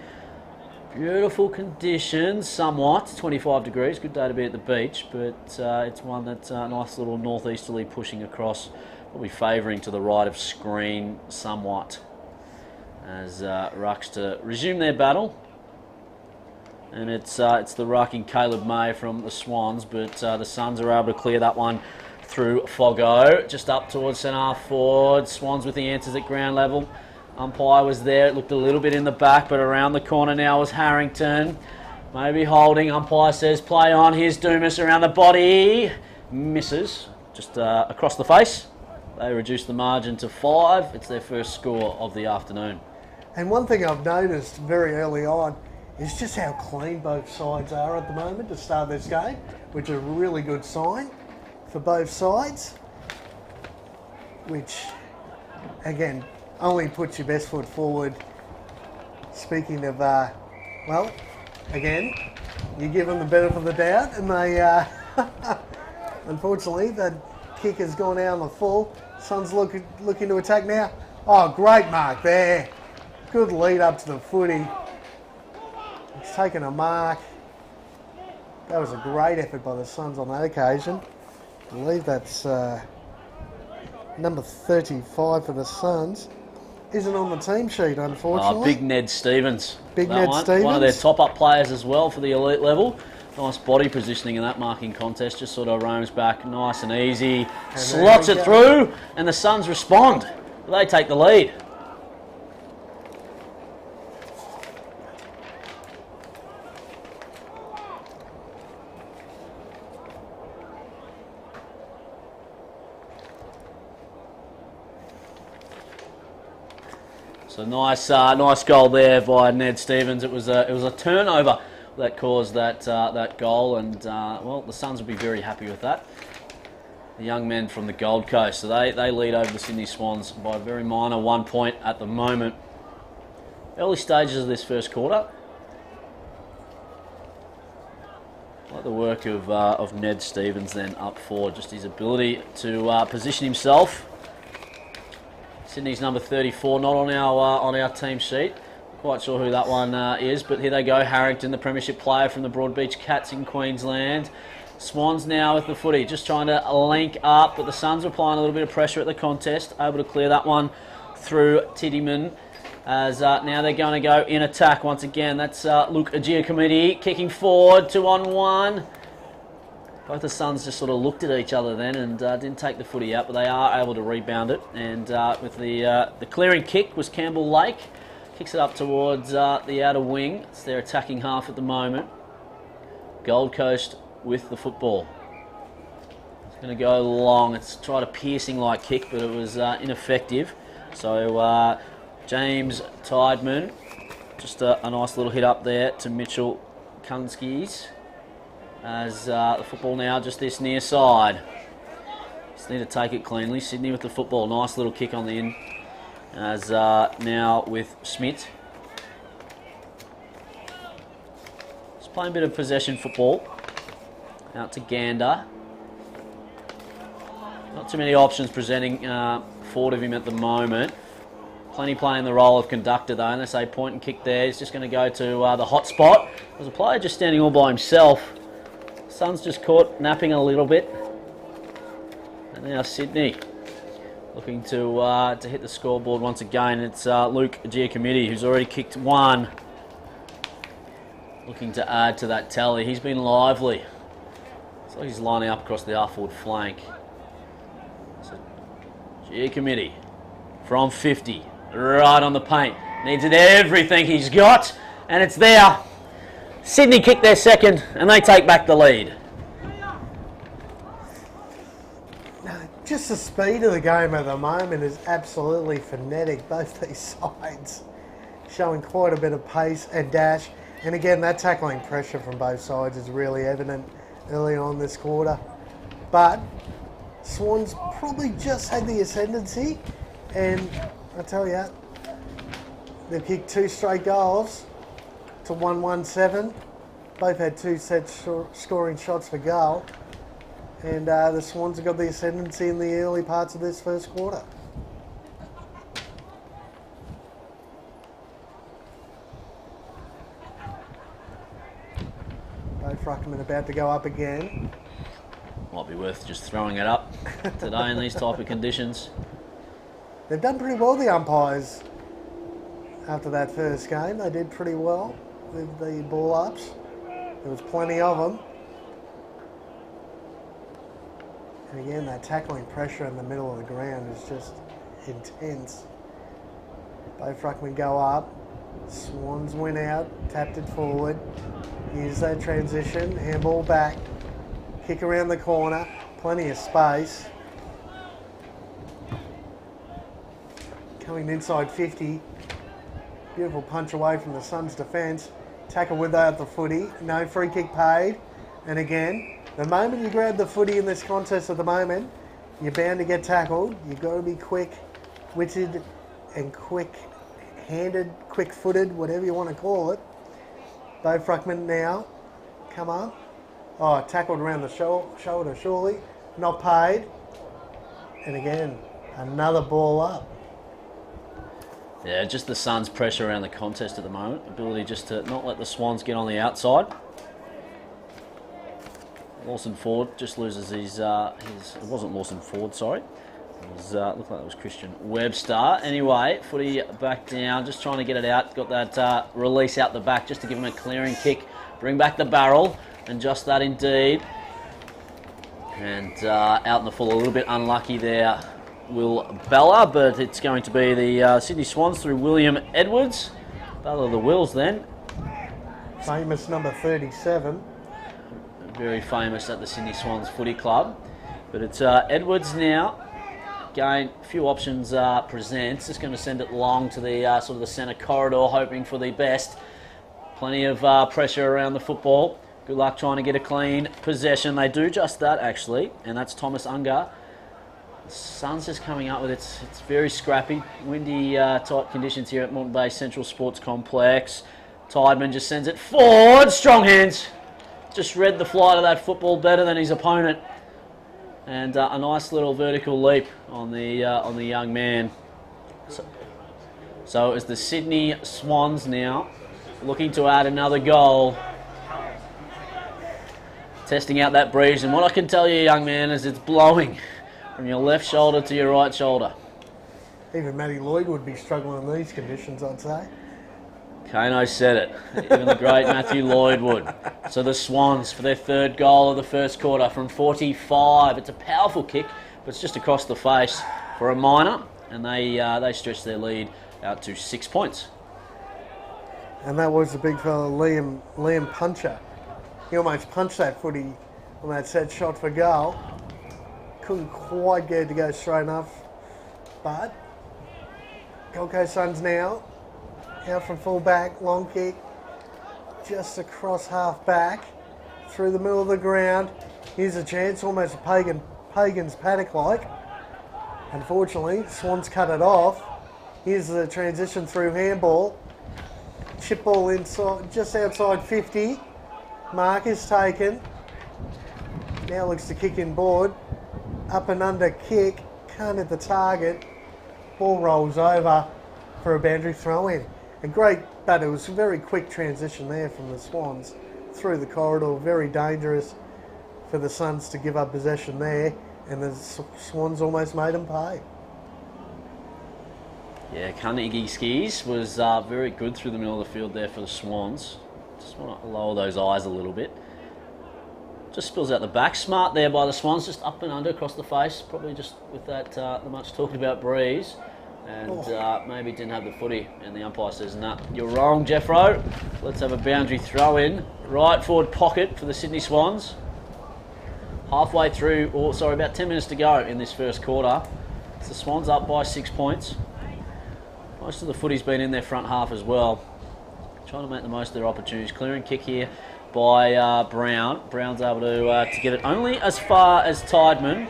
Beautiful conditions, somewhat, 25 degrees, good day to be at the beach, but it's one that's a nice little northeasterly pushing across, probably favouring to the right of screen somewhat, as rucks to resume their battle. And it's the rucking Caleb May from the Swans, but the Suns are able to clear that one through Foggo, just up towards centre half forward. Swans with the answers at ground level. Umpire was there, it looked a little bit in the back, but around the corner now was Harrington. Maybe holding, umpire says play on. Here's Dumas around the body. Misses, just across the face. They reduce the margin to 5. It's their first score of the afternoon. And one thing I've noticed very early on is just how clean both sides are at the moment to start this game, which is a really good sign for both sides, which, again, only puts your best foot forward. Speaking of, well, again, you give them the benefit of the doubt, and they, unfortunately, that kick has gone out on the full. Suns looking to attack now. Oh, great mark there. Good lead up to the footy. He's taken a mark. That was a great effort by the Suns on that occasion. I believe that's number 35 for the Suns. Isn't on the team sheet, unfortunately. Oh, big Ned Stevens. Stevens. One of their top-up players as well for the elite level. Nice body positioning in that marking contest. Just sort of roams back nice and easy. And slots it through, and the Suns respond. They take the lead. So nice goal there by Ned Stevens. It was a turnover that caused that goal, and well, the Suns will be very happy with that. The young men from the Gold Coast, so they lead over the Sydney Swans by a very minor 1 point at the moment. Early stages of this first quarter. I like the work of Ned Stevens then up forward, just his ability to position himself. Sydney's number 34, not on our team sheet. Quite sure who that one is, but here they go. Harrington, the premiership player from the Broadbeach Cats in Queensland. Swans now with the footy, just trying to link up, but the Suns are applying a little bit of pressure at the contest, able to clear that one through Tiddyman. As now they're going to go in attack once again. That's Luke Agiacomidi kicking forward, 2-on-1. Both the Suns just sort of looked at each other then and didn't take the footy out, but they are able to rebound it. And with the clearing kick was Campbell Lake. Kicks it up towards the outer wing. It's their attacking half at the moment. Gold Coast with the football. It's going to go long. It's tried a piercing-like kick, but it was ineffective. So James Tideman, just a nice little hit up there to Mitchell Kunskis. As the football now just this near side. Just need to take it cleanly. Sydney with the football. Nice little kick on the in. As now with Schmidt. Just playing a bit of possession football. Out to Gander. Not too many options presenting forward of him at the moment. Plenty playing the role of conductor though, and they say point and kick there. He's just going to go to the hot spot. There's a player just standing all by himself. Suns just caught napping a little bit. And now Sydney looking to hit the scoreboard once again. It's Luke Giacomidi who's already kicked one. Looking to add to that tally. He's been lively. Looks like he's lining up across the half-forward flank. So Giacomidi from 50. Right on the paint. Needs it everything he's got. And it's there. Sydney kick their second and they take back the lead. Just the speed of the game at the moment is absolutely frenetic. Both these sides showing quite a bit of pace and dash. And again, that tackling pressure from both sides is really evident early on this quarter. But Swans probably just had the ascendancy. And I tell you, they've kicked 2 straight goals to 1-1-7. Both had 2 set scoring shots for goal. And the Swans have got the ascendancy in the early parts of this first quarter. Both ruckmen about to go up again. Might be worth just throwing it up today in these type of conditions. They've done pretty well, the umpires, after that first game. They did pretty well with the ball ups. There was plenty of them. And again, that tackling pressure in the middle of the ground is just intense. Both ruckmen go up. Swans went out, tapped it forward. Here's that transition, handball back. Kick around the corner, plenty of space. coming inside 50. Beautiful punch away from the Suns' defence. Tackle without the footy. No free kick paid. And again, the moment you grab the footy in this contest at the moment, you're bound to get tackled. You've got to be quick-witted and quick-handed, quick-footed, whatever you want to call it. Bo Fruckman now. Come up. Oh, tackled around the shoulder, surely. Not paid. And again, another ball up. Yeah, just the Suns' pressure around the contest at the moment. Ability just to not let the Swans get on the outside. Lawson Ford just loses his it wasn't Lawson Ford, sorry. It was, looked like it was Christian Webster. Anyway, footy back down, just trying to get it out. Got that release out the back just to give him a clearing kick. Bring back the barrel, and just that indeed. And out in the full, a little bit unlucky there, Will Bella, but it's going to be the Sydney Swans through William Edwards. Battle of the Wills then. Famous number 37. Very famous at the Sydney Swans Footy Club. But it's Edwards now. Again, a few options presents. Just going to send it long to the sort of the centre corridor, hoping for the best. Plenty of pressure around the football. Good luck trying to get a clean possession. They do just that, actually, and that's Thomas Unger. The Suns just coming up with it. It's very scrappy. Windy type conditions here at Moreton Bay Central Sports Complex. Tideman just sends it forward. Strong hands. Just read the flight of that football better than his opponent. And a nice little vertical leap on the young man. So it's the Sydney Swans now looking to add another goal. Testing out that breeze, and what I can tell you, young man, is it's blowing from your left shoulder to your right shoulder. Even Matty Lloyd would be struggling in these conditions, I'd say. Kano said it. Even the great Matthew Lloyd would. So the Swans for their third goal of the first quarter from 45. It's a powerful kick, but it's just across the face for a minor, and they stretch their lead out to 6 points. And that was the big fella, Liam Puncher. He almost punched that footy on that set shot for goal. Couldn't quite get it to go straight enough. But Gold Coast Suns now out from full back, long kick, just across half back, through the middle of the ground. Here's a chance, almost a Pagan's paddock-like. Unfortunately, Swans cut it off. Here's the transition through handball. Chip ball inside, just outside 50. Mark is taken. Now looks to kick in board. Up and under kick, can't hit the target. Ball rolls over for a boundary throw in. A great, but it was a very quick transition there from the Swans through the corridor. Very dangerous for the Suns to give up possession there, and the Swans almost made them pay. Yeah, Carnegie Skis was very good through the middle of the field there for the Swans. Just want to lower those eyes a little bit. Just spills out the back. Smart there by the Swans, just up and under across the face. Probably just with that the much talked about breeze. And maybe didn't have the footy, and the umpire says, nah, you're wrong, Jeffro. Let's have a boundary throw in. Right forward pocket for the Sydney Swans. Halfway through, or sorry, about 10 minutes to go in this first quarter. It's the Swans up by 6 points. Most of the footy's been in their front half as well. Trying to make the most of their opportunities. Clearing kick here by Brown. Brown's able to get it only as far as Tideman.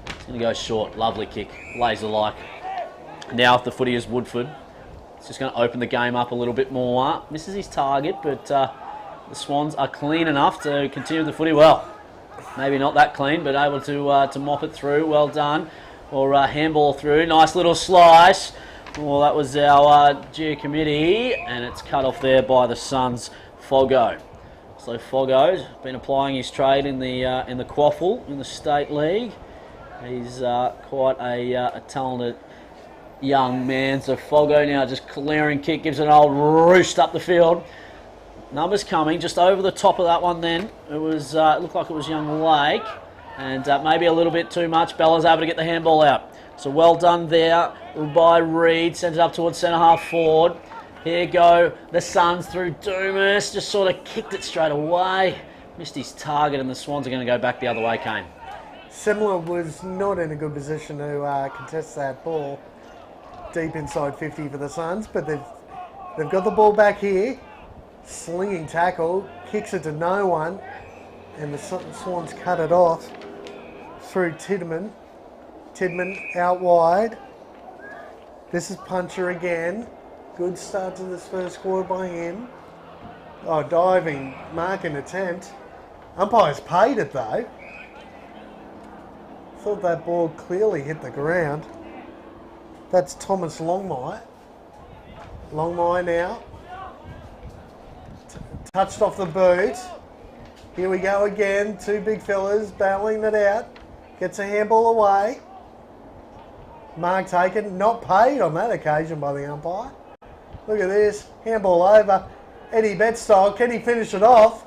It's going to go short. Lovely kick. Laser-like. Now if the footy is Woodford, it's just going to open the game up a little bit more. Misses his target, but the Swans are clean enough to continue the footy well. Maybe not that clean, but able to mop it through. Well done. Or handball through. Nice little slice. Well, that was our G committee, and it's cut off there by the Suns' Foggo. So Foggo's been applying his trade in the quaffle in the state league. He's quite a talented young man. So Foggo now just clearing kick, gives it an old roost up the field. Numbers coming just over the top of that one. Then it was it looked like it was Young Lake, and maybe a little bit too much. Bella's able to get the handball out. So well done there by Reed. Sends it up towards centre half forward. Here go the Suns through Dumas. Just sort of kicked it straight away. Missed his target, and the Swans are going to go back the other way, Kane. Similar was not in a good position to contest that ball. deep inside 50 for the Suns, but they've got the ball back here. Slinging tackle, kicks it to no one, and the Swans cut it off through Tidman. Tidman out wide. This is Puncher again. Good start to this first quarter by him. Oh, diving, marking attempt. Umpire's paid it though. Thought that ball clearly hit the ground. That's Thomas Longmire. Longmire now. Touched off the boot. Here we go again. Two big fellas battling it out. Gets a handball away. Mark taken. Not paid on that occasion by the umpire. Look at this. Handball over. Eddie Betts style. Can he finish it off?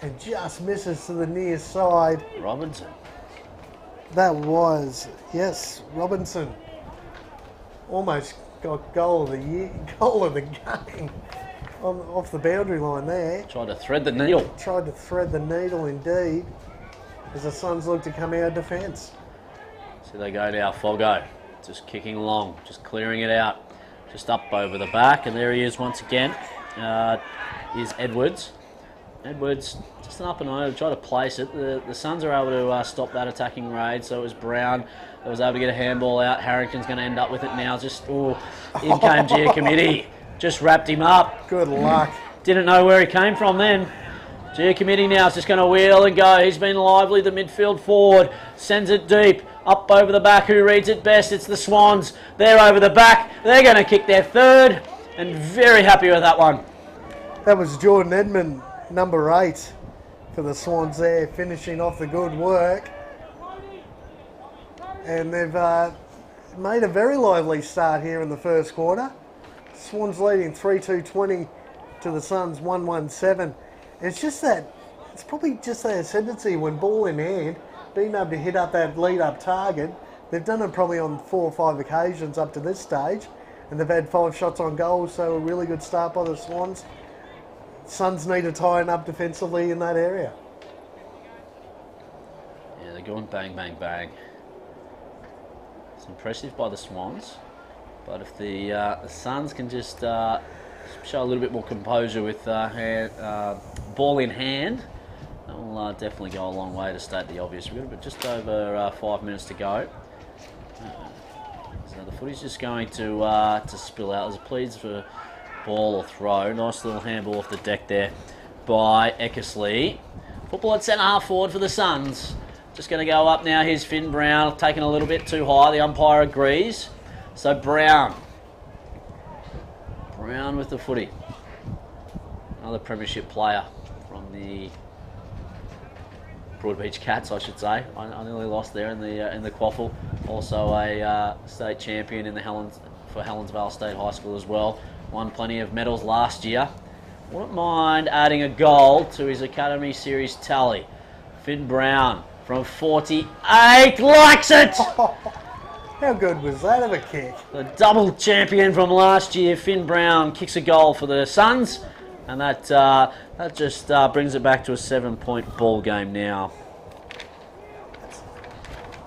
And just misses to the near side. Robinson. That was, yes, Robinson. Almost got goal of the year, goal of the game. Off the boundary line there. Tried to thread the needle. Tried to thread the needle indeed, as the Suns look to come out of defence. So they go now, Foggo. Just kicking along, just clearing it out. Just up over the back, and there he is once again. Is Edwards. Edwards, just an up and over, try to place it. The Suns are able to stop that attacking raid, so it was Brown that was able to get a handball out. Harrington's going to end up with it now. Just, in came Giacometti. Just wrapped him up. Good luck. Didn't know where he came from then. Giacometti now is just going to wheel and go. He's been lively, the midfield forward. Sends it deep, up over the back. Who reads it best? It's the Swans. They're over the back. They're going to kick their third, and very happy with that one. That was Jordan Edmond, number 8 for the Swans there, finishing off the good work. And they've made a very lively start here in the first quarter. Swans leading 3-2-20 to the Suns 1-1-7. It's just that, it's probably just their ascendancy when ball in hand, being able to hit up that lead-up target. They've done it probably on 4 or 5 occasions up to this stage, and they've had 5 shots on goal, so a really good start by the Swans. Suns need to tighten up defensively in that area. Yeah, they're going bang, bang, bang. It's impressive by the Swans, but if the Suns can just show a little bit more composure with ball in hand, that will definitely go a long way to state the obvious. We've got just over 5 minutes to go. So the footy's just going to spill out. There's a pleads for ball or throw. Nice little handball off the deck there by Eckersley. Football at centre half forward for the Suns. Just going to go up now. Here's Finn Brown, taking a little bit too high. The umpire agrees. So Brown with the footy. Another premiership player from the Broadbeach Cats, I should say. I nearly lost there in the quaffle. Also a state champion in the for Helensvale State High School as well. Won plenty of medals last year. Wouldn't mind adding a goal to his Academy Series tally. Finn Brown from 48 likes it! How good was that of a kick? The double champion from last year, Finn Brown, kicks a goal for the Suns, and that just brings it back to a 7-point ball game now.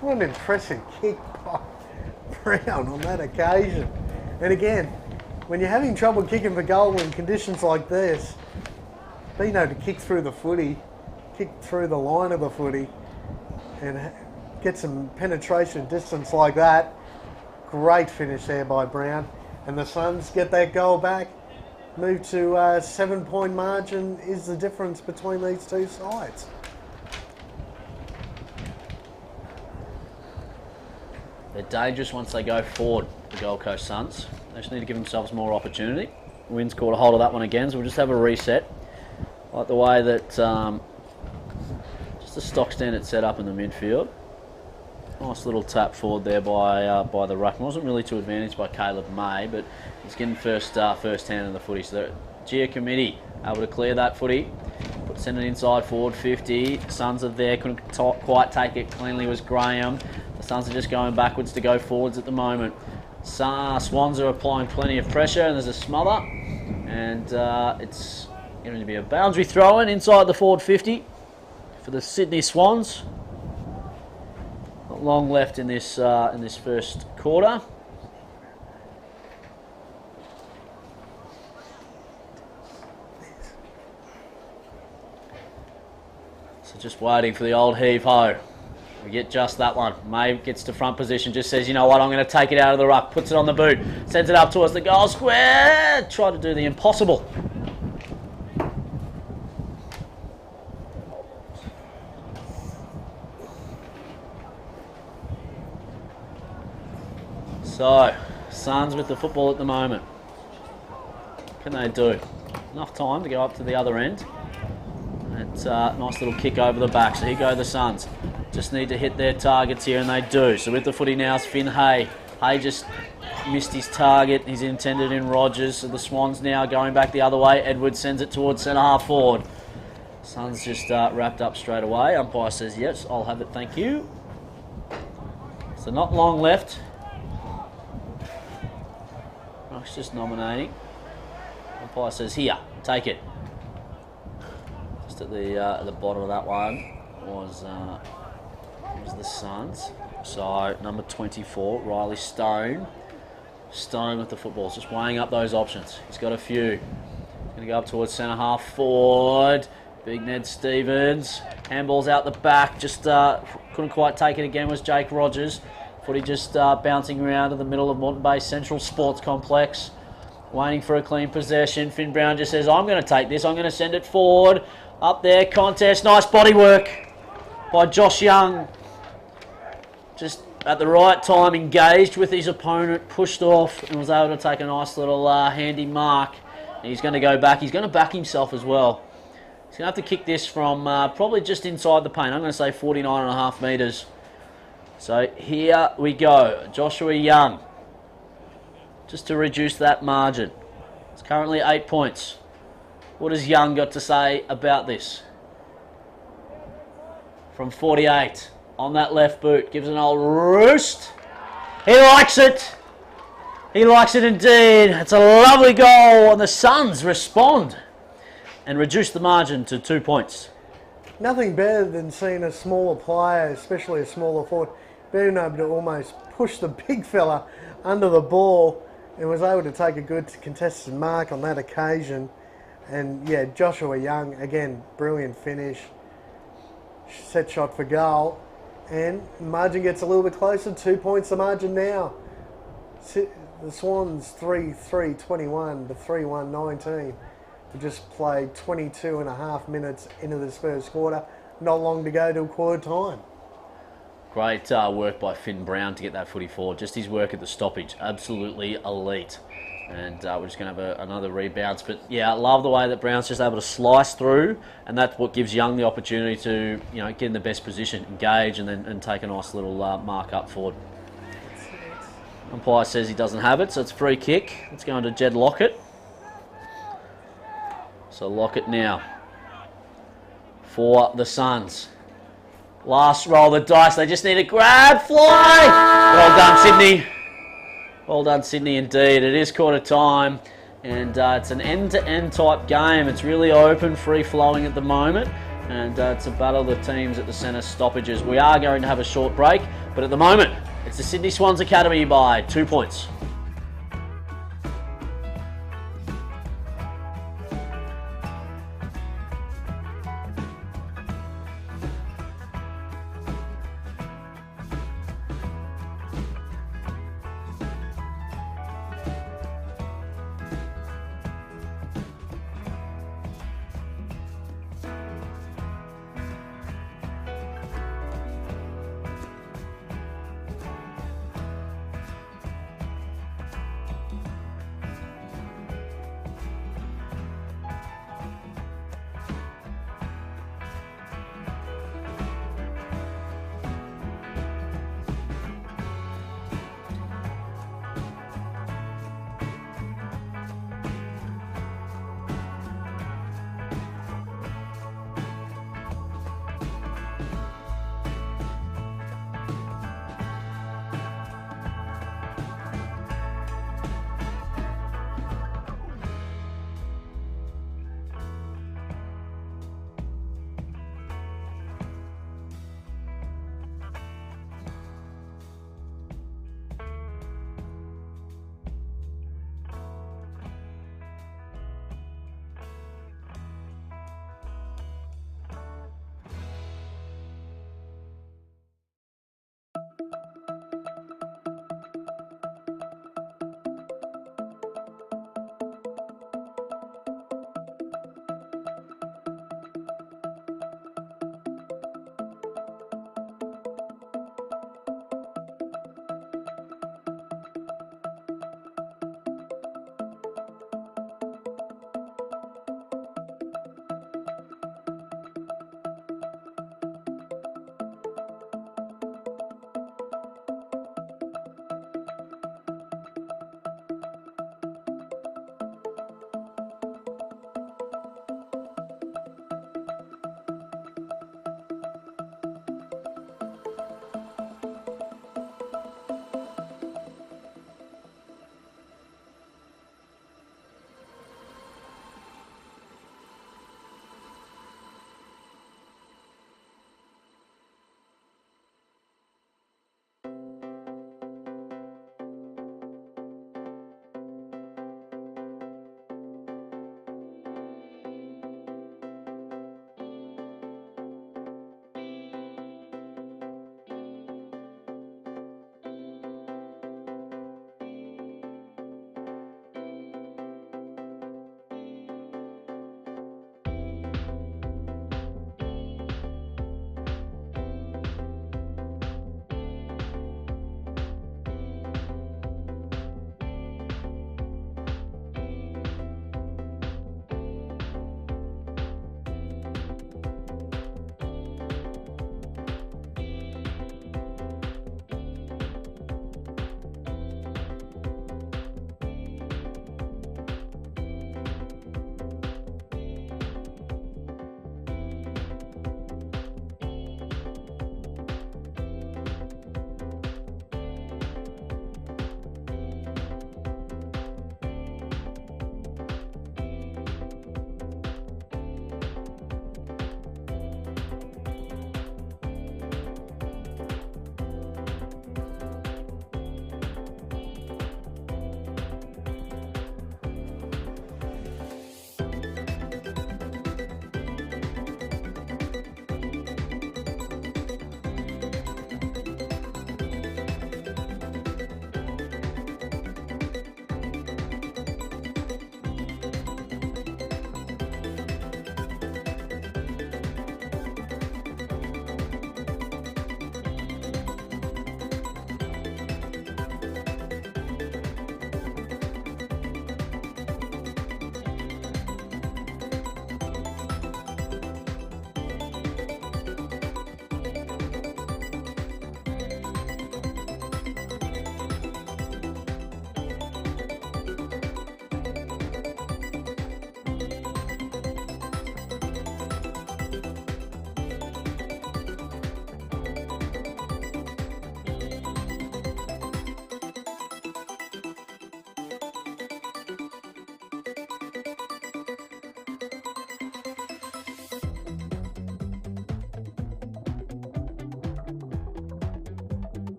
What an impressive kick by Brown on that occasion. And again, when you're having trouble kicking for goal in conditions like this, being able to kick through the footy, kick through the line of the footy, and get some penetration distance like that, great finish there by Brown. And the Suns get that goal back, move to a 7-point margin is the difference between these two sides. They're dangerous once they go forward, the Gold Coast Suns. They just need to give themselves more opportunity. Wynn's caught a hold of that one again, so we'll just have a reset. Like the way that just the stock standard set up in the midfield. Nice little tap forward there by the ruck. Wasn't really to advantage by Caleb May, but he's getting first hand in the footy. So Giacometti able to clear that footy, send it inside forward 50. Suns are there, couldn't quite take it cleanly. Was Graham. The Suns are just going backwards to go forwards at the moment. Swans are applying plenty of pressure, and there's a smother, and it's going to be a boundary throw in inside the forward 50 for the Sydney Swans. Not long left in this first quarter. So just waiting for the old heave-ho. We get just that one. May gets to front position, just says, you know what, I'm going to take it out of the ruck, puts it on the boot, sends it up towards the goal square, try to do the impossible. So, Suns with the football at the moment. What can they do? Enough time to go up to the other end. That's a nice little kick over the back. So here go the Suns. Just need to hit their targets here, and they do. So with the footy now is Finn Hay. Hay just missed his target. He's intended in Rogers. So the Swans now going back the other way. Edwards sends it towards centre half forward. Suns just wrapped up straight away. Umpire says, yes, I'll have it, thank you. So not long left. Rock's just nominating. Umpire says, here, take it. Just at the bottom of that one was the Suns. So number 24, Riley Stone. Stone with the football, just weighing up those options. He's got a few. He's going to go up towards centre half forward. Big Ned Stevens. Handball's out the back. Just couldn't quite take it again was Jake Rogers. Footy just bouncing around in the middle of Moreton Bay Central Sports Complex. Waiting for a clean possession. Finn Brown just says, I'm going to take this. I'm going to send it forward. Up there, contest. Nice body work by Josh Young. Just at the right time engaged with his opponent, pushed off and was able to take a nice little handy mark. And he's going to go back. He's going to back himself as well. He's going to have to kick this from probably just inside the paint. I'm going to say 49.5 metres. So here we go. Joshua Young. Just to reduce that margin. It's currently 8 points. What has Young got to say about this? From 48. On that left boot. Gives an old roost. He likes it. He likes it indeed. It's a lovely goal. And the Suns respond and reduce the margin to 2 points. Nothing better than seeing a smaller player, especially a smaller forward, being able to almost push the big fella under the ball and was able to take a good contested mark on that occasion. And yeah, Joshua Young, again, brilliant finish. Set shot for goal. And the margin gets a little bit closer. 2 points the margin now. The Swans 3-3-21 to 3-1-19. We just played 22.5 minutes into this first quarter. Not long to go till quarter time. Great work by Finn Brown to get that footy forward. Just his work at the stoppage, absolutely elite. And we're just going to have another rebound. But yeah, I love the way that Brown's just able to slice through, and that's what gives Young the opportunity to, you know, get in the best position, engage, and take a nice little mark up forward. Umpire says he doesn't have it, so it's free kick. It's going to Jed Lockett. So Lockett now for the Suns. Last roll of the dice. They just need a grab. Fly! Well done, Sydney. Well done, Sydney, indeed. It is quarter time, and it's an end-to-end type game. It's really open, free-flowing at the moment, and it's a battle of the teams at the centre stoppages. We are going to have a short break, but at the moment, it's the Sydney Swans Academy by 2 points.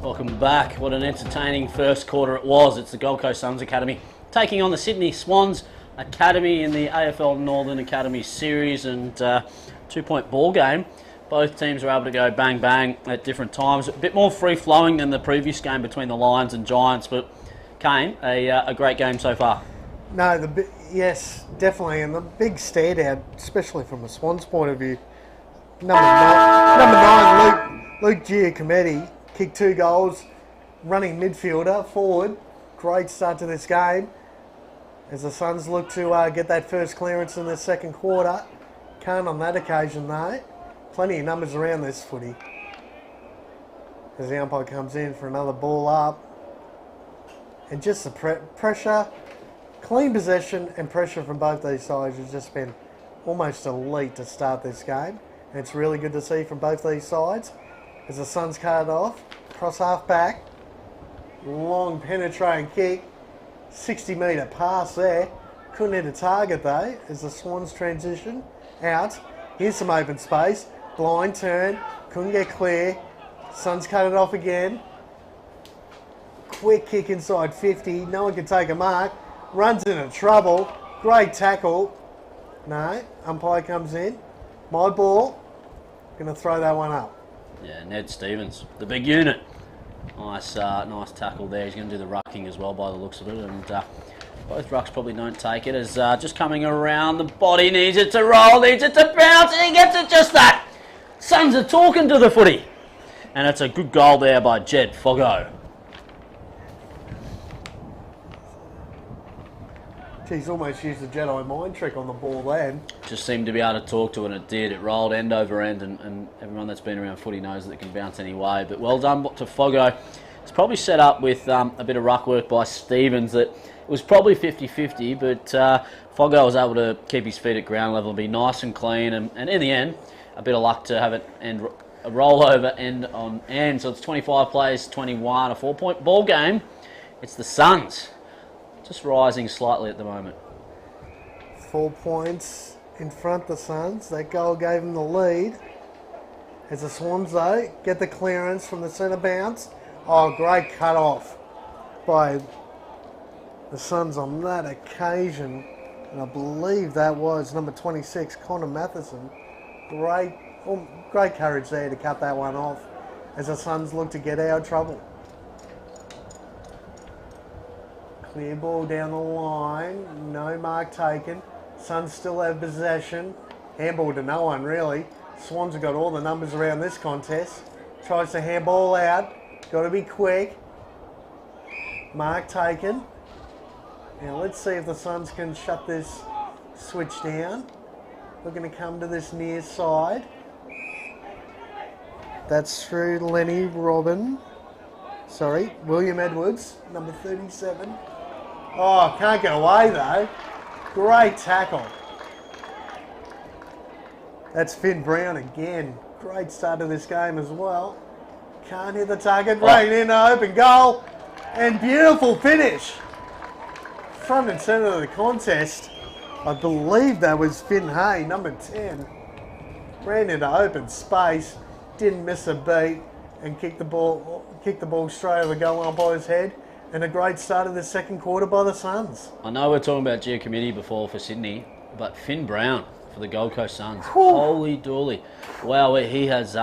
Welcome back. What an entertaining first quarter it was. It's the Gold Coast Suns Academy taking on the Sydney Swans Academy in the AFL Northern Academy Series, and 2-point ball game. Both teams were able to go bang bang at different times. A bit more free flowing than the previous game between the Lions and Giants, but Kane, a great game so far. No, yes, definitely, and the big standout, especially from the Swans' point of view, number nine, Luke Giacometti, kicked 2 goals, running midfielder, forward. Great start to this game as the Suns look to get that first clearance in the second quarter. Can't on that occasion though. Plenty of numbers around this footy. As the umpire comes in for another ball up. And just the pressure, clean possession and pressure from both these sides has just been almost elite to start this game. And it's really good to see from both these sides. As the Suns cut it off, cross half back, long penetrating kick, 60-metre pass there. Couldn't hit a target though as the Swans transition out. Here's some open space, blind turn, couldn't get clear. Suns cut it off again. Quick kick inside 50, no one can take a mark. Runs into trouble, great tackle. No, umpire comes in. My ball, gonna throw that one up. Yeah, Ned Stevens, the big unit. Nice tackle there. He's going to do the rucking as well by the looks of it. And both rucks probably don't take it. As just coming around, the body needs it to roll, needs it to bounce, and he gets it just that. Suns are talking to the footy. And it's a good goal there by Jed Foggo. He's almost used the Jedi mind trick on the ball then. Just seemed to be able to talk to it, and it did. It rolled end over end, and everyone that's been around footy knows that it can bounce any way. But well done to Foggo. It's probably set up with a bit of ruck work by Stevens that it was probably 50-50, but Foggo was able to keep his feet at ground level and be nice and clean, and in the end, a bit of luck to have it end a rollover end on end. So it's 25 plays, 21, a 4-point ball game. It's the Suns. Just rising slightly at the moment. 4 points in front of the Suns. That goal gave them the lead. As the Swans, though, get the clearance from the centre bounce. Oh, great cut off by the Suns on that occasion. And I believe that was number 26, Connor Matheson. Great courage there to cut that one off as the Suns look to get out of trouble. Clear ball down the line, no mark taken. Suns still have possession. Handball to no one really. Swans have got all the numbers around this contest. Tries to handball out, got to be quick. Mark taken. Now let's see if the Suns can shut this switch down. We're going to come to this near side. That's through William Edwards, number 37. Oh, can't get away though. Great tackle. That's Finn Brown again. Great start to this game as well. Can't hit the target. Right in open goal. And beautiful finish. Front and centre of the contest. I believe that was Finn Hay, number 10. Ran into open space. Didn't miss a beat. And kicked the ball straight over the goal umpire's head. And a great start of the second quarter by the Suns. I know we're talking about Giacometti before for Sydney, but Finn Brown for the Gold Coast Suns. Whew. Holy dooly. Wow, he has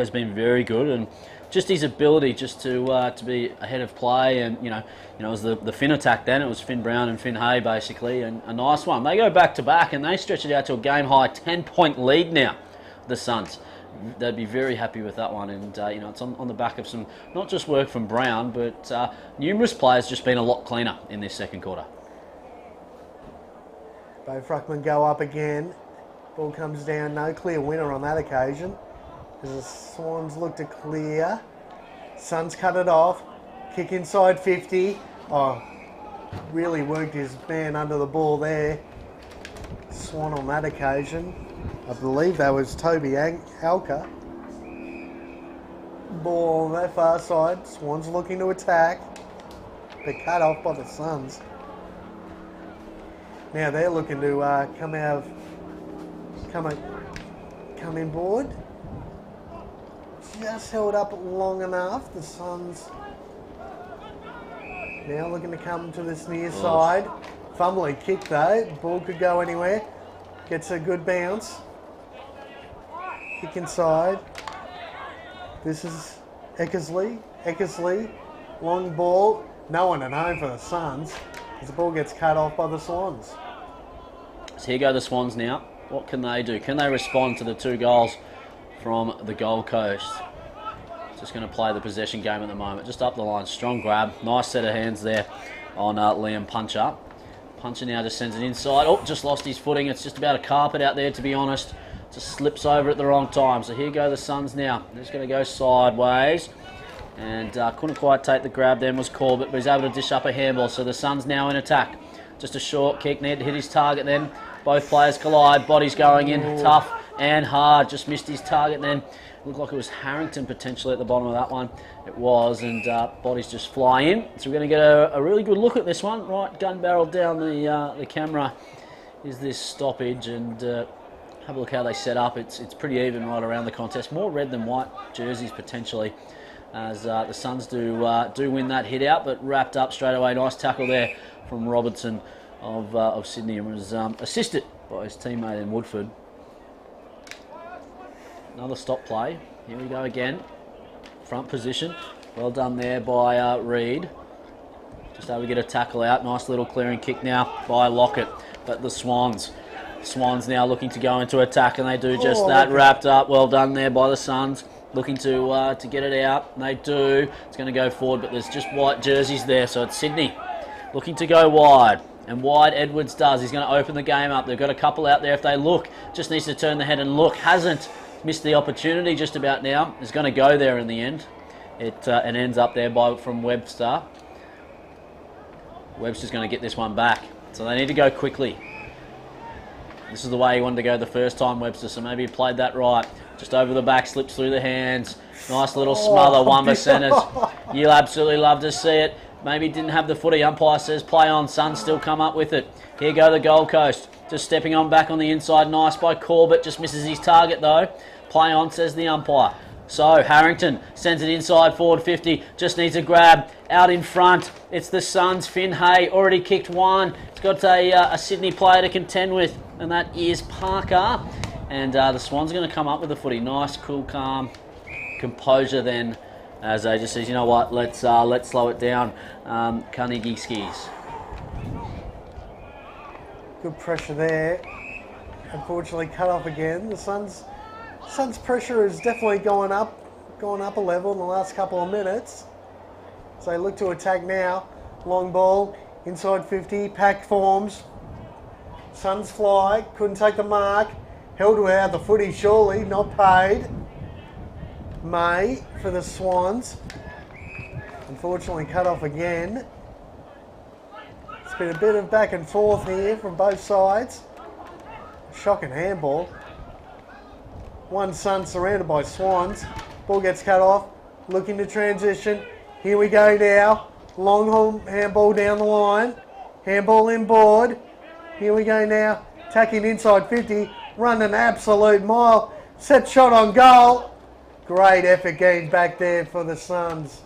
been very good, and just his ability just to be ahead of play, and it was the Finn attack then. It was Finn Brown and Finn Hay basically, and a nice one. They go back to back and they stretch it out to a game high 10-point lead now, the Suns. They'd be very happy with that one, and it's on the back of some not just work from Brown, but numerous players just been a lot cleaner in this second quarter. Both ruckmen go up again. Ball comes down, no clear winner on that occasion. As the Swans look to clear. Suns cut it off. Kick inside 50. Oh, really worked his man under the ball there. Swan on that occasion. I believe that was Toby Alka. Ball on that far side. Swans looking to attack. They're cut off by the Suns. Now they're looking to come in board. just held up long enough. The Suns now looking to come to this near side. Fumbling kick though. Ball could go anywhere. Gets a good bounce. Kick inside. This is Eckersley. Eckersley. Long ball. No one at home for the Suns as the ball gets cut off by the Swans. So here go the Swans now. What can they do? Can they respond to the 2 goals from the Gold Coast? Just going to play the possession game at the moment. Just up the line. Strong grab. Nice set of hands there on Liam Puncher. Puncher now just sends it inside. Oh, just lost his footing. It's just about a carpet out there, to be honest. Just slips over at the wrong time. So here go the Suns now. They're just going to go sideways. And couldn't quite take the grab then was Corbett, but he's able to dish up a handball. So the Suns now in attack. Just a short kick. Need to hit his target then. Both players collide. Bodies going in. Tough and hard. Just missed his target then. Looked like it was Harrington potentially at the bottom of that one. It was, and bodies just fly in. So we're going to get a really good look at this one. Right, gun barrel down the camera is this stoppage, and have a look how they set up. It's pretty even right around the contest. More red than white jerseys potentially, as the Suns do win that hit out, but wrapped up straight away. Nice tackle there from Robertson of Sydney, and was assisted by his teammate in Woodford. Another stop play. Here we go again. Front position. Well done there by Reed. Just able to get a tackle out. Nice little clearing kick now by Lockett. But the Swans now looking to go into attack, and they do just that. Wrapped up. Well done there by the Suns. Looking to get it out. And they do. It's going to go forward, but there's just white jerseys there. So it's Sydney looking to go wide. And wide Edwards does. He's going to open the game up. They've got a couple out there if they look. Just needs to turn the head and look. Hasn't. Missed the opportunity just about now. Is going to go there in the end. It ends up there from Webster. Webster's going to get this one back. So they need to go quickly. This is the way he wanted to go the first time, Webster. So maybe he played that right. Just over the back, slips through the hands. Nice little smother, Wumba centres. You'll absolutely love to see it. Maybe didn't have the footy. Umpire says play on. Suns still come up with it. Here go the Gold Coast. Just stepping on back on the inside. Nice by Corbett. Just misses his target though. Play on, says the umpire. So Harrington sends it inside, forward 50. Just needs a grab. Out in front. It's the Suns. Finn Hay already kicked one. It's got a Sydney player to contend with, and that is Parker. And the Swans are going to come up with the footy. Nice, cool, calm composure then, as they just says, you know what, let's slow it down. Carnegie skis. Good pressure there. Unfortunately cut off again. The Suns pressure has definitely gone up a level in the last couple of minutes. So they look to attack now. Long ball, inside 50, pack forms. Suns fly, couldn't take the mark. Held without the footy surely, not paid. May for the Swans. Unfortunately cut off again. It's been a bit of back and forth here from both sides. Shocking handball. One Sun surrounded by Swans. Ball gets cut off. Looking to transition. Here we go now. Long handball down the line. Handball inboard. Here we go now. Tacking inside 50. Run an absolute mile. Set shot on goal. Great effort getting back there for the Suns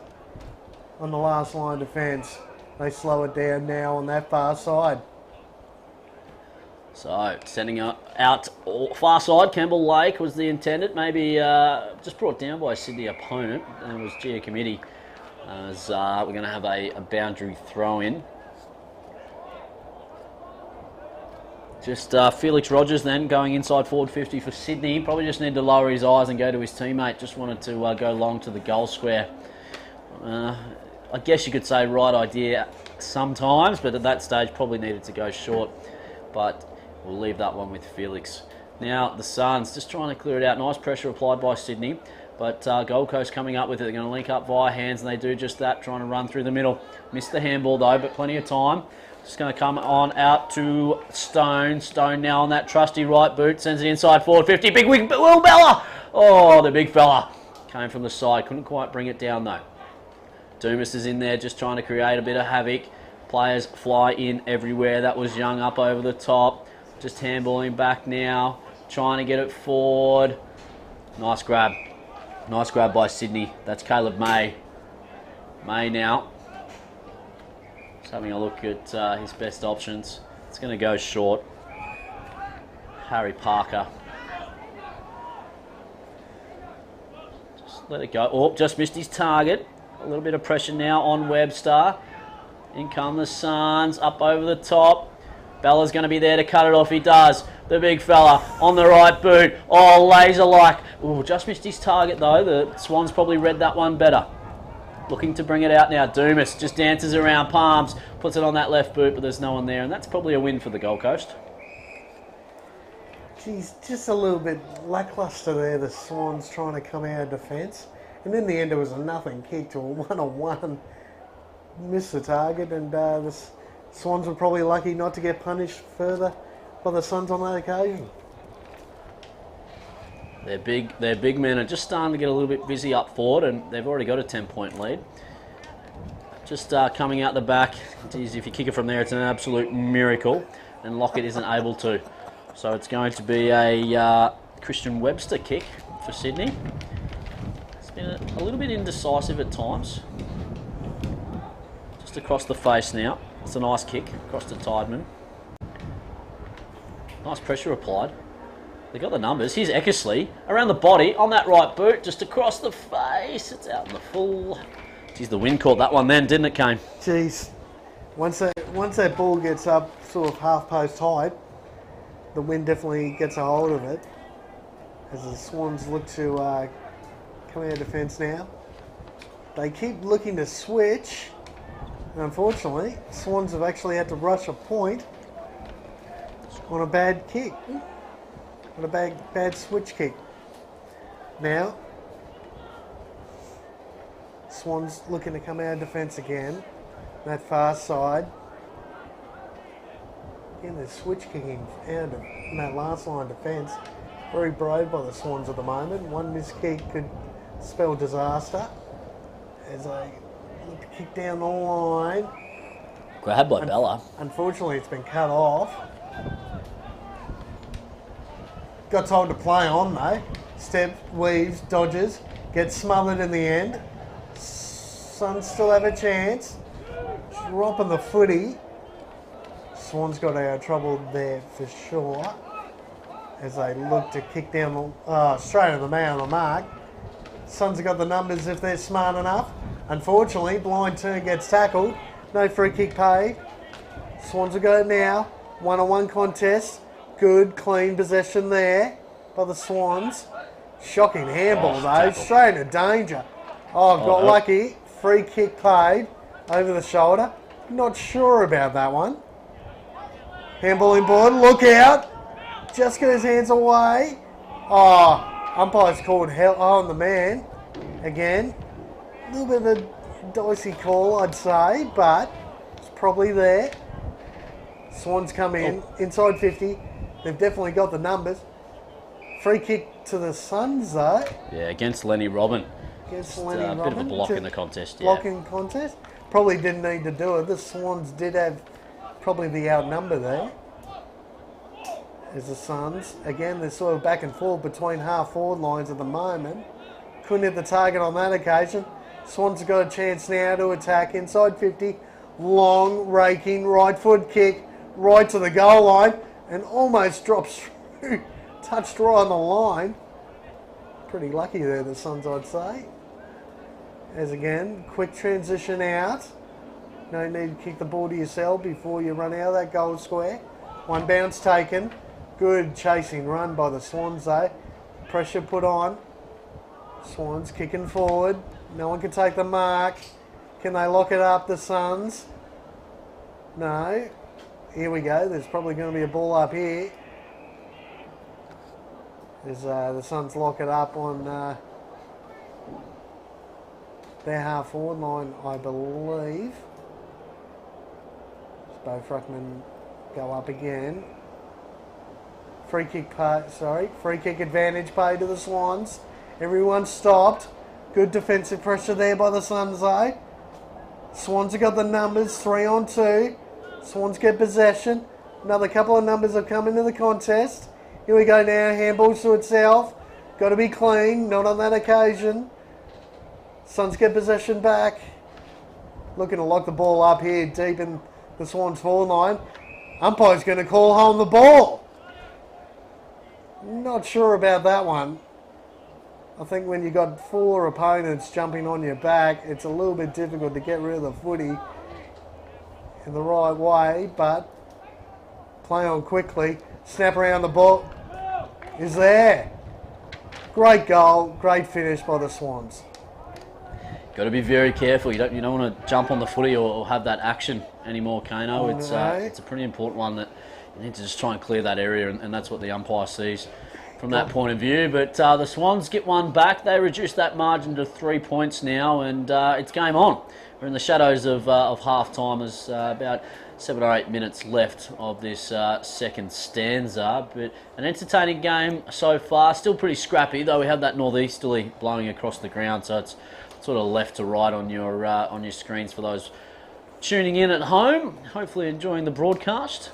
on the last line defence. They slow it down now on that far side. So, sending out far side, Campbell Lake was the intended. Maybe just brought down by a Sydney opponent. And it was Giacometti. As we're going to have a boundary throw in. Just Felix Rogers then going inside forward 50 for Sydney. Probably just need to lower his eyes and go to his teammate. Just wanted to go long to the goal square. I guess you could say right idea sometimes, but at that stage probably needed to go short. But we'll leave that one with Felix. Now the Suns just trying to clear it out. Nice pressure applied by Sydney. But Gold Coast coming up with it. They're going to link up via hands, and they do just that, trying to run through the middle. Missed the handball though, but plenty of time. Just going to come on out to Stone. Stone now on that trusty right boot. Sends it inside forward 50. Big wing, Will Bella! Oh, the big fella. Came from the side. Couldn't quite bring it down though. Dumas is in there just trying to create a bit of havoc. Players fly in everywhere. That was Young up over the top. Just handballing back now. Trying to get it forward. Nice grab. Nice grab by Sydney. That's Caleb May. May now. Just having a look at his best options. It's going to go short. Harry Parker. Just let it go. Oh, just missed his target. A little bit of pressure now on Webster. In come the Suns, up over the top. Bella's going to be there to cut it off. He does. The big fella on the right boot. Oh, laser-like. Oh, just missed his target, though. The Swans probably read that one better. Looking to bring it out now. Dumas just dances around Palms. Puts it on that left boot, but there's no one there. And that's probably a win for the Gold Coast. Geez, just a little bit lacklustre there, the Swans trying to come out of defence. And in the end, it was a nothing kick to a one-on-one. Missed the target, and the Swans were probably lucky not to get punished further by the Suns on that occasion. Their big men are just starting to get a little bit busy up forward, and they've already got a 10-point lead. Just coming out the back. Geez, if you kick it from there, it's an absolute miracle, and Lockett isn't able to. So it's going to be a Christian Webster kick for Sydney. It's been a little bit indecisive at times. Just across the face now. It's a nice kick across to Tideman. Nice pressure applied. They got the numbers. Here's Eckersley around the body on that right boot, just across the face. It's out in the full. Geez, the wind caught that one then, didn't it, Kane? Jeez, once that ball gets up sort of half post height, the wind definitely gets a hold of it. As the Swans look to come out of defence now, they keep looking to switch. And unfortunately, Swans have actually had to rush a point on a bad kick. On a bad switch kick. Now, Swans looking to come out of defence again. That far side. Again, they're switch kicking out of that last line of defence. Very brave by the Swans at the moment. One missed kick could spell disaster. As they look to kick down the line. Grab by Bella. Unfortunately, it's been cut off. Got told to play on though. Steps, weaves, dodges, gets smothered in the end. Suns still have a chance. Dropping the footy. Swans got out of trouble there for sure. As they look to kick down straight on the man on the mark. Suns have got the numbers if they're smart enough. Unfortunately, blind turn gets tackled. No free kick paid. Swans will go now. One-on-one contest. Good, clean possession there by the Swans. Shocking handball though. Tackle. Straight into danger. Oh, got lucky. Free kick paid over the shoulder. Not sure about that one. Handball in board. Look out. Just got his hands away. Oh, umpire's called hell on the man. Again. A little bit of a dicey call, I'd say, but it's probably there. Swans come in, inside 50. They've definitely got the numbers. Free kick to the Suns, though. Yeah, against Lenny Robin. Against Just, Lenny a bit of a Robin block to- in the contest, yeah. Blocking contest. Probably didn't need to do it. The Swans did have probably the outnumber there. As the Suns, again, they're sort of back and forth between half forward lines at the moment. Couldn't hit the target on that occasion. Swans have got a chance now to attack inside 50. Long, raking, right foot kick, right to the goal line, and almost drops through. Touched right on the line. Pretty lucky there, the Suns, I'd say. As again, quick transition out. No need to kick the ball to yourself before you run out of that goal square. One bounce taken. Good chasing run by the Swans, though. Pressure put on. Swans kicking forward. No one can take the mark. Can they lock it up, the Suns? No. Here we go. There's probably going to be a ball up here. As the Suns lock it up on their half forward line, I believe. Both ruckmen go up again. Free kick advantage paid to the Swans. Everyone stopped. Good defensive pressure there by the Suns, though. Swans have got the numbers, 3-on-2. Swans get possession. Another couple of numbers have come into the contest. Here we go now, handballs to itself. Got to be clean, not on that occasion. Suns get possession back. Looking to lock the ball up here deep in the Swans forward line. Umpire's going to call home the ball. Not sure about that one. I think when you got 4 opponents jumping on your back, it's a little bit difficult to get rid of the footy in the right way, but play on quickly. Snap around the ball is there. Great goal, great finish by the Swans. Got to be very careful. You don't want to jump on the footy or have that action anymore, Kano. It's a pretty important one that you need to just try and clear that area, and that's what the umpire sees from that point of view. But the Swans get one back. They reduce that margin to 3 points now, and it's game on. We're in the shadows of half time. There's about 7 or 8 minutes left of this second stanza, but an entertaining game so far. Still pretty scrappy, though we have that northeasterly blowing across the ground, so it's sort of left to right on your screens for those tuning in at home. Hopefully enjoying the broadcast.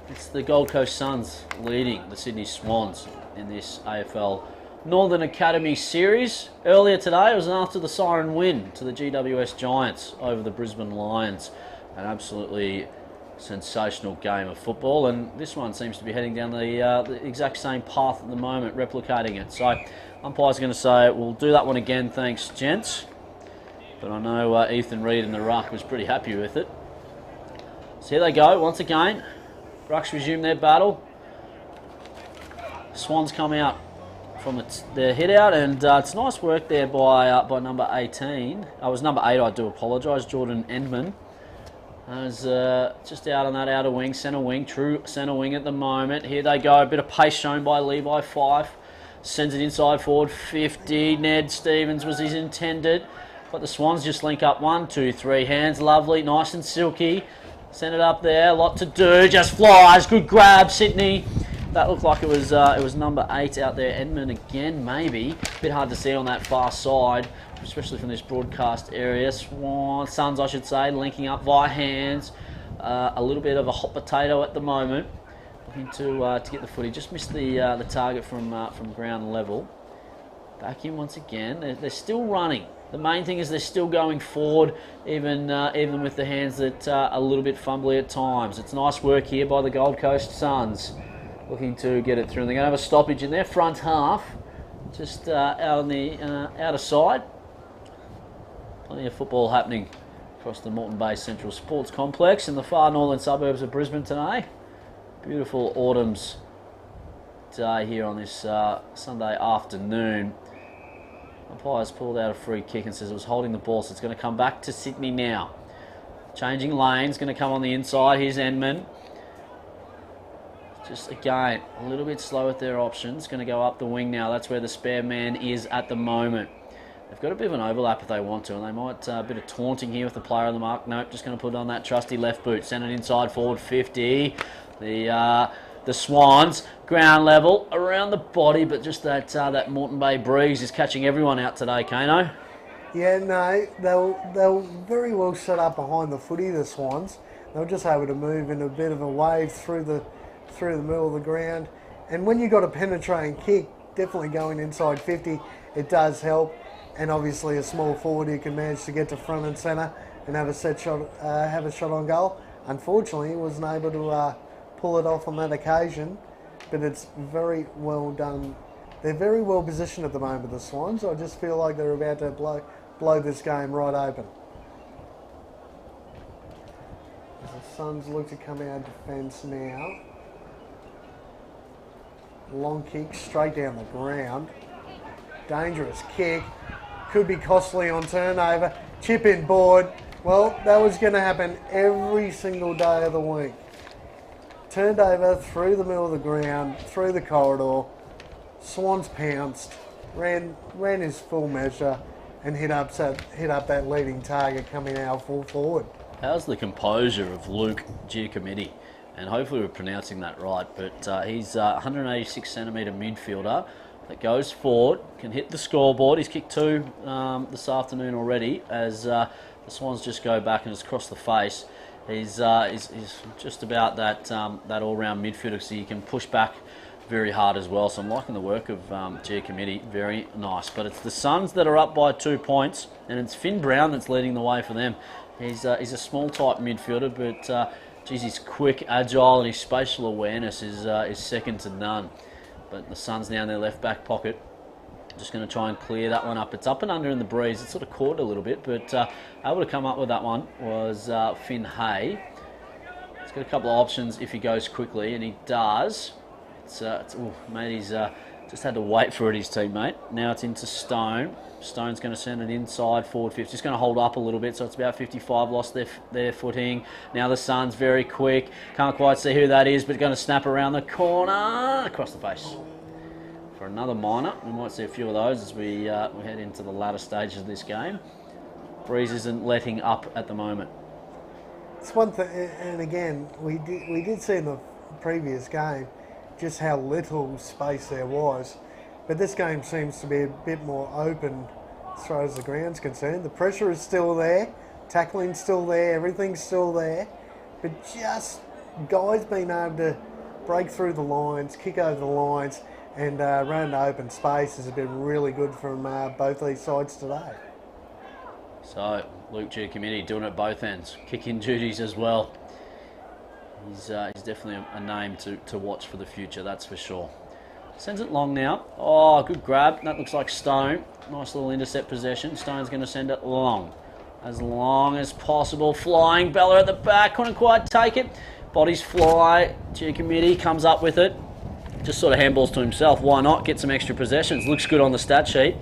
It's the Gold Coast Suns leading the Sydney Swans in this AFL Northern Academy series. Earlier today, it was after the siren win to the GWS Giants over the Brisbane Lions. An absolutely sensational game of football, and this one seems to be heading down the exact same path at the moment, replicating it. So umpire's going to say, we'll do that one again, thanks, gents. But I know Ethan Reid in the ruck was pretty happy with it. So here they go, once again. Rucks resume their battle. Swans come out from their hit out, and it's nice work there by number 18. I was number 8, I do apologise, Jordan Endman. As just out on that outer wing, centre wing, true centre wing at the moment. Here they go, a bit of pace shown by Levi Fife. Sends it inside forward, 50. Ned Stevens was his intended. But the Swans just link up 1, 2, 3 hands. Lovely, nice and silky. Send it up there, a lot to do. Just flies, good grab, Sydney. That looked like it was number 8 out there. Edmund again, maybe. A bit hard to see on that far side, especially from this broadcast area. Suns, I should say, linking up via hands. A little bit of a hot potato at the moment. Looking to get the footy. Just missed the target from ground level. Back in once again. They're still running. The main thing is they're still going forward, even with the hands that are a little bit fumbly at times. It's nice work here by the Gold Coast Suns. Looking to get it through. And they're going to have a stoppage in their front half. Just out on the outer side. Plenty of football happening across the Moreton Bay Central Sports Complex in the far northern suburbs of Brisbane today. Beautiful autumn's day here on this Sunday afternoon. Umpire's pulled out a free kick and says it was holding the ball, so it's going to come back to Sydney now. Changing lanes, going to come on the inside. Here's Enman. Just again, a little bit slow with their options. Going to go up the wing now. That's where the spare man is at the moment. They've got a bit of an overlap if they want to, and they might a bit of taunting here with the player on the mark. Nope, just going to put on that trusty left boot. Send it inside forward 50. The Swans, ground level, around the body, but just that Moreton Bay breeze is catching everyone out today, Kano. Yeah, no, they were very well set up behind the footy, the Swans. They were just able to move in a bit of a wave through the middle of the ground. And when you got a penetrating kick, definitely going inside 50, it does help. And obviously a small forward who can manage to get to front and centre and have a shot on goal. Unfortunately, he wasn't able to pull it off on that occasion, but it's very well done. They're very well positioned at the moment, the Swans. I just feel like they're about to blow this game right open. As the Suns look to come out defence now. Long kick straight down the ground. Dangerous kick. Could be costly on turnover. Chip in board. Well, that was going to happen every single day of the week. Turned over through the middle of the ground, through the corridor. Swans pounced, ran his full measure, and hit up that leading target coming out full forward. How's the composure of Luke Giacometti? And hopefully we're pronouncing that right, but he's a 186 centimetre midfielder that goes forward, can hit the scoreboard. He's kicked 2 this afternoon already as the Swans just go back and it's across the face. He's just about that all-round midfielder, so you can push back very hard as well. So I'm liking the work of G Committee. Very nice. But it's the Suns that are up by 2 points, and it's Finn Brown that's leading the way for them. He's a small type midfielder, but geez, he's quick, agile, and his spatial awareness is second to none. But the Suns now in their left back pocket. Just going to try and clear that one up. It's up and under in the breeze. It's sort of caught a little bit, but able to come up with that one was Finn Hay. He's got a couple of options if he goes quickly, and he does. Mate, he's just had to wait for it, his teammate. Now it's into Stone. Stone's going to send it inside, forward 50. Just going to hold up a little bit, so it's about 55, lost their footing. Now the Suns very quick. Can't quite see who that is, but going to snap around the corner, across the face. For another minor, we might see a few of those as we head into the latter stages of this game. Breeze isn't letting up at the moment. It's one thing, and again, we did see in the previous game just how little space there was. But this game seems to be a bit more open as far as the ground's concerned. The pressure is still there, tackling's still there, everything's still there. But just guys being able to break through the lines, kick over the lines, and run into open space has been really good from both these sides today. So, Luke G Committee doing it at both ends. Kick-in duties as well. He's definitely a name to watch for the future, that's for sure. Sends it long now. Oh, good grab. That looks like Stone. Nice little intercept possession. Stone's going to send it long as possible. Flying Bella at the back. Couldn't quite take it. Bodies fly. G Committee comes up with it. Just sort of handballs to himself. Why not? Get some extra possessions. Looks good on the stat sheet.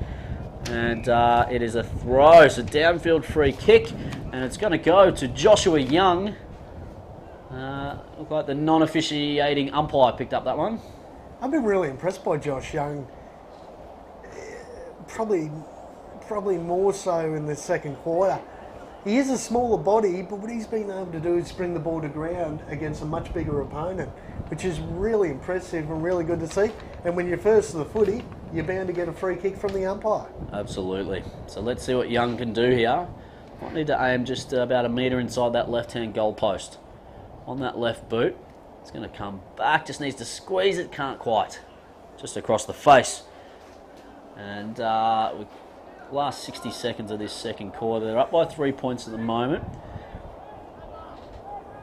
And it is a throw. So downfield free kick. And it's going to go to Joshua Young. Look like the non-officiating umpire picked up that one. I've been really impressed by Josh Young. Probably more so in the second quarter. He is a smaller body, but what he's been able to do is bring the ball to ground against a much bigger opponent, which is really impressive and really good to see. And when you're first to the footy, you're bound to get a free kick from the umpire. Absolutely. So let's see what Young can do here. Might need to aim just about a metre inside that left-hand goal post. On that left boot. It's going to come back. Just needs to squeeze it. Can't quite. Just across the face. And with last 60 seconds of this second quarter, they're up by 3 points at the moment.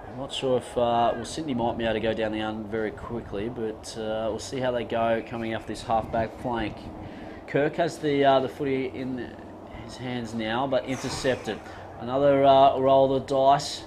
I'm not sure if Sydney might be able to go down the end very quickly, but we'll see how they go coming off this half-back flank. Kirk has the footy in his hands now, but intercepted. Another roll of the dice.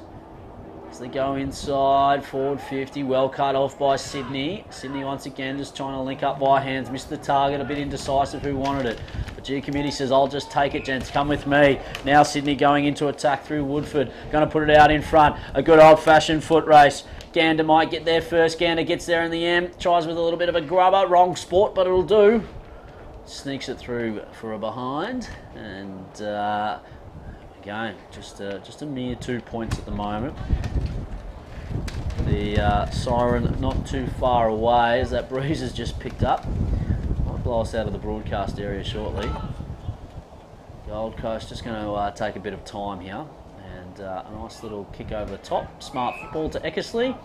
As they go inside, forward 50, well cut off by Sydney. Sydney once again just trying to link up by hands, missed the target, a bit indecisive who wanted it. But G Committee says, I'll just take it, gents, come with me. Now Sydney going into attack through Woodford, going to put it out in front. A good old-fashioned foot race. Gander might get there first. Gander gets there in the end, tries with a little bit of a grubber, wrong sport, but it'll do. Sneaks it through for a behind, and again, just a mere 2 points at the moment. The siren not too far away as that breeze has just picked up. Might blow us out of the broadcast area shortly. Gold Coast just going to take a bit of time here. And a nice little kick over the top. Smart football to Eckersley.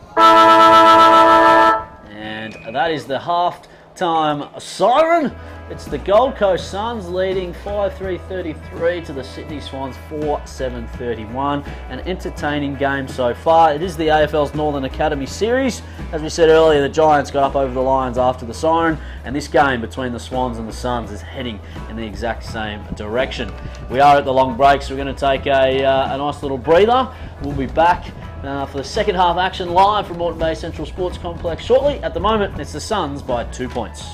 And that is the half-time siren. It's the Gold Coast Suns leading 5-3-33 to the Sydney Swans 4-7-31. An entertaining game so far. It is the AFL's Northern Academy Series. As we said earlier, the Giants got up over the Lions after the siren, and this game between the Swans and the Suns is heading in the exact same direction. We are at the long break, so we're going to take a nice little breather. We'll be back for the second half action live from Moreton Bay Central Sports Complex shortly. At the moment, it's the Suns by 2 points.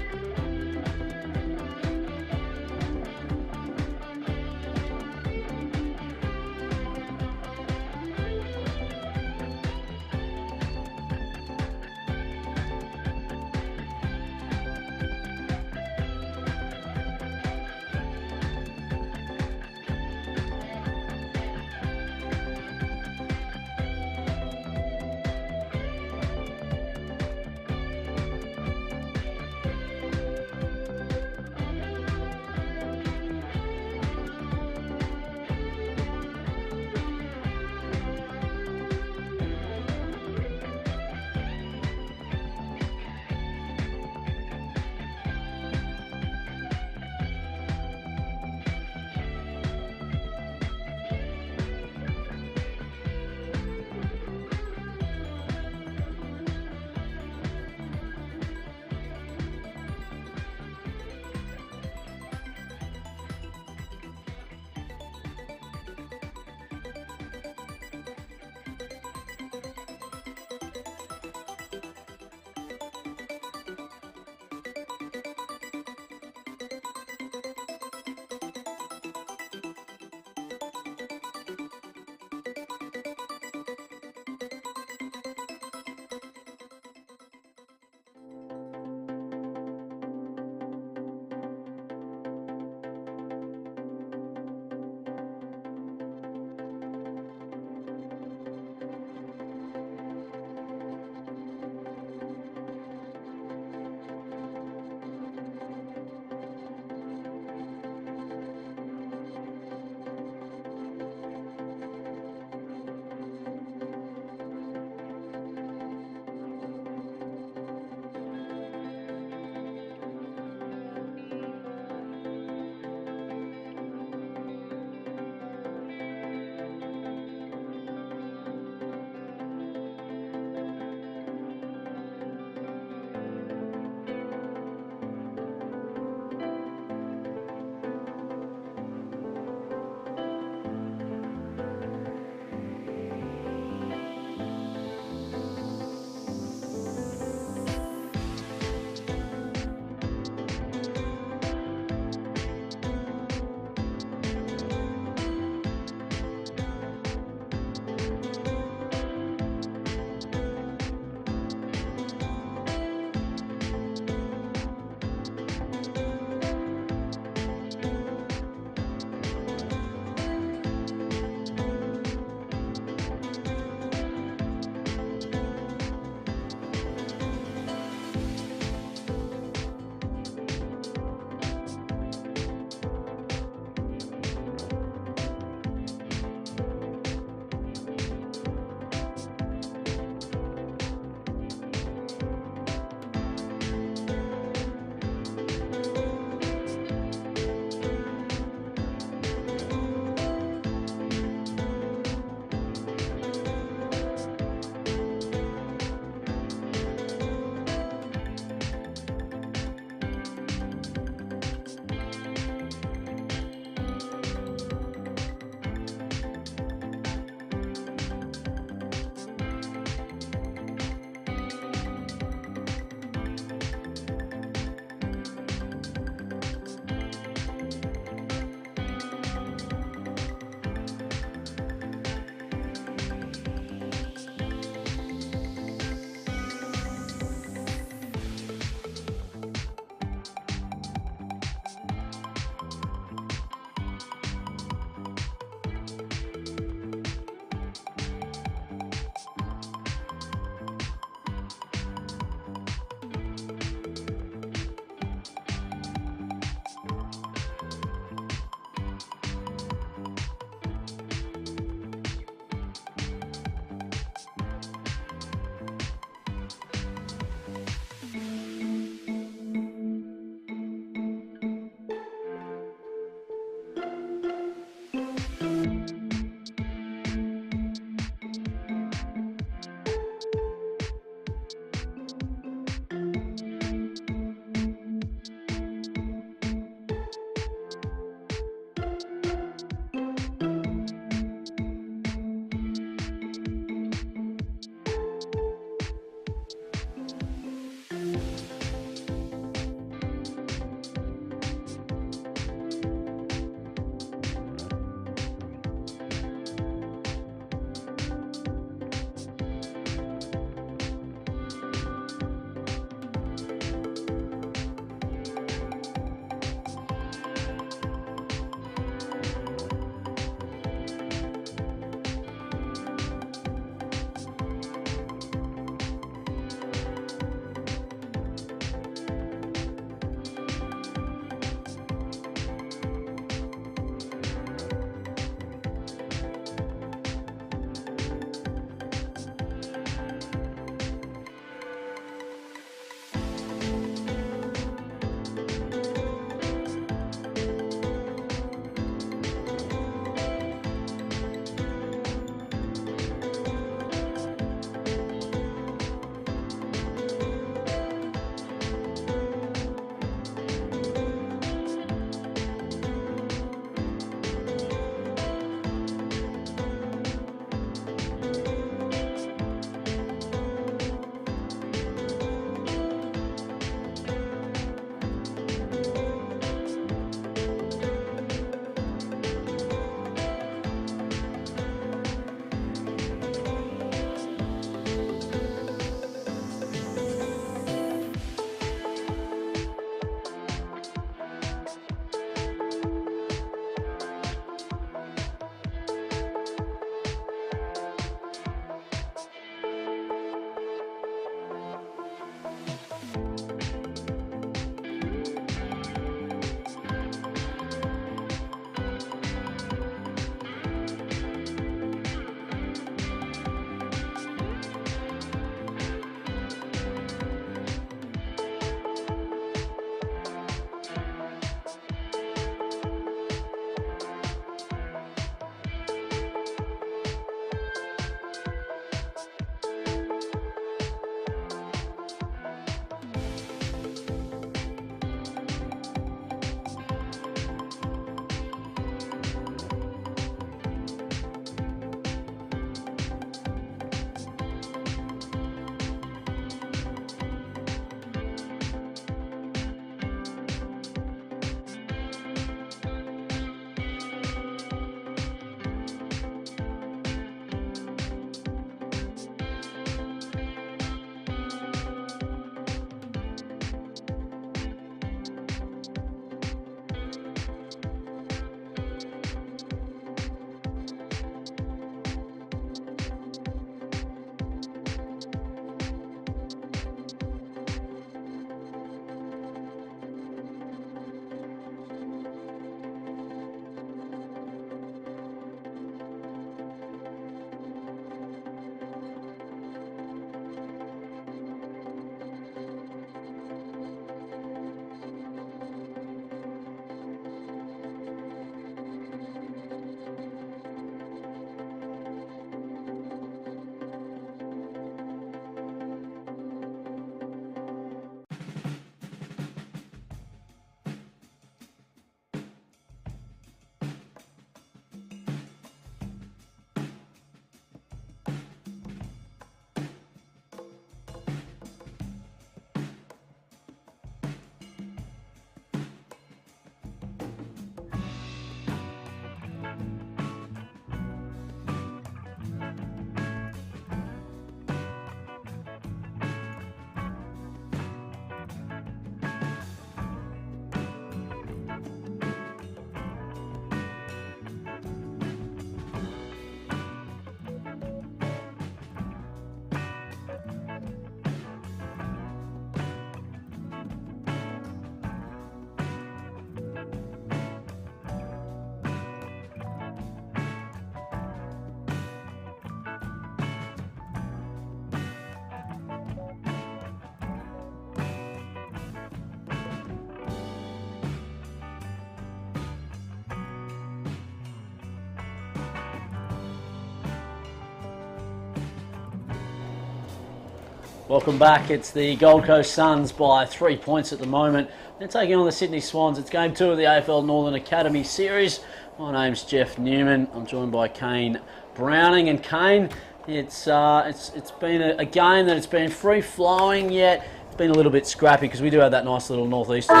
Welcome back. It's the Gold Coast Suns by 3 points at the moment. They're taking on the Sydney Swans. It's game 2 of the AFL Northern Academy series. My name's Jeff Newman. I'm joined by Kane Browning. And Kane, it's been a game that it's been free flowing, yet it's been a little bit scrappy because we do have that nice little northeasterly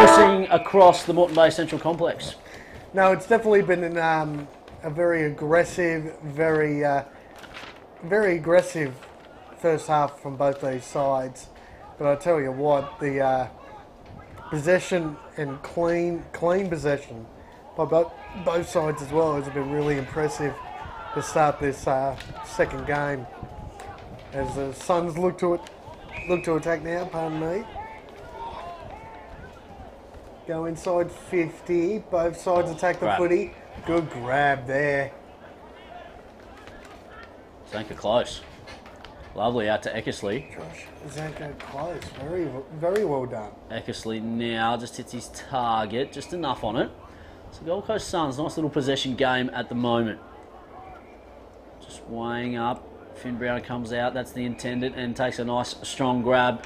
pushing across the Moreton Bay Central Complex. No, it's definitely been a very aggressive, very aggressive first half from both these sides. But I tell you what, the possession and clean possession by both sides as well has been really impressive to start this second game. As the Suns look to attack now, pardon me. Go inside 50, both sides attack the footy. Good grab there. Zanka close. Lovely out to Eckersley. Josh Zanka close. Very, very well done. Eckersley now just hits his target, just enough on it. So Gold Coast Suns, nice little possession game at the moment. Just weighing up. Finn Brown comes out, that's the intended, and takes a nice strong grab.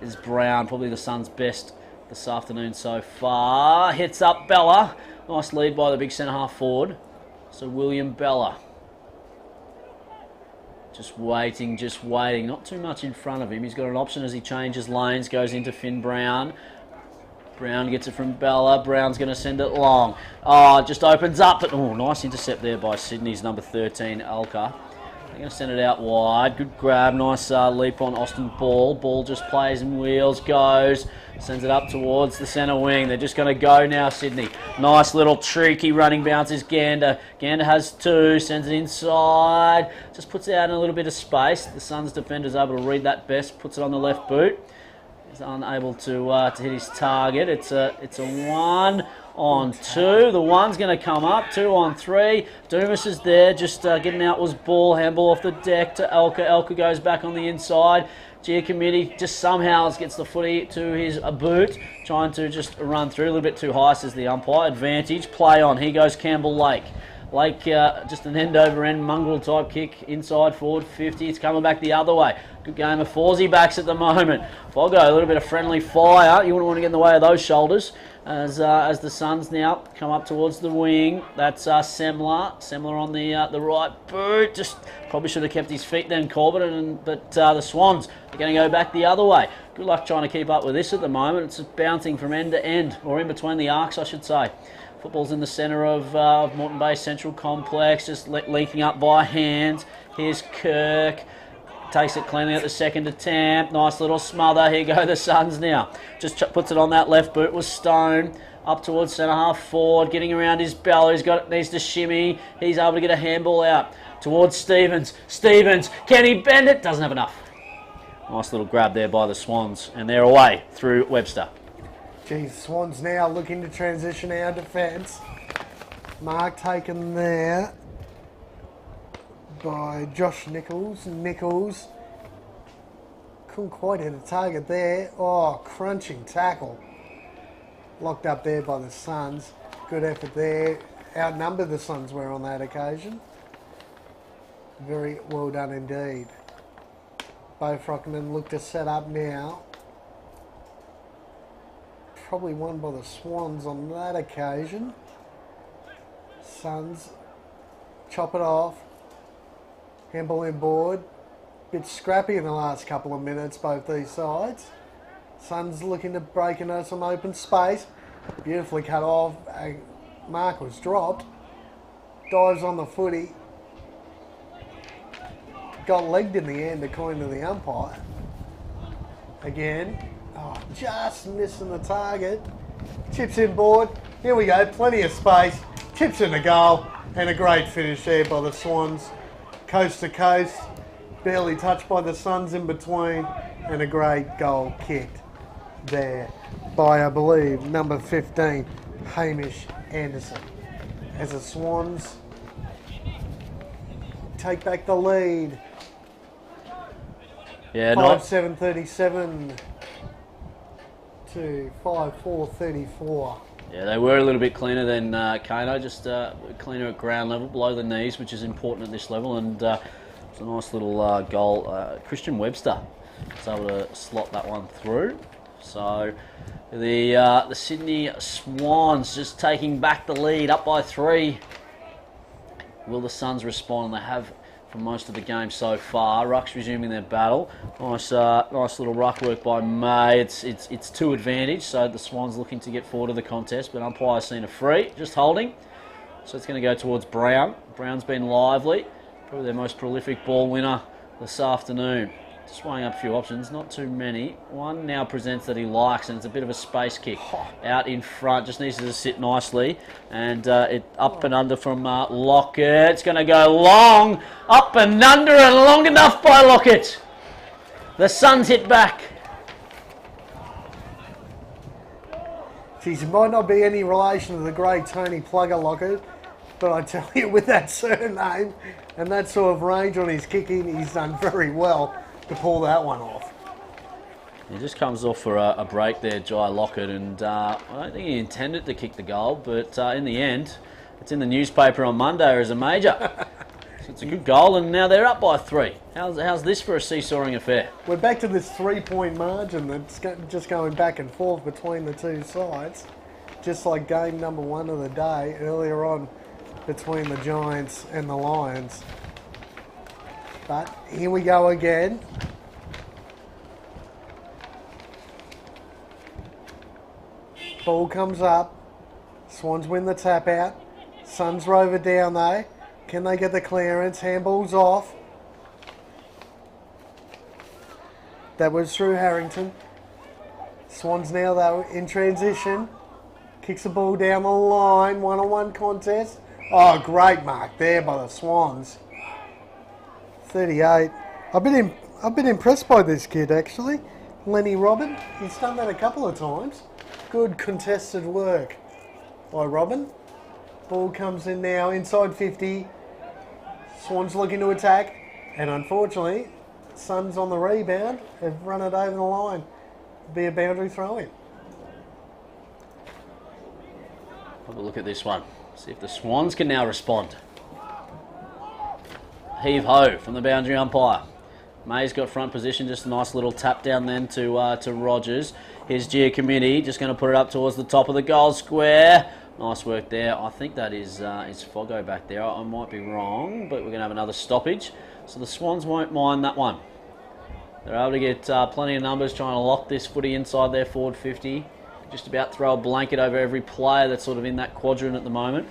Is Brown, probably the Suns' best this afternoon so far. Hits up Bella. Nice lead by the big centre half forward. So William Bella. Just waiting. Not too much in front of him. He's got an option as he changes lanes. Goes into Finn Brown. Brown gets it from Bella. Brown's going to send it long. Oh, it just opens up. But, oh, nice intercept there by Sydney's number 13, Alka. They're going to send it out wide. Good grab. Nice leap on Austin Ball. Ball just plays and wheels. Goes. Sends it up towards the centre wing. They're just going to go now, Sydney. Nice little tricky running bounces. Gander. Gander has 2. Sends it inside. Just puts it out in a little bit of space. The Suns defender's able to read that best. Puts it on the left boot. He's unable to hit his target. It's a 1 on 2. The 1's going to come up. 2 on 3. Dumas is there. Just getting out was Ball. Handball off the deck to Elka. Elka goes back on the inside. Committee just somehow gets the footy to his boot, trying to just run through a little bit too high, says the umpire. Advantage, play on. Here goes Campbell Lake. Lake, just an end-over-end mongrel type kick, inside forward 50. It's coming back the other way. Good game of Forsey backs at the moment. Foggo, a little bit of friendly fire. You wouldn't want to get in the way of those shoulders. As the Suns now come up towards the wing. That's Semler. Semler on the right boot. Just probably should have kept his feet then, Corbett. But the Swans are going to go back the other way. Good luck trying to keep up with this at the moment. It's just bouncing from end to end, or in between the arcs, I should say. Football's in the centre of Moreton Bay Central Complex, just leaking up by hands. Here's Kirk. Takes it cleanly at the second attempt. Nice little smother. Here go the Suns now. Just puts it on that left boot with Stone. Up towards centre half forward. Getting around his bell. Needs to shimmy. He's able to get a handball out towards Stevens. Stevens. Can he bend it? Doesn't have enough. Nice little grab there by the Swans. And they're away through Webster. Geez, Swans now looking to transition our defence. Mark taken there by Josh Nichols. Nichols couldn't quite hit a target there. Oh, crunching tackle. Locked up there by the Suns. Good effort there. Outnumbered the Suns were on that occasion. Very well done indeed. Both Rockman look to set up now. Probably won by the Swans on that occasion. Suns chop it off. Handball inboard. Bit scrappy in the last couple of minutes, both these sides. Suns looking to break into some open space. Beautifully cut off. A mark was dropped. Dives on the footy. Got legged in the end according to the umpire. Again. Oh, just missing the target. Chips inboard. Here we go. Plenty of space. Tips in the goal. And a great finish there by the Swans. Coast to coast. Barely touched by the Suns in between. And a great goal kicked there by, I believe, number 15, Hamish Anderson. As the Swans take back the lead. Yeah, 5-7-37 to 5-4-34. Yeah, they were a little bit cleaner than Kano, just cleaner at ground level, below the knees, which is important at this level. And It's a nice little goal. Christian Webster was able to slot that one through. So the Sydney Swans just taking back the lead, up by 3. Will the Suns respond? They have for most of the game so far. Rucks resuming their battle. Nice little ruck work by May. It's to advantage, so the Swans looking to get forward of the contest, but umpire's seen a free, just holding. So it's going to go towards Brown. Brown's been lively, probably their most prolific ball winner this afternoon. Just weighing up a few options, not too many. One now presents that he likes, and it's a bit of a space kick out in front. Just needs to sit nicely, and it up and under from Lockett. It's going to go long, up and under, and long enough by Lockett. The Suns hit back. Geez, it might not be any relation to the great Tony Plugger Lockett, but I tell you, with that surname and that sort of range on his kicking, he's done very well to pull that one off. He just comes off for a break there, Jai Lockett, and I don't think he intended to kick the goal, but in the end, it's in the newspaper on Monday as a major. So it's a good goal, and now they're up by 3. How's this for a seesawing affair? We're back to this 3-point margin that's just going back and forth between the two sides, just like game number 1 of the day earlier on between the Giants and the Lions. But here we go again. Ball comes up. Swans win the tap out. Suns rover down though. Can they get the clearance? Handball's off. That was through Harrington. Swans now though in transition. Kicks the ball down the line. 1-on-1 contest. Oh, great mark there by the Swans. 38. I've been impressed by this kid actually. Lenny Robin. He's done that a couple of times. Good contested work by Robin. Ball comes in now inside 50. Swans looking to attack, and unfortunately, Suns on the rebound have run it over the line. Be a boundary throw in. Have a look at this one. See if the Swans can now respond. Heave ho from the boundary umpire. May's got front position, just a nice little tap down then to Rogers. Here's Giacometti, just going to put it up towards the top of the goal square. Nice work there. I think that is Foggo back there. I might be wrong, but we're going to have another stoppage. So the Swans won't mind that one. They're able to get plenty of numbers trying to lock this footy inside their forward 50. Just about throw a blanket over every player that's sort of in that quadrant at the moment.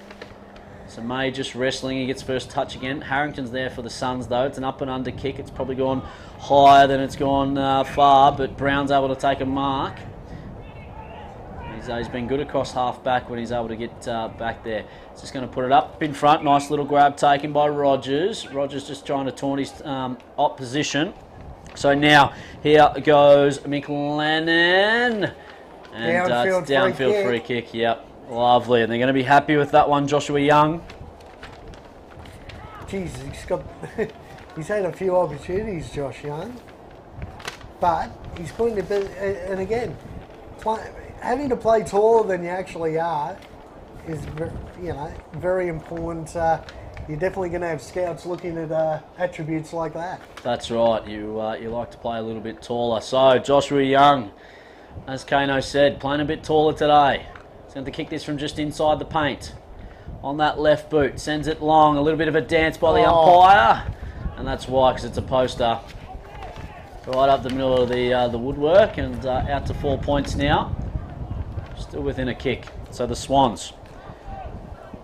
So May just wrestling, he gets first touch again. Harrington's there for the Suns though. It's an up and under kick. It's probably gone higher than it's gone far, but Brown's able to take a mark. He's been good across half back when he's able to get back there. He's just going to put it up in front. Nice little grab taken by Rogers. Rogers just trying to taunt his opposition. So now here goes McLennan. And it's downfield free kick. Yep. Lovely, and they're going to be happy with that one, Joshua Young. Jesus, he's had a few opportunities, Josh Young, but he's putting a bit. And again, having to play taller than you actually are is, very important. You're definitely going to have scouts looking at attributes like that. That's right. You like to play a little bit taller. So Joshua Young, as Kano said, playing a bit taller today. Going to kick this from just inside the paint. On that left boot, sends it long. A little bit of a dance by the umpire, and that's why, because it's a poster right up the middle of the woodwork, and out to 4 points now. Still within a kick. So the Swans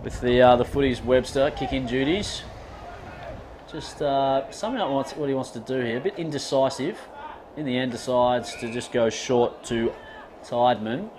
with the footy's Webster kicking duties. Just somehow what he wants to do here. A bit indecisive. In the end, decides to just go short to Tideman.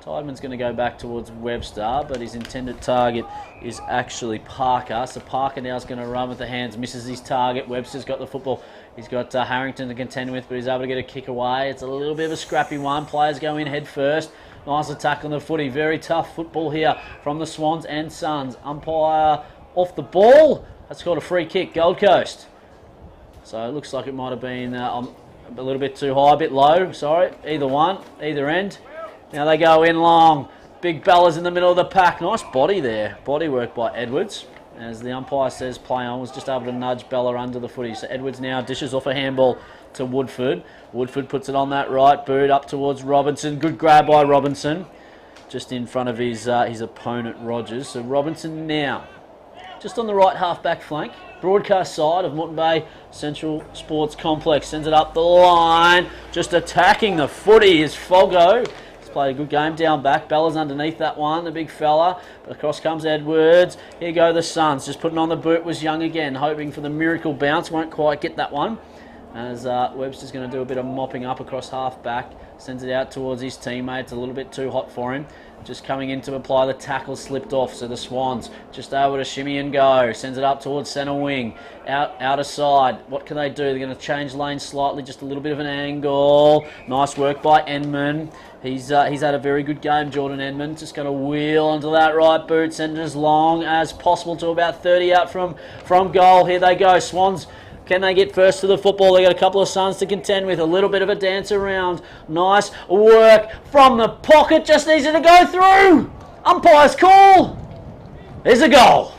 Tideman's going to go back towards Webster, but his intended target is actually Parker. So Parker now is going to run with the hands, misses his target. Webster's got the football. He's got Harrington to contend with, but he's able to get a kick away. It's a little bit of a scrappy one. Players go in head first. Nice attack on the footy. Very tough football here from the Swans and Suns. Umpire off the ball. That's called a free kick, Gold Coast. So it looks like it might have been a little bit too high, a bit low. Sorry, either one, either end. Now they go in long. Big Bella's in the middle of the pack. Nice body there. Body work by Edwards. as the umpire says play on, was just able to nudge Bella under the footy. So Edwards now dishes off a handball to Woodford. Woodford puts it on that right boot up towards Robinson. Good grab by Robinson, just in front of his opponent Rogers. So Robinson now just on the right half-back flank, broadcast side of Moreton Bay Central Sports Complex. Sends it up the line, just attacking the footy is Foggo. He's played a good game down back. Bella's underneath that one, the big fella. But across comes Edwards. Here go the Suns, just putting on the boot was Young again, hoping for the miracle bounce. Won't quite get that one, as Webster's going to do a bit of mopping up across half-back. Sends it out towards his teammates, a little bit too hot for him. Just coming in to apply the tackle, slipped off, so the Swans just able to shimmy and go. Sends it up towards centre wing, outer side. What can they do? They're going to change lanes slightly, just a little bit of an angle. Nice work by Enman. He's had a very good game, Jordan Enman. Just going to wheel onto that right boot, send it as long as possible to about 30 out from goal. Here they go, Swans. Can they get first to the football? They got a couple of Suns to contend with. A little bit of a dance around. Nice work from the pocket. Just easy to go through. Umpire's call. There's a goal.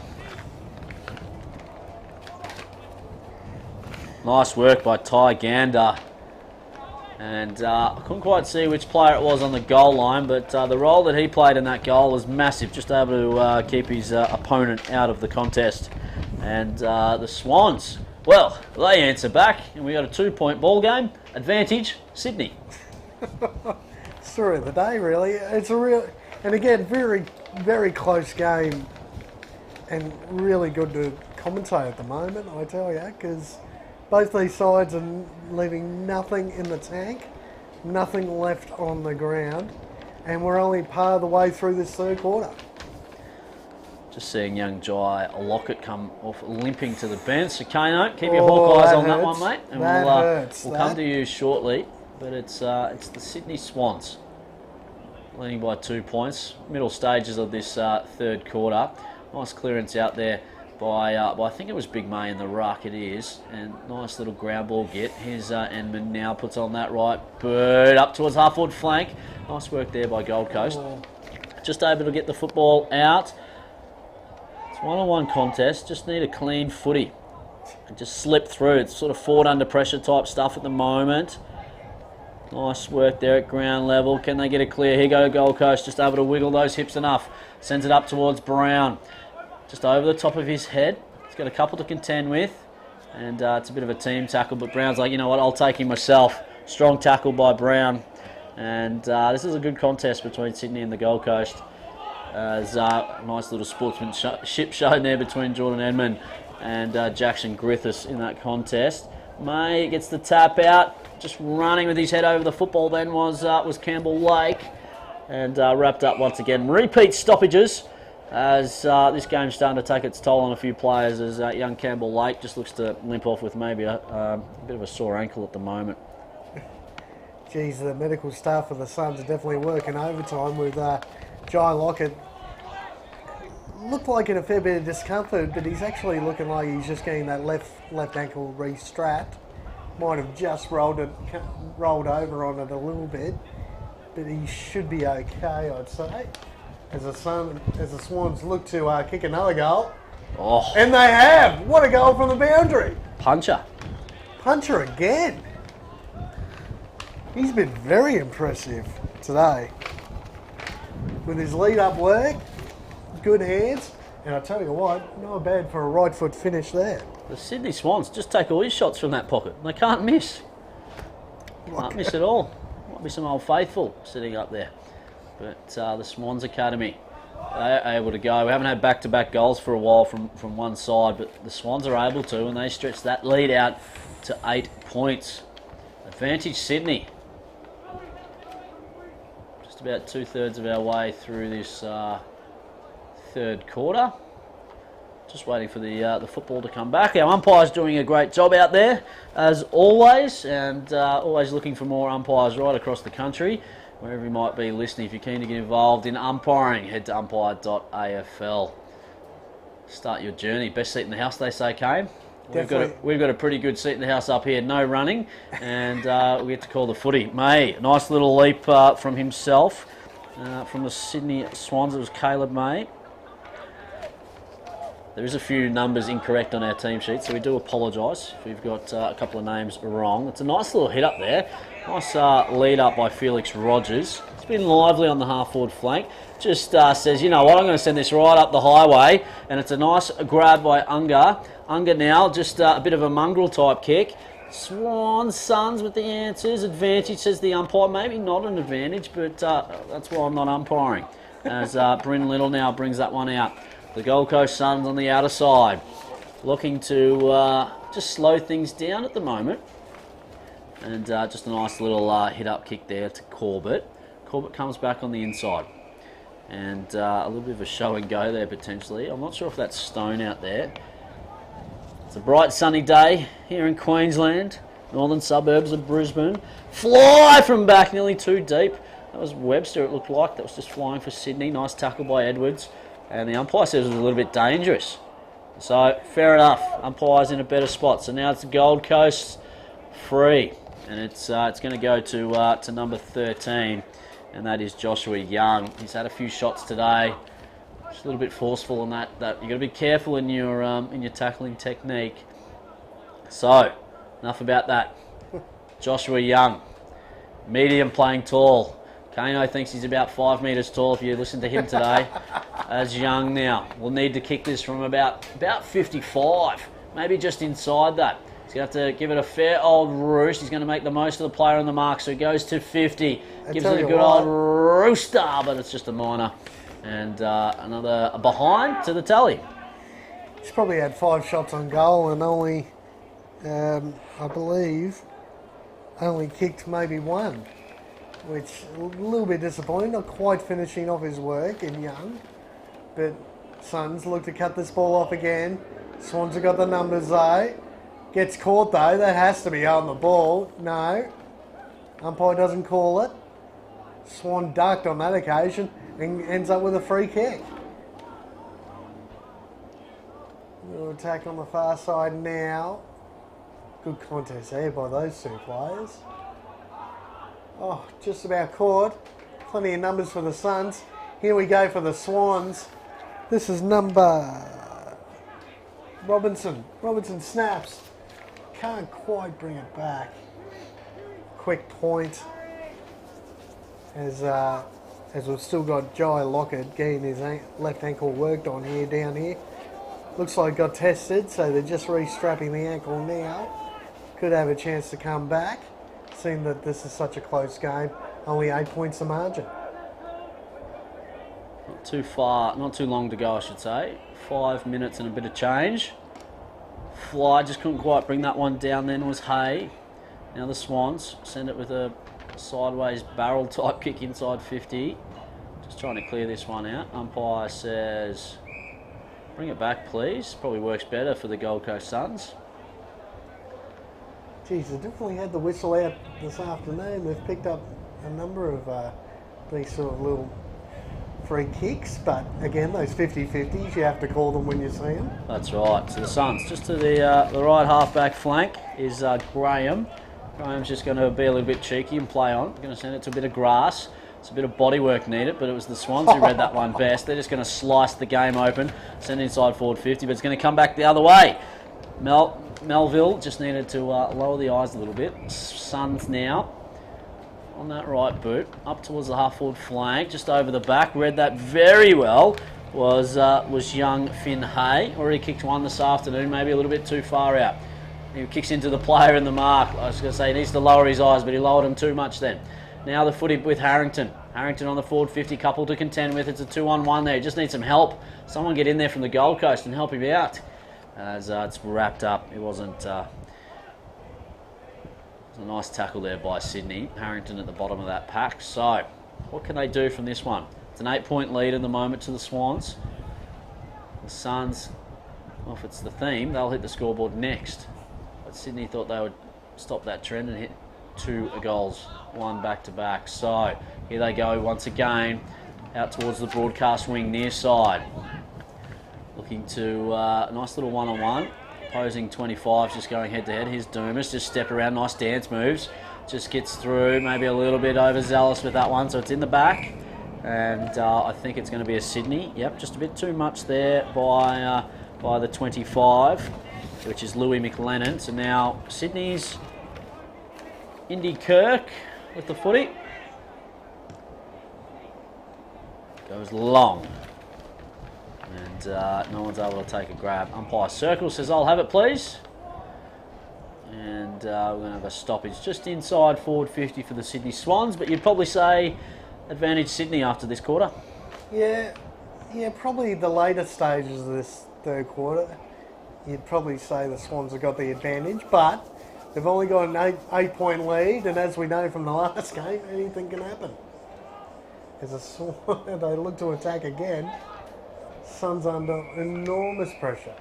Nice work by Ty Gander. And I couldn't quite see which player it was on the goal line, but the role that he played in that goal was massive. Just able to keep his opponent out of the contest. And the Swans, well, they answer back, and we got a 2-point ball game. Advantage, Sydney. Story of the day, really. It's a real, and again, very, very close game, and really good to commentate at the moment, I tell you, because both these sides are leaving nothing in the tank, nothing left on the ground, and we're only part of the way through this third quarter. Just seeing young Jai Lockett come off limping to the bench. So Kano, keep your hawk eyes on that one, mate. And we'll come to you shortly. But it's the Sydney Swans leading by 2 points. Middle stages of this third quarter. Nice clearance out there by I think it was Big May in the ruck. It is, and nice little ground ball get. Here's Enman now puts on that right boot up towards half-forward flank. Nice work there by Gold Coast. Just able to get the football out. One-on-one contest, just need a clean footy and just slip through. It's sort of forward under pressure type stuff at the moment. Nice work there at ground level. Can they get it clear? Here go Gold Coast, just able to wiggle those hips enough. Sends it up towards Brown, just over the top of his head. He's got a couple to contend with, and it's a bit of a team tackle, but Brown's like, you know what, I'll take him myself. Strong tackle by Brown, and this is a good contest between Sydney and the Gold Coast. As nice little sportsmanship shown there between Jordan Enman and Jackson Griffiths in that contest. May gets the tap out, just running with his head over the football then was Campbell Lake, and wrapped up once again. Repeat stoppages as this game's starting to take its toll on a few players, as young Campbell Lake just looks to limp off with maybe a bit of a sore ankle at the moment. Geez, the medical staff of the Suns are definitely working overtime with Jai Lockett. Looked like in a fair bit of discomfort, but he's actually looking like he's just getting that left ankle re-strapped. Might have just rolled over on it a little bit, but he should be okay, I'd say. As the Swans look to kick another goal, and they have. What a goal from the boundary! Puncher Again. He's been very impressive today with his lead-up work. Good hands, and I tell you what, not bad for a right foot finish there. The Sydney Swans just take all his shots from that pocket. They can't miss. Can't miss at all. Might be some old faithful sitting up there. But the Swans Academy, they're able to go. We haven't had back-to-back goals for a while from one side, but the Swans are able to, and they stretch that lead out to 8 points. Advantage Sydney. Just about 2/3 of our way through this third quarter. Just waiting for the football to come back. Our umpire's doing a great job out there, as always, and always looking for more umpires right across the country. Wherever you might be listening, if you're keen to get involved in umpiring, head to umpire.afl. Start your journey. Best seat in the house, they say, Kane. We've got a pretty good seat in the house up here. No running, and we get to call the footy. May, nice little leap from himself. From the Sydney Swans, it was Caleb May. There is a few numbers incorrect on our team sheet, so we do apologise if we've got a couple of names wrong. It's a nice little hit up there. Nice lead up by Felix Rogers. It's been lively on the half-forward flank. Just says, you know what, I'm going to send this right up the highway. And it's a nice grab by Unga. Unga now, just a bit of a mongrel type kick. Swans, Suns with the answers. Advantage, says the umpire. Maybe not an advantage, but that's why I'm not umpiring. As Bryn Little now brings that one out. The Gold Coast Suns on the outer side. Looking to just slow things down at the moment. And just a nice little hit-up kick there to Corbett. Corbett comes back on the inside. And a little bit of a show and go there potentially. I'm not sure if that's stone out there. It's a bright sunny day here in Queensland, northern suburbs of Brisbane. Fly from back, nearly too deep. That was Webster, it looked like. That was just flying for Sydney. Nice tackle by Edwards. And the umpire says it was a little bit dangerous. So, fair enough. Umpire's in a better spot. So now it's the Gold Coast free. And it's going to go to number 13. And that is Joshua Young. He's had a few shots today. Just a little bit forceful on that. You've got to be careful in your tackling technique. So, enough about that. Joshua Young, medium playing tall. Kano thinks he's about 5 metres tall if you listen to him today. As Young now will need to kick this from about 55, maybe just inside that. He's going to have to give it a fair old roost. He's going to make the most of the player on the mark, so he goes to 50. Gives it a good old rooster, but it's just a minor. And another behind to the tally. He's probably had 5 shots on goal and only, I believe, only kicked maybe 1, which a little bit disappointing. Not quite finishing off his work in Young, but Suns look to cut this ball off again. Swans have got the numbers though. Gets caught though. That has to be on the ball. No, umpire doesn't call it. Swan ducked on that occasion and ends up with a free kick. Little attack on the far side now. Good contest there by those 2 players. Oh, just about caught. Plenty of numbers for the Suns. Here we go for the Swans. This is number Robinson. Robinson snaps. Can't quite bring it back. Quick point. As we've still got Jai Lockett getting his left ankle worked on here, down here. Looks like got tested, so they're just restrapping the ankle now. Could have a chance to come back, seeing that this is such a close game. Only 8 points the margin. Not too far, not too long to go, I should say. 5 minutes and a bit of change. Fly just couldn't quite bring that one down then, was Hay. Now the Swans send it with a sideways barrel type kick inside 50. Just trying to clear this one out. Umpire says, bring it back please. Probably works better for the Gold Coast Suns. Geez, they definitely had the whistle out this afternoon. They've picked up a number of these sort of little free kicks, but again, those 50-50s, you have to call them when you see them. That's right. So the Suns, just to the right half-back flank is Graham. Graham's just going to be a little bit cheeky and play on. Going to send it to a bit of grass. It's a bit of body work needed, but it was the Swans who read that one best. They're just going to slice the game open, send it inside forward 50, but it's going to come back the other way. Melville just needed to lower the eyes a little bit. Suns now on that right boot, up towards the half-forward flank, just over the back. Read that very well. Was young Finn Hay. Already kicked one this afternoon, maybe a little bit too far out. He kicks into the player in the mark. I was going to say he needs to lower his eyes, but he lowered them too much then. Now the footy with Harrington. Harrington on the forward 50, couple to contend with. It's a 2-on-1 there. He just needs some help. Someone get in there from the Gold Coast and help him out. As it's wrapped up. It wasn't... it was a nice tackle there by Sydney. Harrington at the bottom of that pack. So, what can they do from this one? It's an 8-point lead at the moment to the Swans. The Suns, well, if it's the theme, they'll hit the scoreboard next. But Sydney thought they would stop that trend and hit 2 goals, 1 back-to-back. So, here they go once again, out towards the broadcast wing near side. Looking to a nice little one-on-one. Opposing 25's just going head-to-head. Here's Dumas, just step around, nice dance moves. Just gets through, maybe a little bit overzealous with that one, so it's in the back. And I think it's going to be a Sydney. Yep, just a bit too much there by by the 25, which is Louis McLennan. So now Sydney's Indy Kirk with the footy. Goes long. And no one's able to take a grab. Umpire Circle says, I'll have it, please. And we're going to have a stoppage just inside forward 50 for the Sydney Swans. But you'd probably say advantage Sydney after this quarter. Yeah, probably the later stages of this third quarter. You'd probably say the Swans have got the advantage, but they've only got an eight-point lead, and as we know from the last game, anything can happen. As the Swans, they look to attack again. Suns under enormous pressure.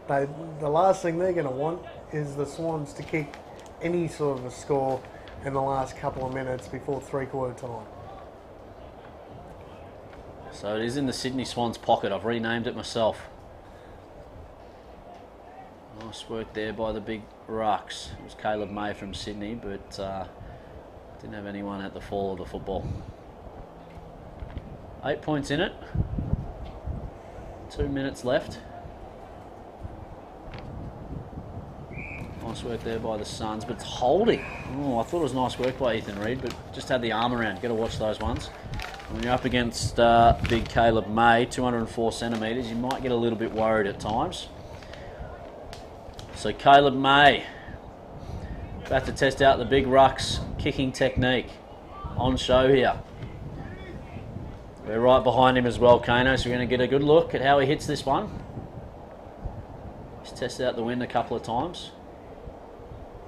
The last thing they're going to want is the Swans to kick any sort of a score in the last couple of minutes before three-quarter time. So it is in the Sydney Swans pocket. I've renamed it myself. Nice work there by the big rucks. It was Caleb May from Sydney, but didn't have anyone at the fall of the football. 8 points in it. 2 minutes left. Nice work there by the Suns, but it's holding. Oh, I thought it was nice work by Ethan Reid, but just had the arm around. Got to watch those ones. When you're up against big Caleb May, 204 centimetres, you might get a little bit worried at times. So Caleb May, about to test out the big rucks kicking technique on show here. We're right behind him as well, Kano, so we're going to get a good look at how he hits this one. He's tested out the wind a couple of times.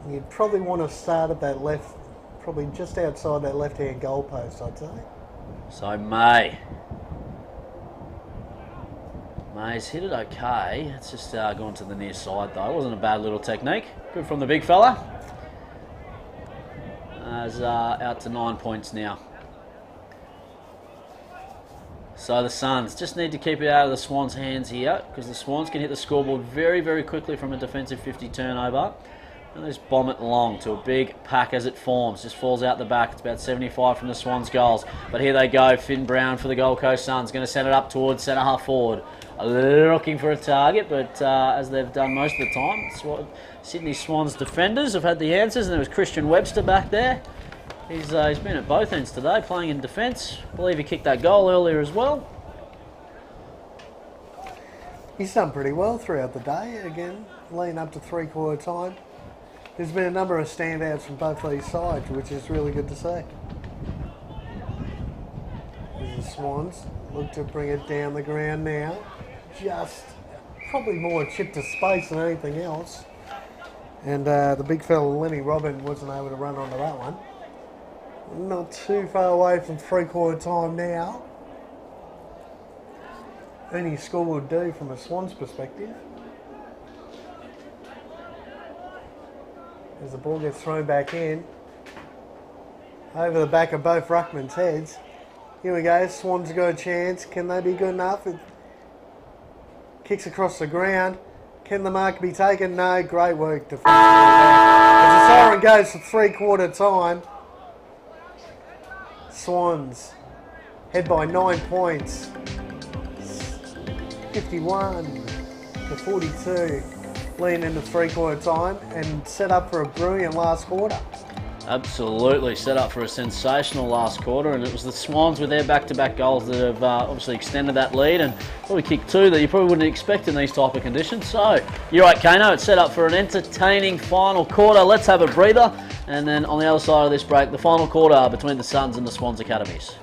You'd probably want to start at that left, probably just outside that left-hand goalpost, I'd say. So May's hit it okay. It's just gone to the near side though. It wasn't a bad little technique. Good from the big fella. As out to 9 points now. So the Suns just need to keep it out of the Swans' hands here, because the Swans can hit the scoreboard very, very quickly from a defensive 50 turnover. And they just bomb it long to a big pack as it forms. Just falls out the back. It's about 75 from the Swans' goals. But here they go. Finn Brown for the Gold Coast Suns. Going to send it up towards centre half forward. Looking for a target, but as they've done most of the time, Sydney Swans defenders have had the answers. And there was Christian Webster back there. He's been at both ends today, playing in defence. I believe he kicked that goal earlier as well. He's done pretty well throughout the day, again, leading up to three-quarter time. There's been a number of standouts from both these sides, which is really good to see. There's the Swans, look to bring it down the ground now. Just probably more chip to space than anything else. And the big fella, Lenny Robin, wasn't able to run onto that one. Not too far away from three-quarter time now. Any score will do from a Swans perspective. As the ball gets thrown back in. Over the back of both ruckmen's heads. Here we go, Swans have got a chance. Can they be good enough? It kicks across the ground. Can the mark be taken? No, great work defensively. As the siren goes to three-quarter time. Swans head by 9 points, 51 to 42, leading into three-quarter time and set up for a brilliant last quarter. Absolutely, set up for a sensational last quarter, and it was the Swans with their back-to-back goals that have obviously extended that lead, and probably kicked two that you probably wouldn't expect in these type of conditions. So, you're right, Kano, it's set up for an entertaining final quarter. Let's have a breather, and then on the other side of this break, the final quarter between the Suns and the Swans Academies.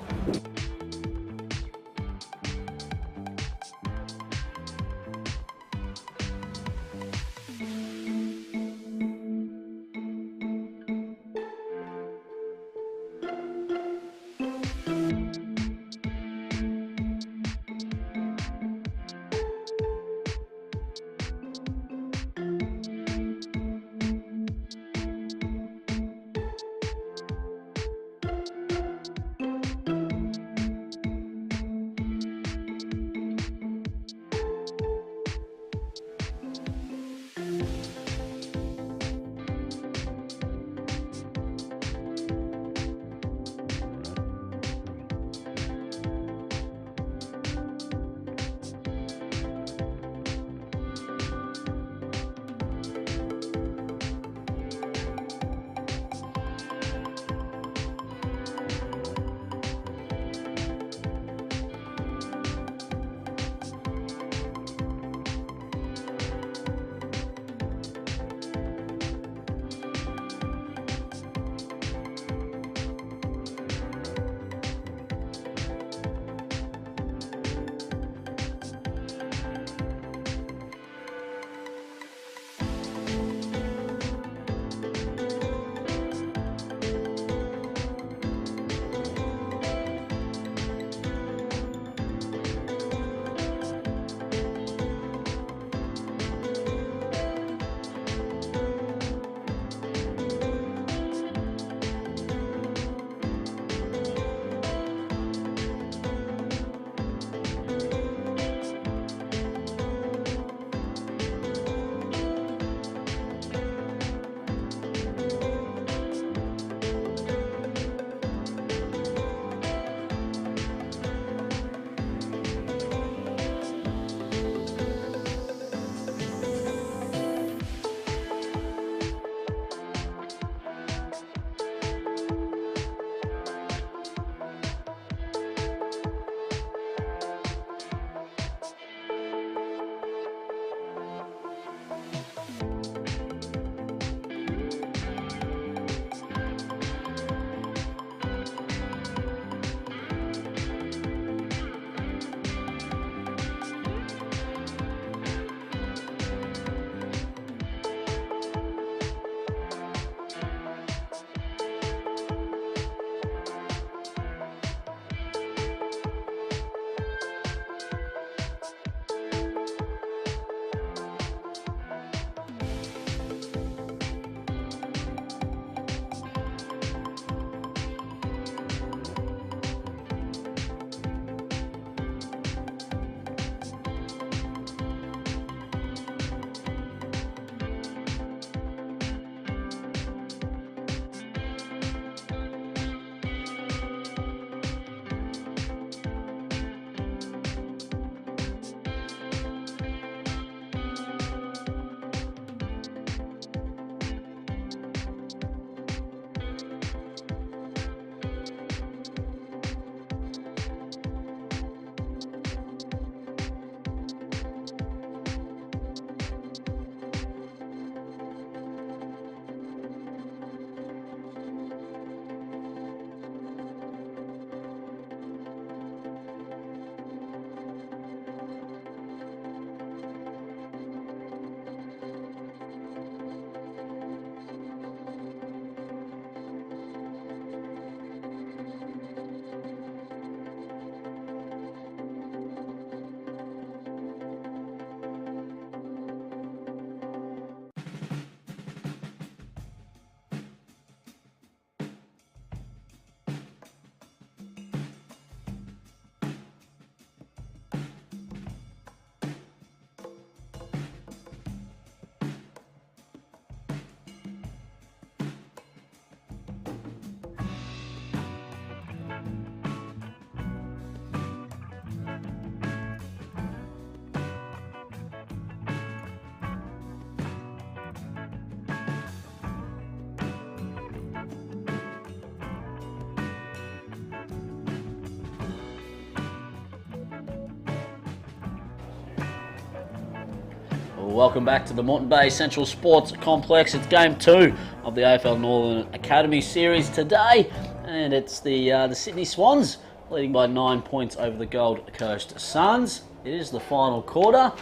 welcome back to the Moreton Bay Central Sports Complex. It's game 2 of the AFL Northern Academy series today, and it's the Sydney Swans leading by 9 points over the Gold Coast Suns. It is the final quarter,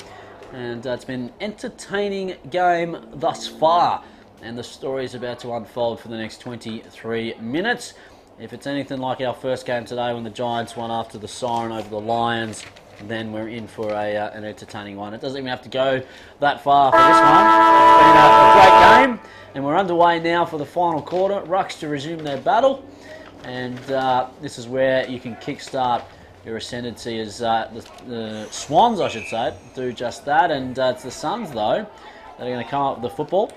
and it's been an entertaining game thus far, and the story is about to unfold for the next 23 minutes. If it's anything like our first game today when the Giants won after the siren over the Lions, then we're in for an entertaining one. It doesn't even have to go that far for this one. It's been a great game, and we're underway now for the final quarter. Rucks to resume their battle, and this is where you can kickstart your ascendancy as the Swans, I should say, do just that. And it's the Suns, though, that are going to come up with the football.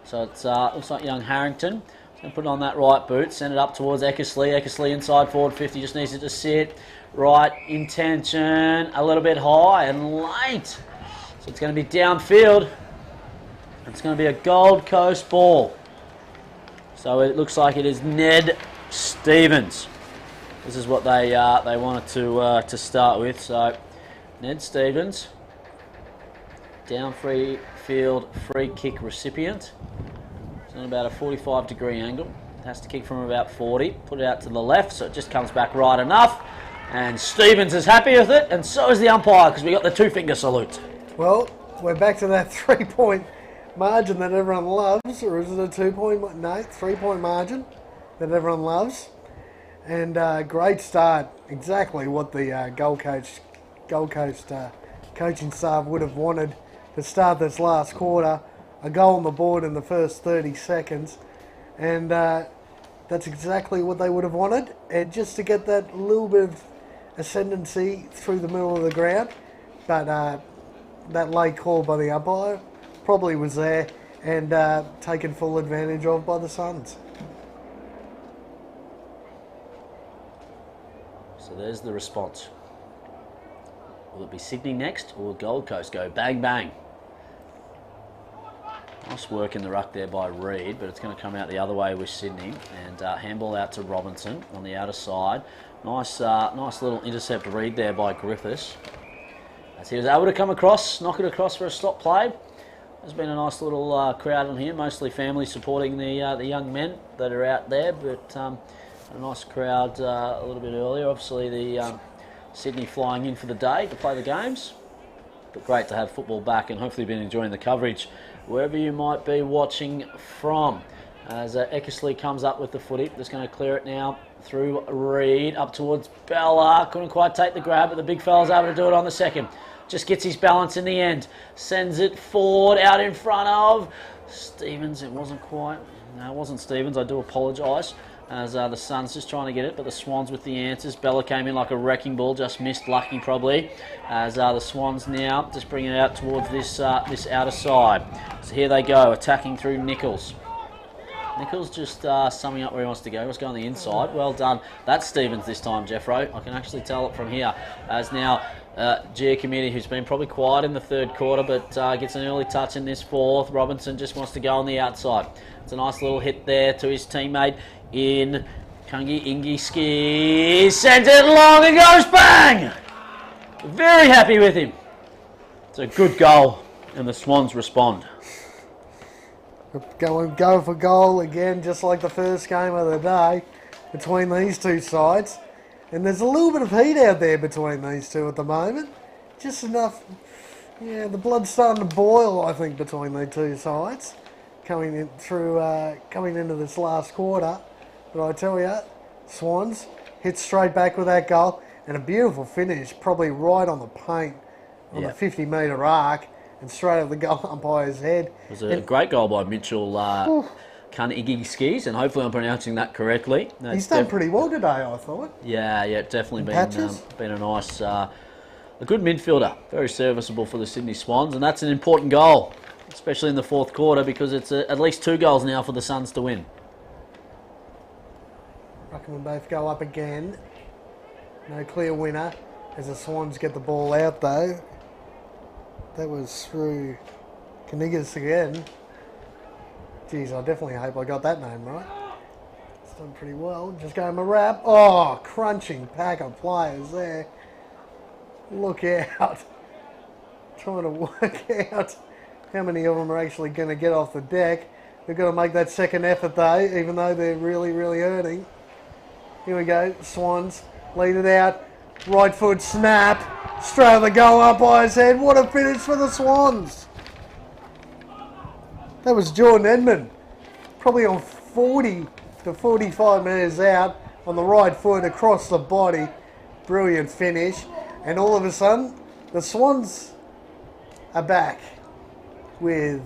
So it looks like young Harrington. Going to put it on that right boot, send it up towards Eckersley. Eckersley inside forward 50, just needs it to sit. Right intention, a little bit high and late. So it's going to be downfield. It's going to be a Gold Coast ball. So it looks like it is Ned Stevens. This is what they wanted to start with. So Ned Stevens, down free field free kick recipient. It's on about a 45-degree angle. It has to kick from about 40. Put it out to the left, so it just comes back right enough. And Stevens is happy with it, and so is the umpire, because we got the two-finger salute. Well, we're back to that 3-point margin that everyone loves, or is it a 2-point? No, 3-point margin that everyone loves. And great start, exactly what the Gold Coast coaching staff would have wanted to start this last quarter. A goal on the board in the first 30 seconds, and that's exactly what they would have wanted, and just to get that little bit of ascendancy through the middle of the ground. But that late call by the umpire probably was there and taken full advantage of by the Suns. So there's the response. Will it be Sydney next, or will Gold Coast go bang bang? Nice work in the ruck there by Reid, but it's going to come out the other way with Sydney. And handball out to Robinson on the outer side. Nice little intercept read there by Griffiths, as he was able to come across, knock it across for a stop play. There's been a nice little crowd on here, mostly family supporting the young men that are out there, but a nice crowd a little bit earlier. Obviously the Sydney flying in for the day to play the games, but great to have football back, and hopefully you've been enjoying the coverage wherever you might be watching from. As Eckersley comes up with the footy, just going to clear it now through Reid up towards Bella. Couldn't quite take the grab, but the big fella's able to do it on the second. Just gets his balance in the end. Sends it forward out in front of Stevens. It wasn't quite. No, it wasn't Stevens. I do apologise. As the Suns just trying to get it, but the Swans with the answers. Bella came in like a wrecking ball, just missed, lucky probably. As the Swans now just bring it out towards this outer side. So here they go, attacking through Nichols. Nichols just summing up where he wants to go. Let's go on the inside. Well done. That's Stevens this time, Jeffro. I can actually tell it from here. As now Giacometti, who's been probably quiet in the third quarter, but gets an early touch in this fourth. Robinson just wants to go on the outside. It's a nice little hit there to his teammate in Kungi Ingi Ski. Sends it long and goes bang! Very happy with him. It's a good goal, and the Swans respond. Go for goal again, just like the first game of the day between these two sides. And there's a little bit of heat out there between these two at the moment. Just enough, yeah, the blood's starting to boil, I think, between the two sides coming into this last quarter. But I tell you, Swans hit straight back with that goal, and a beautiful finish, probably right on the paint on the 50-metre arc, and straight at the goal umpire's head. It was a great goal by Mitchell Kunigi Skis, and hopefully I'm pronouncing that correctly. He's done pretty well today, I thought. Yeah, definitely been a nice, a good midfielder, very serviceable for the Sydney Swans, and that's an important goal, especially in the fourth quarter, because it's at least 2 goals now for the Suns to win. Reckon we'll both go up again. No clear winner as the Swans get the ball out though. That was through Kanigas again. Geez, I definitely hope I got that name right. It's done pretty well. Just going a wrap. Oh, crunching pack of players there. Look out. Trying to work out how many of them are actually going to get off the deck. They've got to make that second effort though, even though they're really, really hurting. Here we go, Swans lead it out. Right foot snap, straight over the goal umpire's head. What a finish for the Swans. That was Jordan Edmond, probably on 40 to 45 metres out on the right foot across the body. Brilliant finish. And all of a sudden, the Swans are back with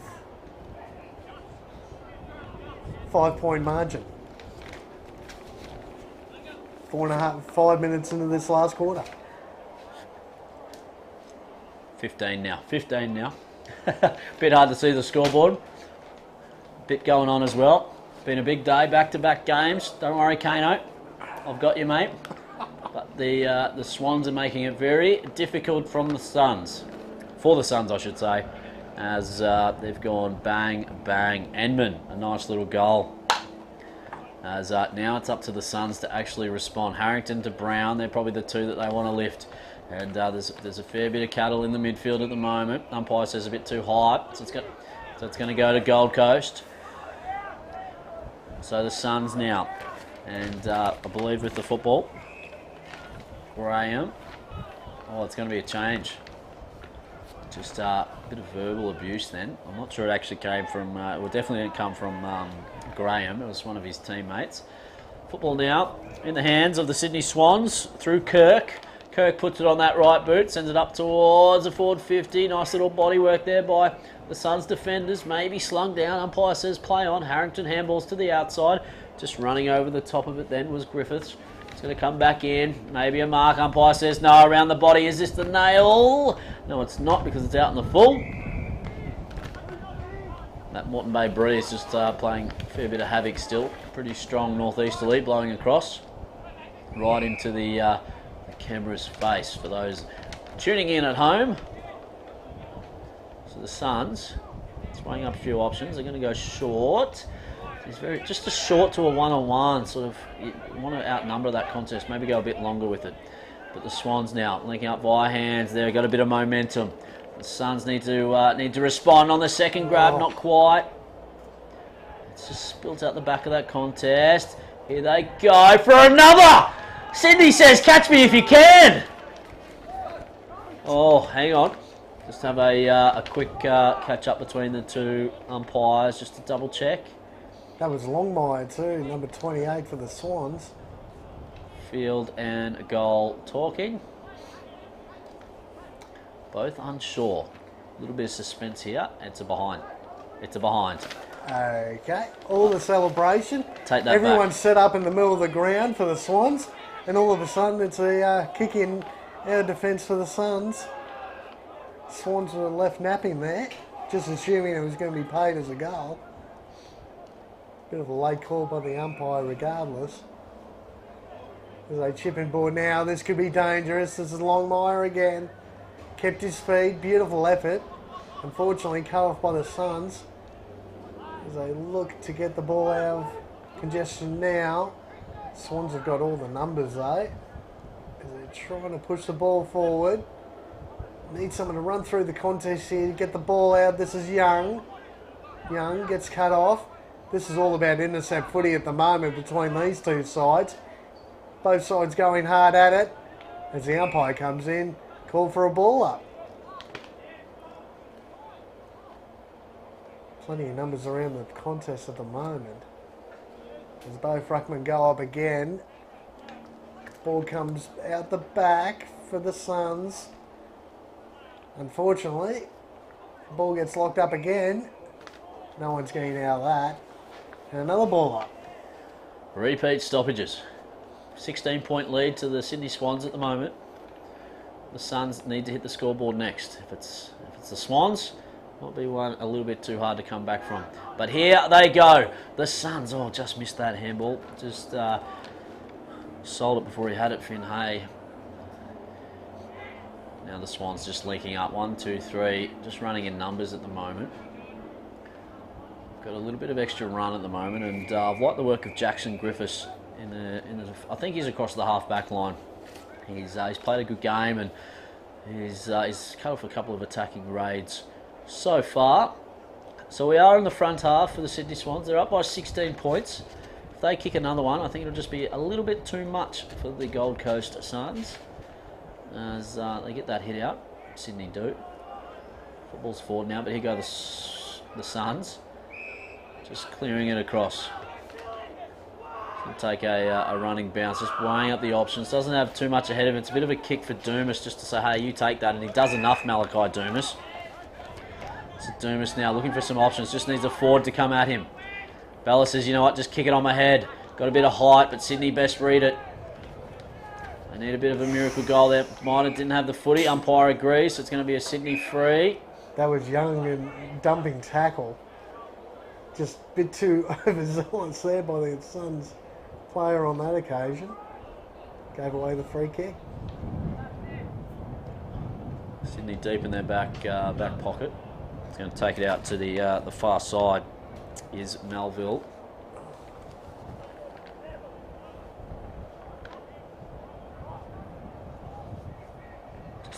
5-point margin. 5 minutes into this last quarter. 15 now. 15 now. Bit hard to see the scoreboard. Bit going on as well. Been a big day, back-to-back games. Don't worry, Kano. I've got you, mate. But the Swans are making it very difficult from the Suns. For the Suns, I should say. As they've gone bang, bang. Edmund, a nice little goal. As now it's up to the Suns to actually respond. Harrington to Brown, they're probably the two that they want to lift. And there's a fair bit of cattle in the midfield at the moment. Umpire says a bit too high, so it's going to go to Gold Coast. So the Suns now, and I believe with the football, Graham. Oh, it's going to be a change. Just a bit of verbal abuse then. I'm not sure it actually came from, well, definitely didn't come from Graham. It was one of his teammates. Football now in the hands of the Sydney Swans through Kirk. Kirk puts it on that right boot, sends it up towards the forward 50. Nice little body work there by the Suns defenders. Maybe slung down. Umpire says play on. Harrington handballs to the outside. Just running over the top of it then was Griffiths. It's going to come back in. Maybe a mark. Umpire says no. Around the body. Is this the nail? No, it's not because it's out in the full. That Moreton Bay breeze just playing a fair bit of havoc still. Pretty strong northeasterly blowing across. Right into the camera's face for those tuning in at home. So the Suns, it's weighing up a few options. They're going to go short. He's just a short to a one-on-one, sort of. You want to outnumber that contest, maybe go a bit longer with it. But the Swans now linking up via hands. There, got a bit of momentum. The Suns need to respond on the second grab, not quite. It's just spilt out the back of that contest. Here they go for another. Sydney says, "Catch me if you can." Oh, hang on. Just have a quick catch up between the two umpires, just to double check. That was Longmire too, number 28 for the Swans. Field and goal talking. Both unsure. A little bit of suspense here. It's a behind. It's a behind. Okay, all the celebration. Take that Everyone's back. set up in the middle of the ground for the Swans, and all of a sudden it's a kick in our defence for the Suns. Swans were left napping there, just assuming it was going to be paid as a goal. Bit of a late call by the umpire regardless. As they chip in board now, this could be dangerous. This is Longmire again. Kept his speed, beautiful effort. Unfortunately cut off by the Suns. As they look to get the ball out of congestion now. Swans have got all the numbers though. As they're trying to push the ball forward. Need someone to run through the contest here to get the ball out. This is Young. Young gets cut off. This is all about intercept footy at the moment between these two sides. Both sides going hard at it. As the umpire comes in, call for a ball up. Plenty of numbers around the contest at the moment. As both ruckmen go up again. Ball comes out the back for the Suns. Unfortunately, the ball gets locked up again. No one's getting out of that. And another ball up. Repeat stoppages. 16-point lead to the Sydney Swans at the moment. The Suns need to hit the scoreboard next. If it's the Swans, might be one a little bit too hard to come back from. But here they go. The Suns, oh, just missed that handball. Just sold it before he had it, Finn Hay. Now the Swans just linking up. 1, 2, 3. Just running in numbers at the moment. Got a little bit of extra run at the moment, and I've liked the work of Jackson Griffiths. I think he's across the half-back line. He's played a good game, and he's cut off a couple of attacking raids so far. So we are in the front half for the Sydney Swans. They're up by 16 points. If they kick another one, I think it'll just be a little bit too much for the Gold Coast Suns. As they get that hit out. Sydney do. Football's forward now, but here go the Suns. Just clearing it across. He'll take a running bounce, just weighing up the options. Doesn't have too much ahead of him. It's a bit of a kick for Dumas just to say, hey, you take that. And he does enough, Malachi Dumas. So Dumas now looking for some options. Just needs a forward to come at him. Bella says, you know what, just kick it on my head. Got a bit of height, but Sydney best read it. They need a bit of a miracle goal there. Minor didn't have the footy. Umpire agrees, so it's going to be a Sydney free. That was Young and dumping tackle. Just a bit too overzealous there by the Suns player on that occasion. Gave away the free kick. Sydney deep in their back pocket. It's going to take it out to the far side is Melville.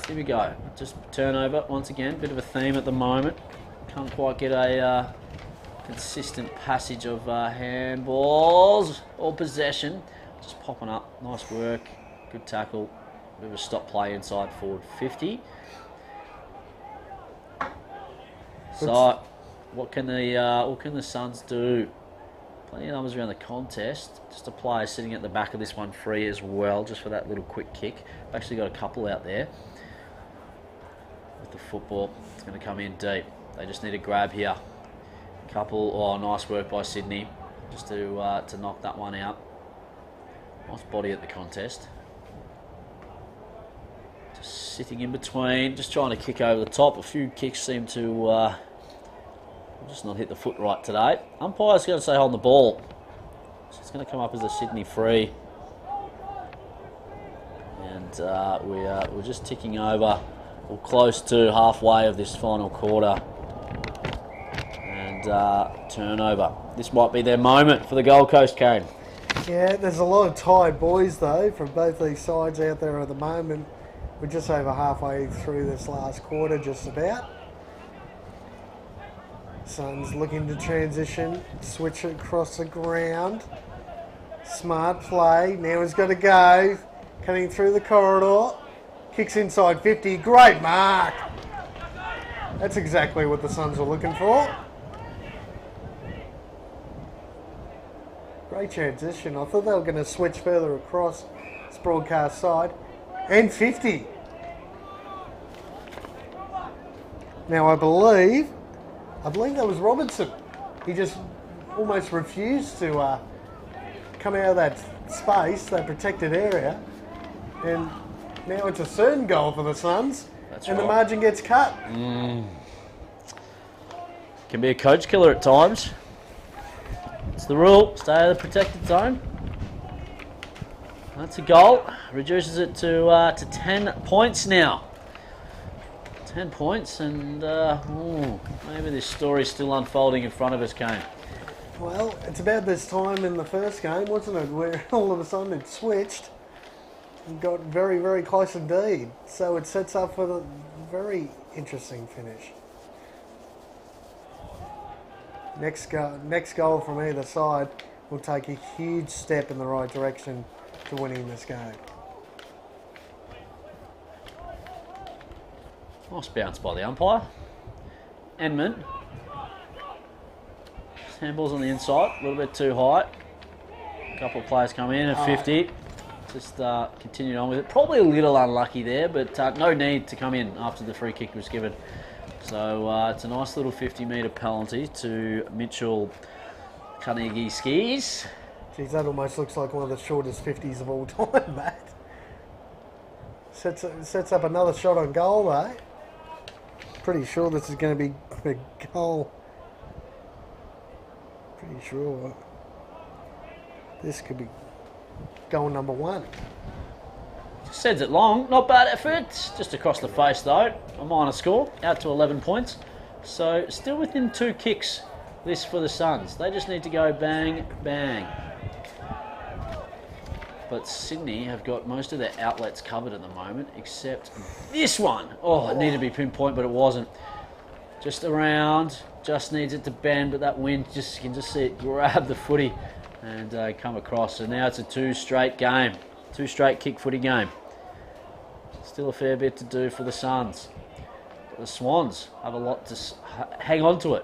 Here we go. Just turnover once again. Bit of a theme at the moment. Can't quite get a consistent passage of handballs or possession. Just popping up. Nice work. Good tackle. Bit of a stop play inside forward 50. So, what can the Suns do? Plenty of numbers around the contest. Just a player sitting at the back of this one free as well, just for that little quick kick. I've actually got a couple out there. With the football, it's going to come in deep. They just need a grab here. Couple. Oh, nice work by Sydney, just to knock that one out. Nice body at the contest. Just sitting in between, just trying to kick over the top. A few kicks seem to just not hit the foot right today. Umpire's going to say hold the ball. So it's going to come up as a Sydney free. And we're just ticking over, or close to halfway of this final quarter. And turnover. This might be their moment for the Gold Coast, Kane. Yeah, there's a lot of tired boys though from both these sides out there at the moment. We're just over halfway through this last quarter, just about. Suns looking to transition, switch it across the ground. Smart play. Now he's got to go. Cutting through the corridor. Kicks inside 50. Great mark. That's exactly what the Suns were looking for. Great transition. I thought they were going to switch further across this broadcast side. And 50. Now I believe that was Robertson. He just almost refused to come out of that space, that protected area. And now it's a certain goal for the Suns. That's and right. The margin gets cut. Can be a coach killer at times. It's the rule. Stay out of the protected zone. That's a goal. Reduces it to 10 points now. 10 points, and maybe this story's still unfolding in front of us, Kane. Well, it's about this time in the first game, wasn't it, where all of a sudden it switched and got very, very close indeed. So it sets up for the very interesting finish. Next goal from either side will take a huge step in the right direction to winning this game. Nice bounce by the umpire. Enman. Handballs on the inside, a little bit too high. A couple of players come in at 50. Just continued on with it. Probably a little unlucky there, but no need to come in after the free kick was given. So it's a nice little 50-metre penalty to Mitchell Carnegie Skis. Geez, that almost looks like one of the shortest 50s of all time, Matt. Sets up another shot on goal, though. Pretty sure this is going to be a goal. Pretty sure this could be goal number 1. Sends it long, not bad effort. Just across the face though. A minor score, out to 11 points. So still within 2 kicks, this for the Suns. They just need to go bang, bang. But Sydney have got most of their outlets covered at the moment, except this one. Oh, it needed to be pinpoint, but it wasn't. just around, just needs it to bend, but that wind you can just see it grab the footy and come across. So now it's a 2 straight game, 2 straight kick footy game. Still a fair bit to do for the Suns. But the Swans have a lot to hang on to it.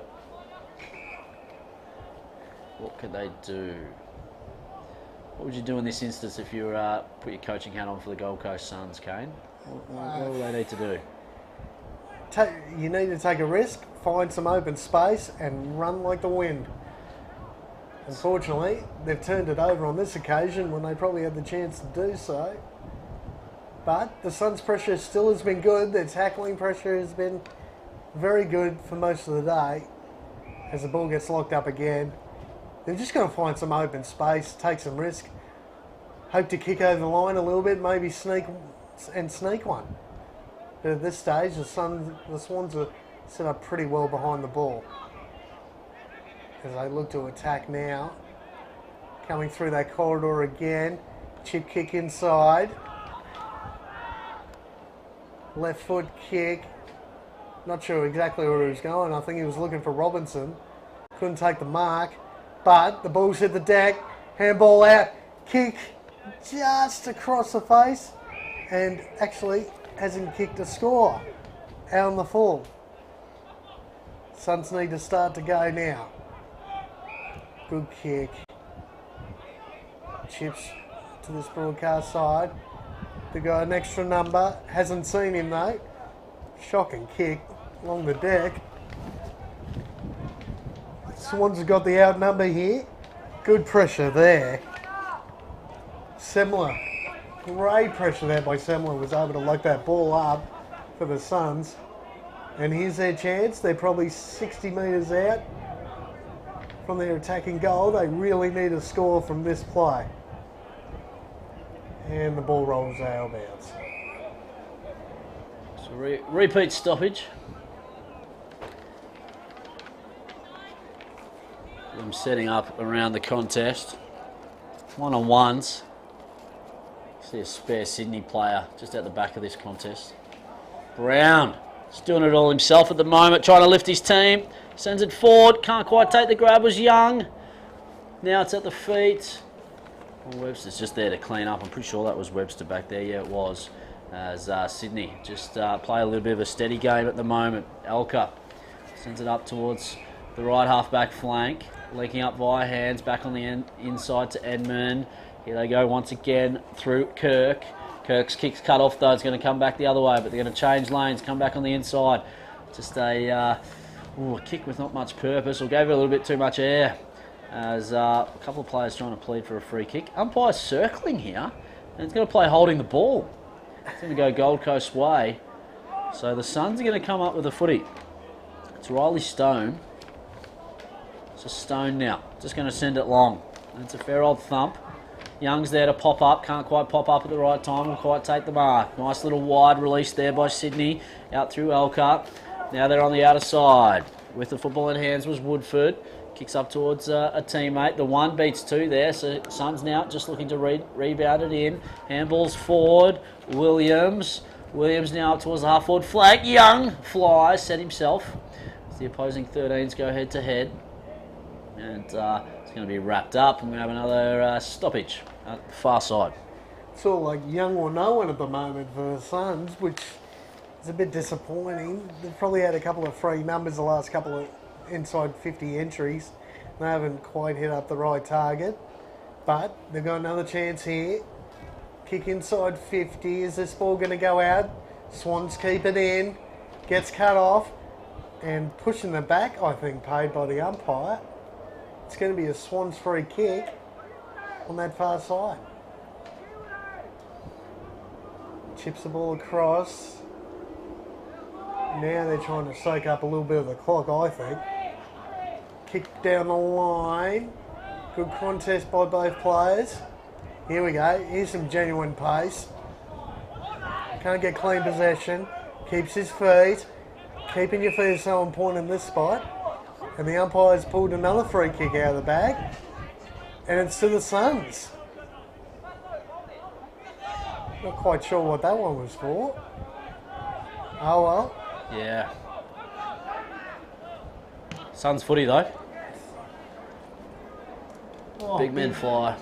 What could they do? What would you do in this instance if you put your coaching hat on for the Gold Coast Suns, Kane? What do they need to do? You need to take a risk, find some open space and run like the wind. Unfortunately, they've turned it over on this occasion when they probably had the chance to do so. But the Suns' pressure still has been good. Their tackling pressure has been very good for most of the day. As the ball gets locked up again, they're just going to find some open space, take some risk, hope to kick over the line a little bit, maybe sneak one. But at this stage, the Swans are set up pretty well behind the ball. As they look to attack now, coming through that corridor again, chip kick inside. Left foot kick. Not sure exactly where he was going. I think he was looking for Robinson. Couldn't take the mark. But the ball's hit the deck. Handball out. Kick just across the face. And actually hasn't kicked a score. Out on the full. Suns need to start to go now. Good kick. Chips to this broadcast side. They got an extra number. Hasn't seen him though. Shocking kick along the deck. Swans have got the out number here. Good pressure there. Semler. Great pressure there by Semler. Was able to lock that ball up for the Suns. And here's their chance. They're probably 60 metres out from their attacking goal. They really need a score from this play. And the ball rolls out of bounds. So repeat stoppage. I'm setting up around the contest. One-on-ones. See a spare Sydney player just at the back of this contest. Brown. He's doing it all himself at the moment, trying to lift his team. Sends it forward. Can't quite take the grab. Was Young. Now it's at the feet. Well, Webster's just there to clean up. I'm pretty sure that was Webster back there. Yeah, it was. As Sydney just play a little bit of a steady game at the moment. Elka sends it up towards the right half-back flank. Leaking up via hands. Back on the inside to Edmund. Here they go once again through Kirk. Kirk's kick's cut off though. It's going to come back the other way, but they're going to change lanes. Come back on the inside. Just a kick with not much purpose. Or gave it a little bit too much air. As a couple of players trying to plead for a free kick. Umpire's circling here, and it's going to play holding the ball. It's going to go Gold Coast way. So the Suns are going to come up with a footy. It's Riley Stone. It's a Stone now. Just going to send it long. And it's a fair old thump. Young's there to pop up. Can't quite pop up at the right time. Will quite take the mark. Nice little wide release there by Sydney. Out through Elka. Now they're on the outer side. With the football in hands was Woodford. Kicks up towards a teammate. The 1 beats 2 there. So Suns now just looking to rebound it in. Handballs forward. Williams. Williams now up towards the half-forward flag. Young flies. Set himself. As the opposing 13s go head-to-head. And it's going to be wrapped up. And we have another stoppage at the far side. It's all like young or no one at the moment for the Suns, which is a bit disappointing. They've probably had a couple of free numbers the last couple of inside 50 entries. They haven't quite hit up the right target, but they've got another chance here. Kick inside 50. Is this ball going to go out? Swans keep it in. Gets cut off and pushing the back, I think, paid by the umpire. It's going to be a Swans free kick on that far side. Chips the ball across. Now they're trying to soak up a little bit of the clock, I think. Kick down the line. Good contest by both players. Here we go. Here's some genuine pace. Can't get clean possession. Keeps his feet. Keeping your feet is so important in this spot. And the umpire's pulled another free kick out of the bag. And it's to the Suns. Not quite sure what that one was for. Oh well. Yeah. Suns footy though. Oh, Big men fly.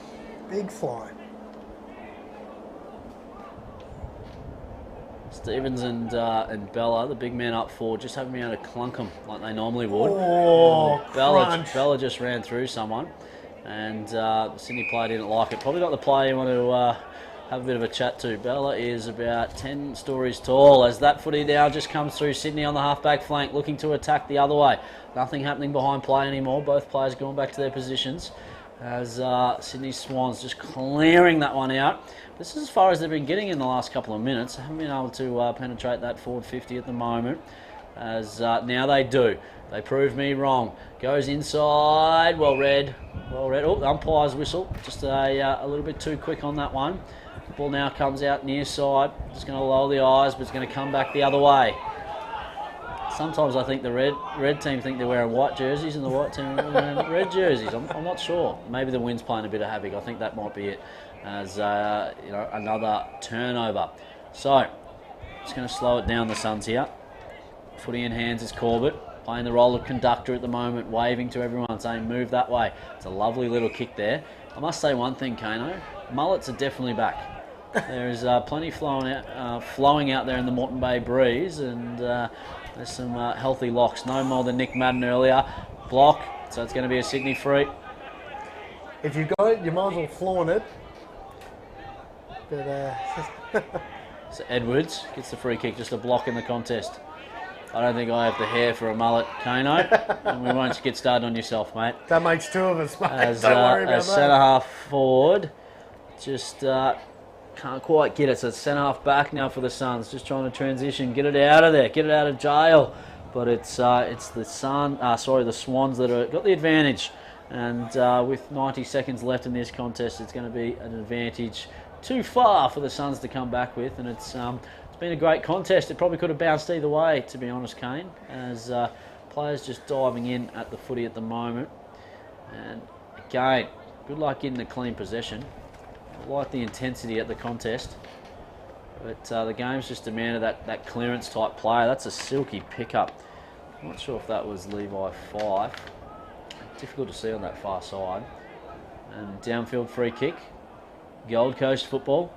Big fly. Stevens and Bella, the big men up forward, just haven't been able to clunk them like they normally would. Oh, crunch. Bella just ran through someone, and the Sydney player didn't like it. Probably not the player you want to have a bit of a chat to. Bella is about 10 stories tall as that footy now just comes through. Sydney on the halfback flank looking to attack the other way. Nothing happening behind play anymore. Both players going back to their positions as Sydney Swans just clearing that one out. This is as far as they've been getting in the last couple of minutes. Haven't been able to penetrate that forward 50 at the moment. As now they do. They prove me wrong. Goes inside. Well read. Well read. Oh, the umpire's whistle. Just a little bit too quick on that one. Ball now comes out near side. Just going to lower the eyes, but it's going to come back the other way. Sometimes I think the red team think they're wearing white jerseys and the white team are wearing red jerseys. I'm not sure. Maybe the wind's playing a bit of havoc. I think that might be it. As another turnover. So just going to slow it down, the Suns here. Footy in hands is Corbett, playing the role of conductor at the moment, waving to everyone, saying move that way. It's a lovely little kick there. I must say one thing, Kano. Mullets are definitely back. There is plenty flowing out there in the Moreton Bay breeze, and there's some healthy locks. No more than Nick Madden earlier. Block, so it's going to be a Sydney free. If you got it, you might as well flaunt it. But, So Edwards gets the free kick, just a block in the contest. I don't think I have the hair for a mullet, Kano, and we won't get started on yourself, mate. That makes two of us, mate. As, Don't worry about as that. centre half forward, just can't quite get it. So it's centre half back now for the Suns, just trying to transition, get it out of there, get it out of jail. But it's the the Swans that have got the advantage, and with 90 seconds left in this contest, it's going to be an advantage too far for the Suns to come back with, and it's been a great contest. It probably could have bounced either way, to be honest, Kane, as players just diving in at the footy at the moment. And again, good luck getting a clean possession. I like the intensity at the contest, but the game's just demanded that clearance type play. That's a silky pickup. I'm not sure if that was Levi Fife. Difficult to see on that far side. And downfield free kick. Gold Coast football.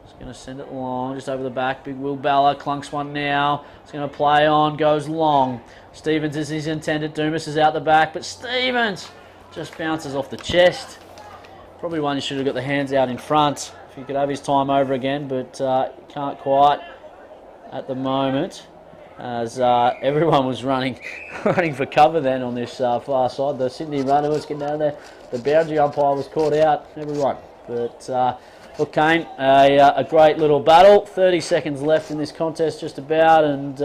Just going to send it long, just over the back. Big Will Balla clunks one now. It's going to play on, goes long. Stevens is his intended. Dumas is out the back, but Stevens just bounces off the chest. Probably one you should have got the hands out in front if you could have his time over again, but can't quite at the moment, as everyone was running for cover then on this far side. The Sydney runner was getting down there. The boundary umpire was caught out. Everyone. But look, Kane, a great little battle. 30 seconds left in this contest, just about, and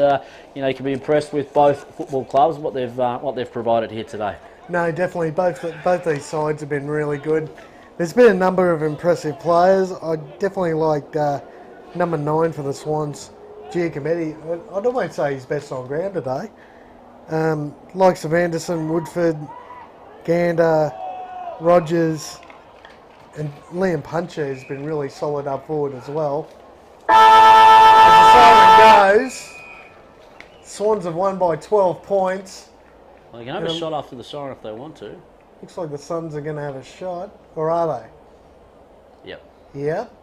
you can be impressed with both football clubs what they've provided here today. No, definitely. Both these sides have been really good. There's been a number of impressive players. I definitely liked number 9 for the Swans, Giacometti. I'd almost say he's best on ground today. Likes of Anderson, Woodford, Gander, Rogers, and Liam Puncher has been really solid up forward as well. As the siren goes, Swans have won by 12 points. Well, they can have a shot after the siren if they want to. Looks like the Suns are going to have a shot, or are they? Yep. Yep.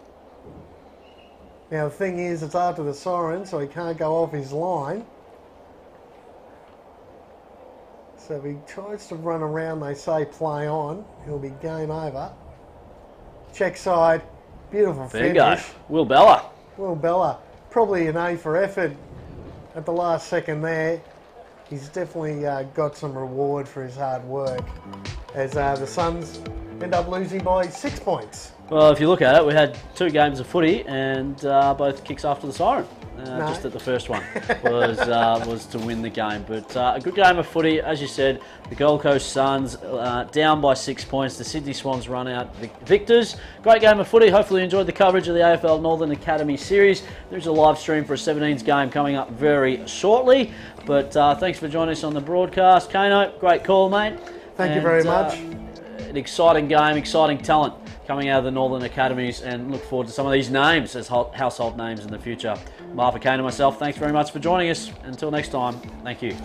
Now the thing is, it's after the siren, so he can't go off his line. So if he tries to run around, they say play on, he'll be game over. Check side, beautiful There you finish. go. Will Bella. Will Bella, probably an A for effort at the last second there. He's definitely got some reward for his hard work, as the Suns end up losing by 6 points. Well, if you look at it, we had 2 games of footy and both kicks after the siren. No. Just that the first one was to win the game. But a good game of footy, as you said. The Gold Coast Suns down by 6 points. The Sydney Swans run out victors. Great game of footy. Hopefully you enjoyed the coverage of the AFL Northern Academy series. There's a live stream for a 17s game coming up very shortly. But thanks for joining us on the broadcast. Kano, great call, mate. Thank you very much. An exciting game, exciting talent coming out of the Northern Academies, and look forward to some of these names as household names in the future. Martha Kane and myself, thanks very much for joining us. Until next time, thank you.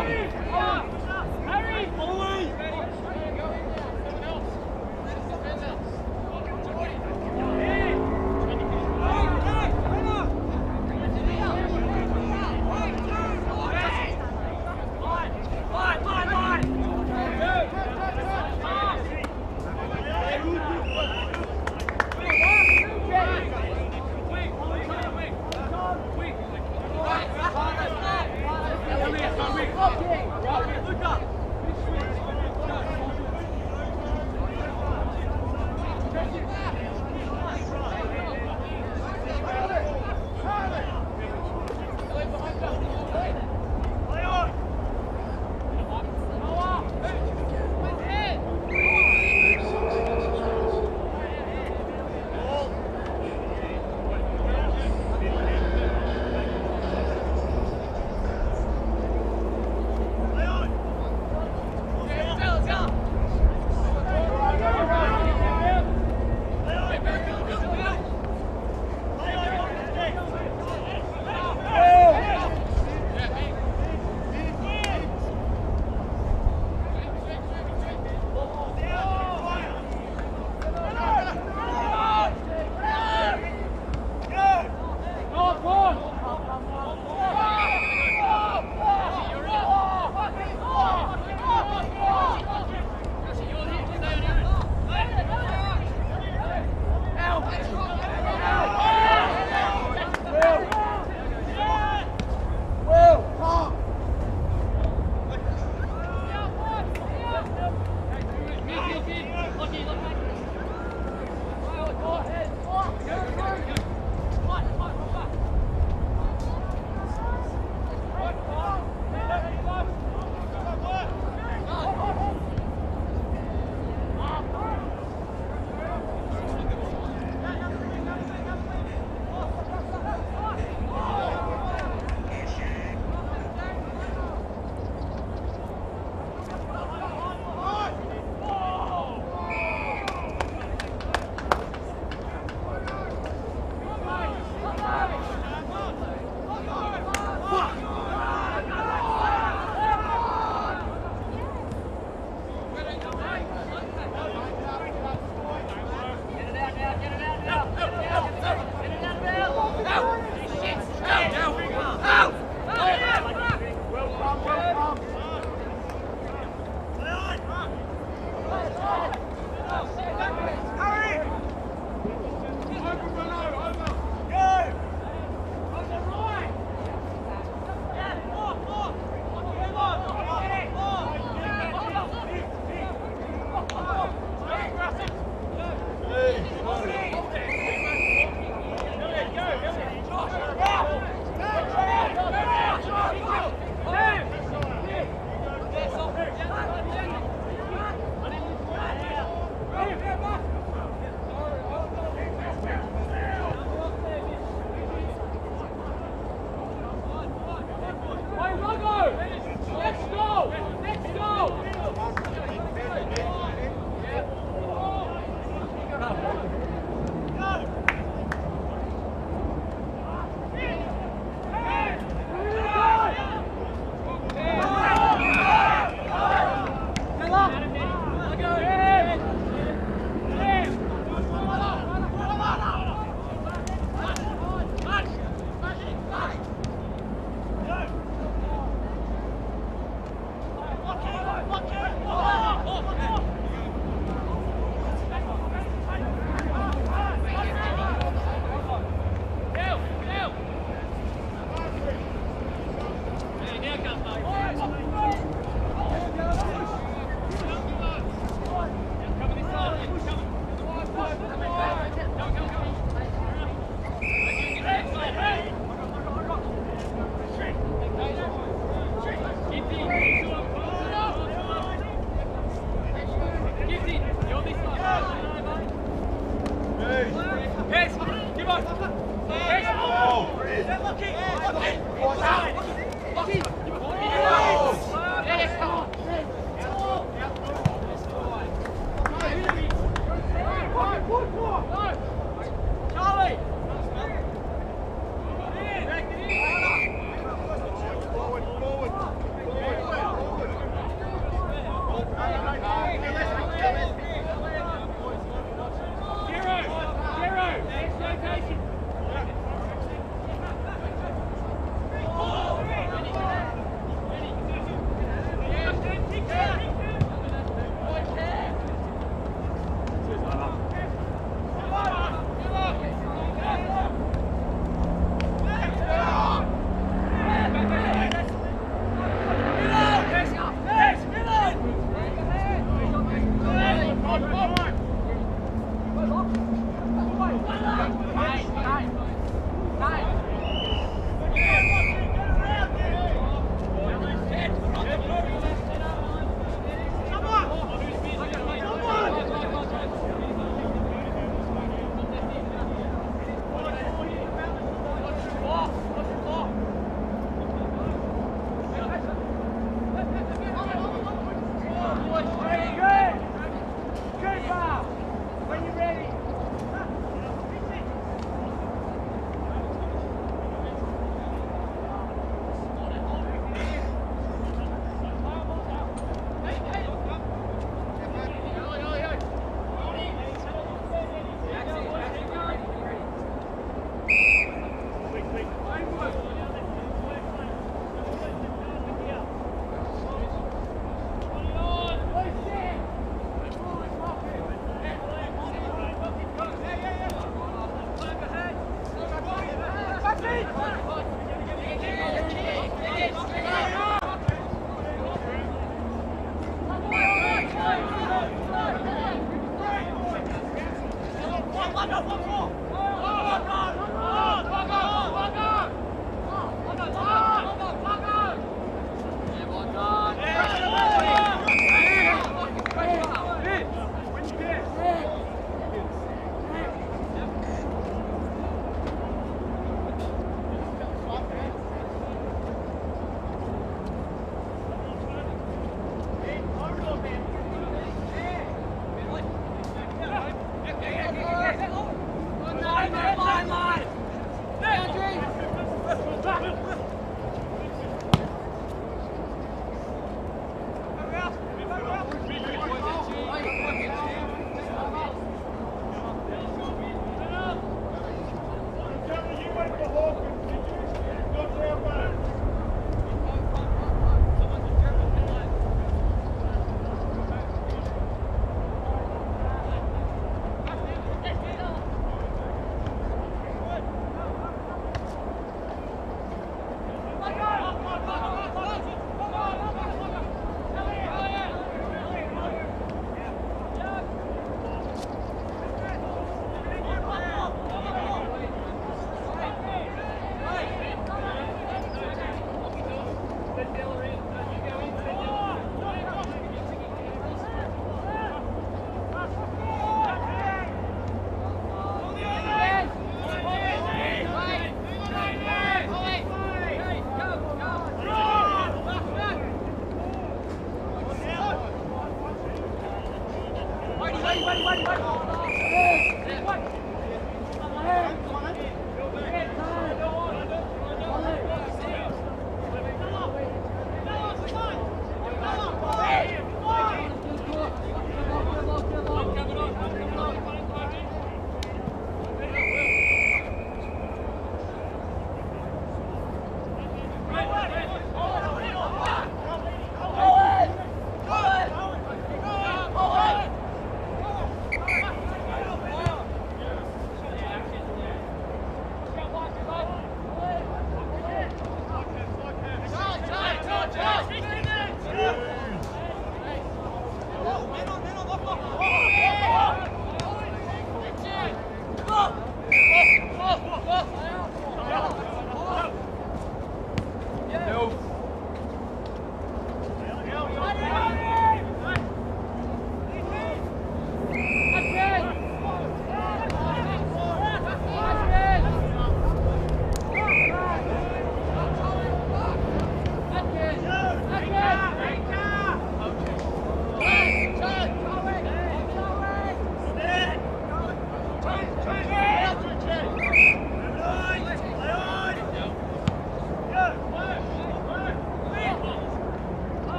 Okay.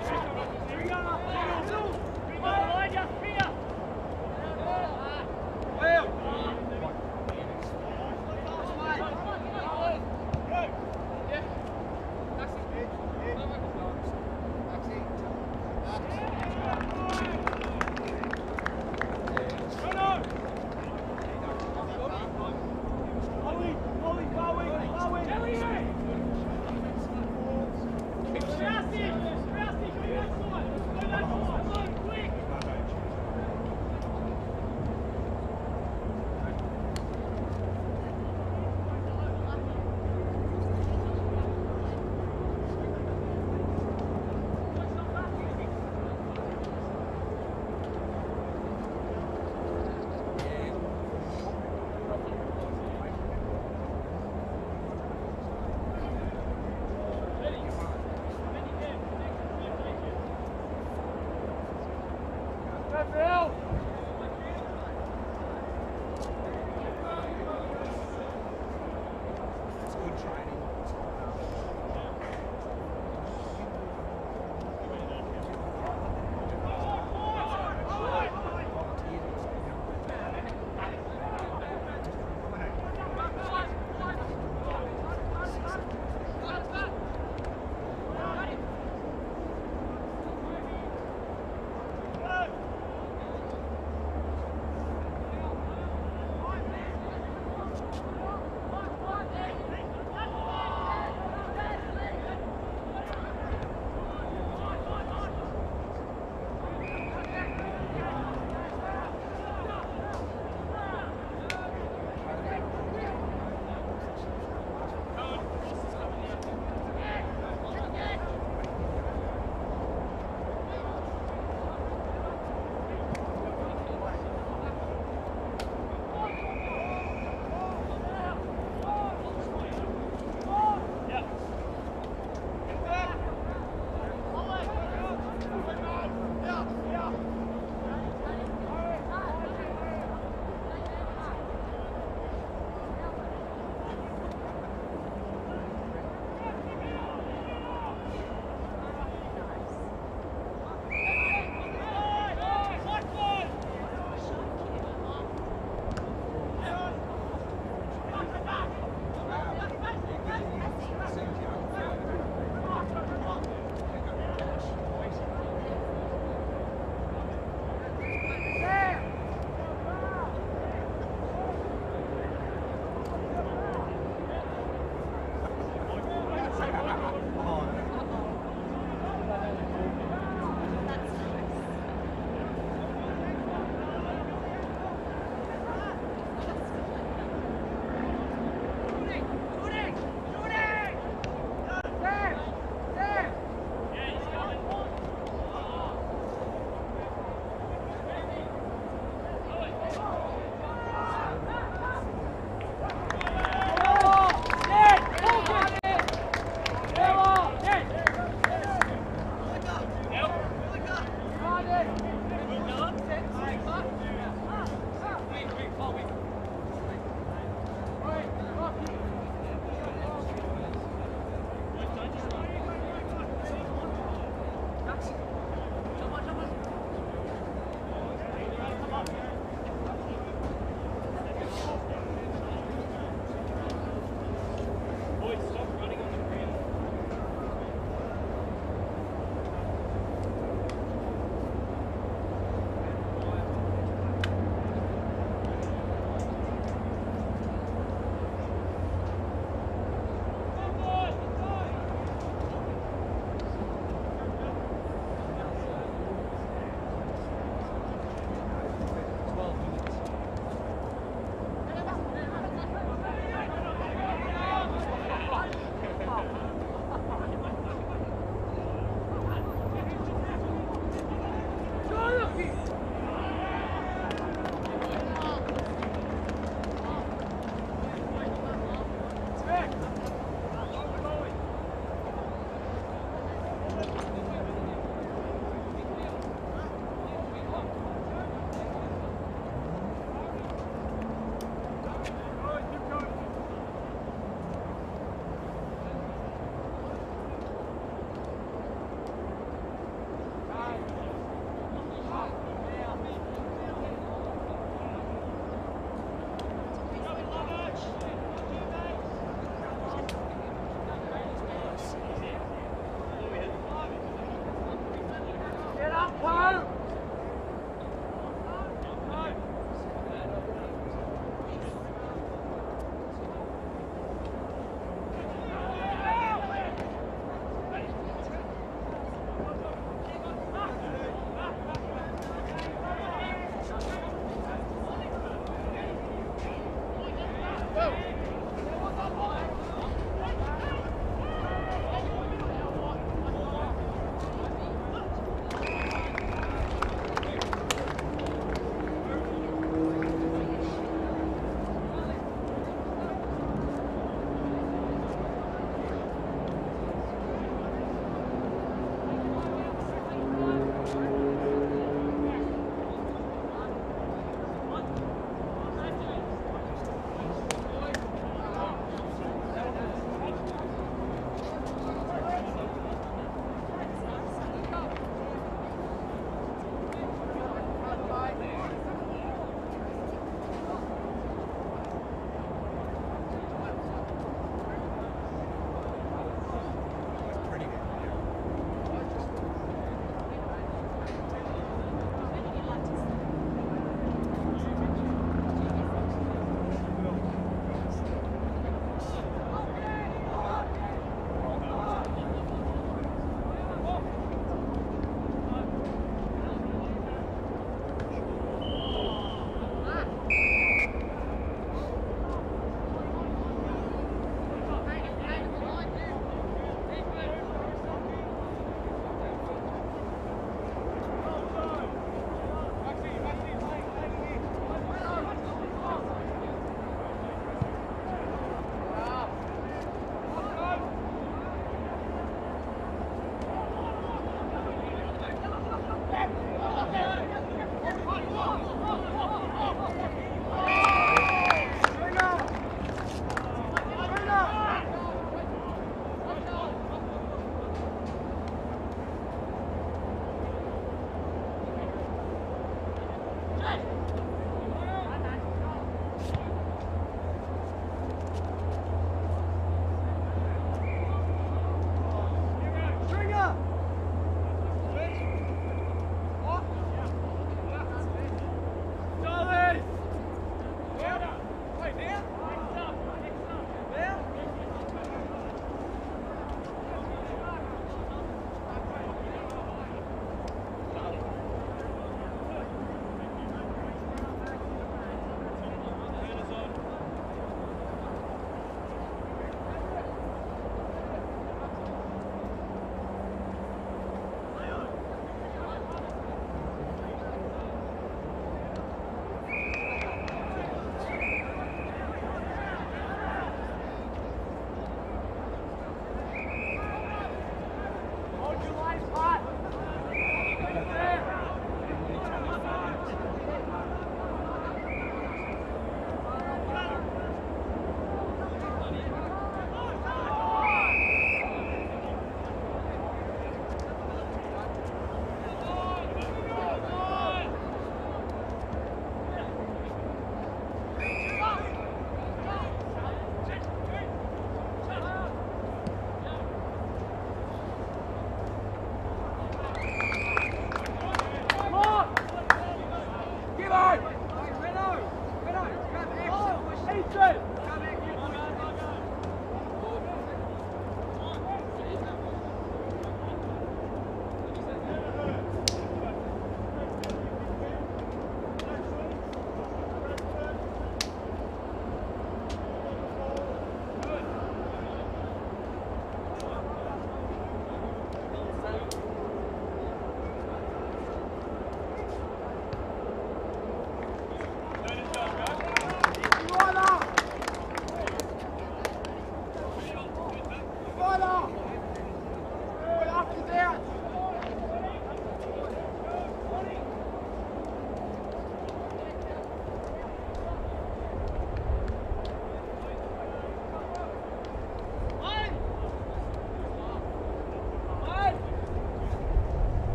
Go,